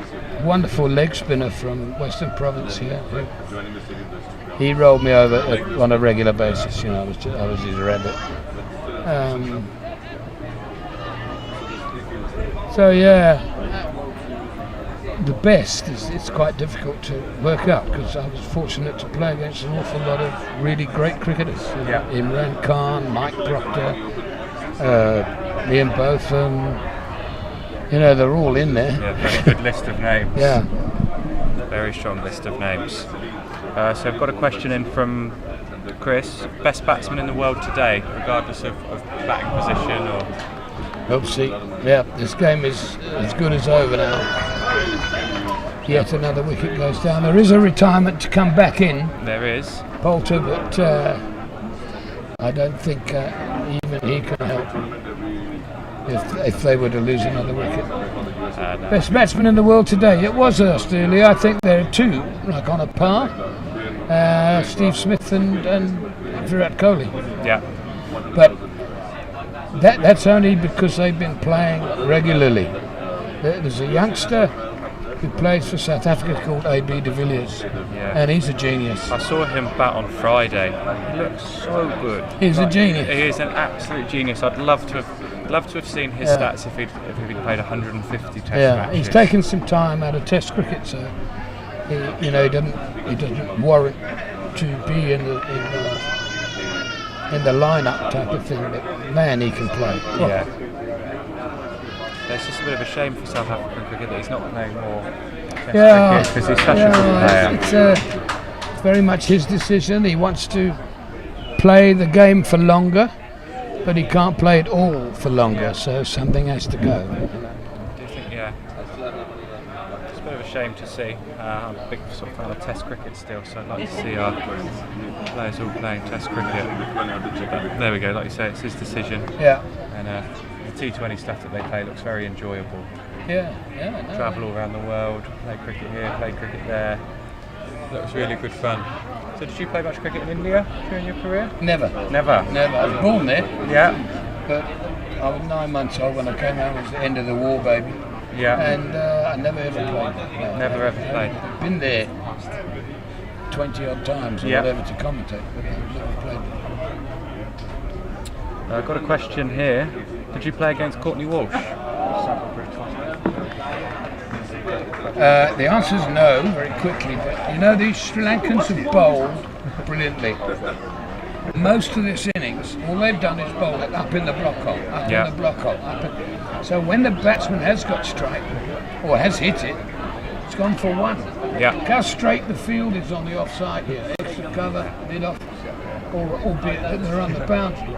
wonderful leg spinner from Western Province here. He rolled me over on a regular basis. You know, I was his rabbit. The best it's quite difficult to work out, because I was fortunate to play against an awful lot of really great cricketers. Yeah. Imran Khan, Mike Proctor, Ian Botham. You know, they're all in there. Yeah, very good list of names. Yeah. Very strong list of names. So I've got a question in from Chris. Best batsman in the world today, regardless of batting position or... Oopsie. Yeah, this game is as good as over now. Yet another wicket goes down. There is a retirement to come back in. There is. Poulton, but I don't think even he can help if they were to lose another wicket. No. Best batsman in the world today. It was Australia. I think there are 2, like on a par. Steve Smith and Virat Kohli. Yeah. But that's only because they've been playing regularly. There's a youngster who plays for South Africa called A.B. de Villiers, and he's a genius. I saw him bat on Friday. He looks so good. He's a genius. He is an absolute genius. I'd love to have seen his stats if he'd played 150 test matches. He's taken some time out of Test cricket, so he doesn't warrant to be in the lineup type of thing. But man, he can play. Yeah. It's just a bit of a shame for South African cricket that he's not playing more test cricket, because he's such a good player. It's very much his decision. He wants to play the game for longer, but he can't play it all for longer, so something has to go. Do you think, it's a bit of a shame to see. I'm a big sort of fan of Test cricket still, so I'd like to see our players all playing Test cricket. But there we go, like you say, it's his decision. Yeah. And the T20 stuff that they play looks very enjoyable. Yeah. Travel all around the world, play cricket here, play cricket there. Looks really good fun. So did you play much cricket in India during your career? Never. Never. I was born there, Yeah. but I was 9 months old when I came home. It was the end of the war, baby. Yeah. And I never ever played. No, Never ever played. Been there 20 odd times or Yeah. whatever to commentate, but I've never played. I've got a question here. Did you play against Courtney Walsh? The answer is no, very quickly, but you know, these Sri Lankans have bowled brilliantly. Most of this innings, all they've done is bowl it up in the block hole, up Yeah. in the block hole. So when the batsman has got strike, or has hit it, it's gone for one. Yeah. Look how straight the field is on the offside here. Extra cover, mid off, albeit that they're on the boundary.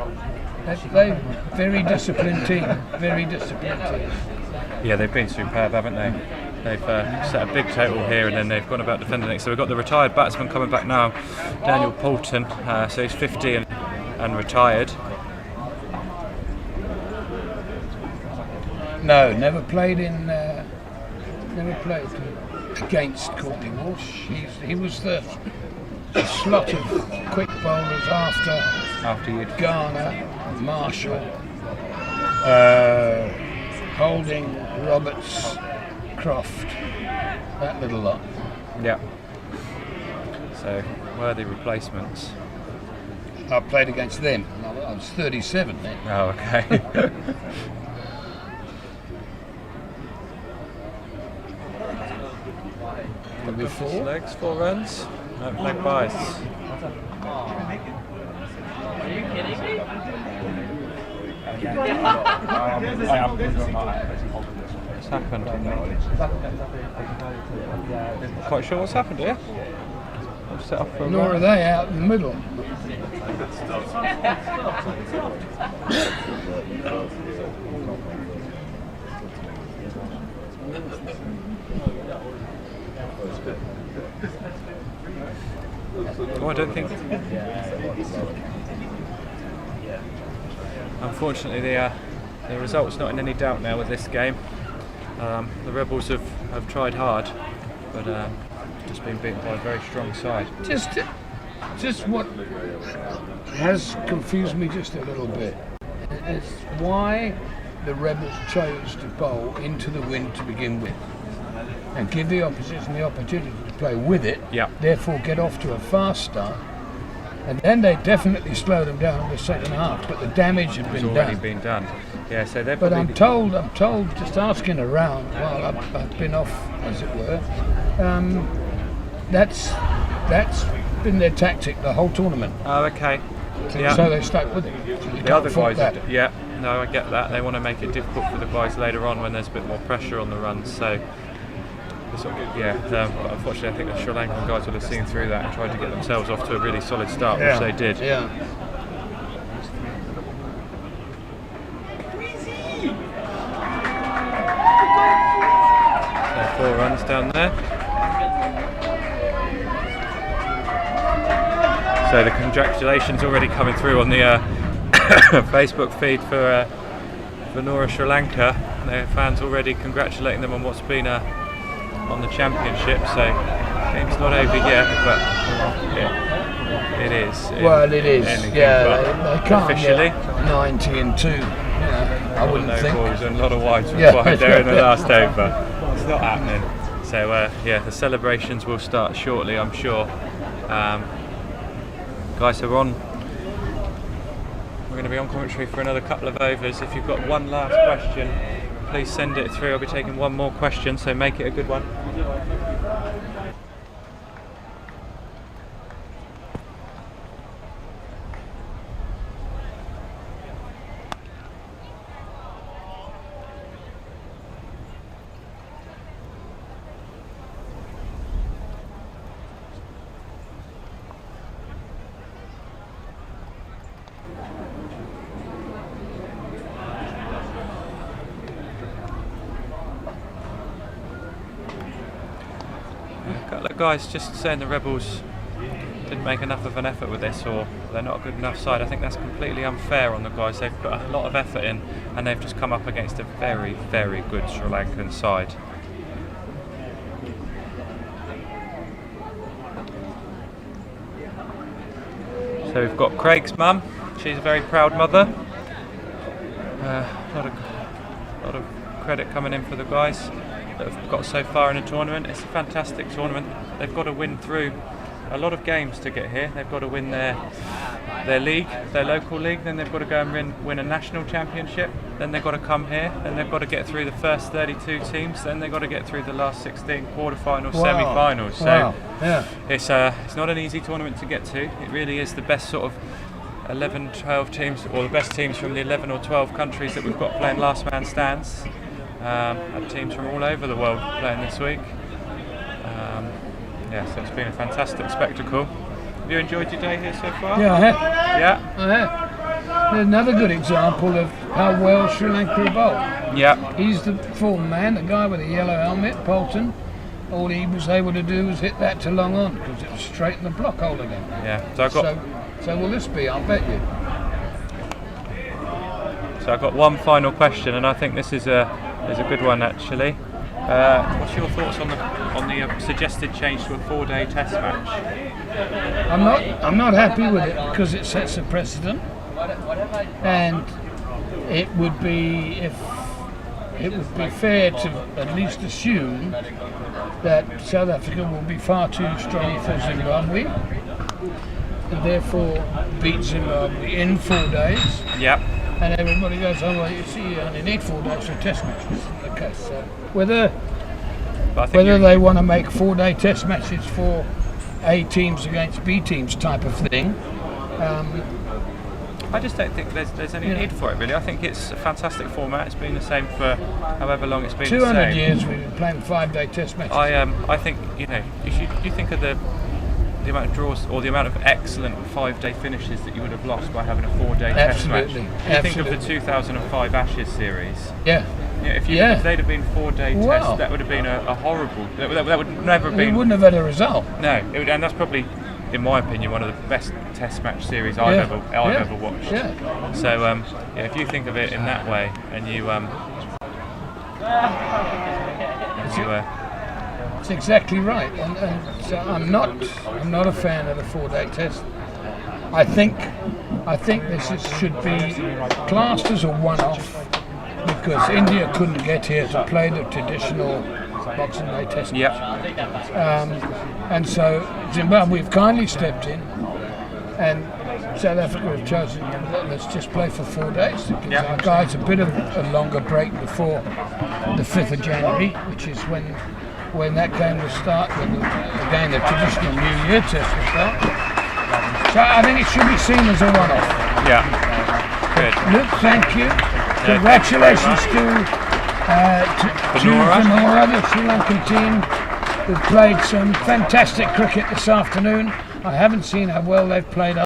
They're very disciplined team, very disciplined team. Yeah, they've been superb, haven't they? They've set a big total here, and then they've gone about defending it. So we've got the retired batsman coming back now, Daniel Poulton. So he's 50 and retired. No, never played against Courtney Walsh. He was the slot of quick bowlers after you'd Garner, Marshall, Holding, Roberts, Croft, that little lot. Yeah. So worthy replacements. I played against them. I was 37 then. Oh, okay. Before. Legs, 4 runs. No leg byes. What's happened? Quite sure what's happened here. I've set off for a Nor run. are they out in the middle. Oh, I don't think. Unfortunately, the result's not in any doubt now with this game. The Rebels have tried hard, but just been beaten by a very strong side. Just what has confused me just a little bit is why the Rebels chose to bowl into the wind to begin with and give the opposition the opportunity to play with it, Yeah. therefore get off to a fast start, and then they definitely slowed them down in the second half, but the damage had It's been already done. been done. Yeah, so they're But probably I'm told, just asking around while I've been off, as it were, that's been their tactic the whole tournament. Oh, okay. Yeah. So they stuck with it. So you The can't other fault guys, that. yeah, no, I get that. They want to make it difficult for the guys later on when there's a bit more pressure on the runs. So, but unfortunately, I think the Sri Lankan guys would have seen through that and tried to get themselves off to a really solid start, which they did. Yeah. So 4 runs down there. So the congratulations already coming through on the Facebook feed for Venora Sri Lanka. Their fans already congratulating them on what's been on the championship. So game's not over yet, but it is. It is. Yeah, they can't officially. get 90 and 2. I wouldn't no think. balls and a lot of wides Yeah. required there in the last over. It's not happening. So the celebrations will start shortly, I'm sure. Guys, so we're going to be on commentary for another couple of overs. If you've got one last question, please send it through. I'll be taking one more question, so make it a good one. A couple of guys just saying the Rebels didn't make enough of an effort with this, or they're not a good enough side. I think that's completely unfair on the guys. They've put a lot of effort in, and they've just come up against a very, very good Sri Lankan side. So we've got Craig's mum. She's a very proud mother. A lot of credit coming in for the guys that have got so far in the tournament. It's a fantastic tournament. They've got to win through a lot of games to get here. They've got to win their league, their local league, then they've got to go and win a national championship, then they've got to come here, then they've got to get through the first 32 teams, then they've got to get through the last 16 quarterfinals, semi-finals. So it's not an easy tournament to get to. It really is the best sort of 11, 12 teams, or the best teams from the 11 or 12 countries that we've got playing last man stands. Have teams from all over the world playing this week. So it's been a fantastic spectacle. Have you enjoyed your day here so far? Yeah, I have. Yeah? I have. Another good example of how well Sri Lanka evolved. Yeah. He's the form man, the guy with the yellow helmet, Poulton. All he was able to do was hit that to long on because it was straight in the block hole again. Yeah. So will this be? I'll bet you. So I've got one final question, and I think this is a good one actually. What's your thoughts on the suggested change to a 4-day test match? I'm not happy with it because it sets a precedent, and it would be fair to at least assume that South Africa will be far too strong for Zimbabwe, and therefore beat Zimbabwe in 4 days. Yep. And everybody goes, oh well, you see, you only need 4 days for a test match. Okay, so whether they want to make 4-day test matches for A teams against B teams type of thing, I just don't think there's any need for it really. I think it's a fantastic format. It's been the same for however long it's been. 200 years we've been playing 5-day test matches. I think you think of the amount of draws or the amount of excellent 5-day finishes that you would have lost by having a 4-day test match. You think of the 2005 Ashes series. Yeah. If they'd have been 4-day tests, that would have been a horrible. That would never have been. We wouldn't have had a result. No, and that's probably, in my opinion, one of the best test match series I've ever watched. Yeah. So if you think of it in that way, and That's exactly right, and so I'm not a fan of the 4-day test. I think this should be classed as a one-off because India couldn't get here to play the traditional Boxing Day test match. And so Zimbabwe have kindly stepped in, and South Africa have chosen, let's just play for 4 days to give our guys a bit of a longer break before the 5th of January, which is when that game will start, the traditional New Year test will start. So I think it should be seen as a one-off. Yeah. Good. Luke, thank you. Congratulations to Venora, the Sri Lankan team, who played some fantastic cricket this afternoon. I haven't seen how well they've played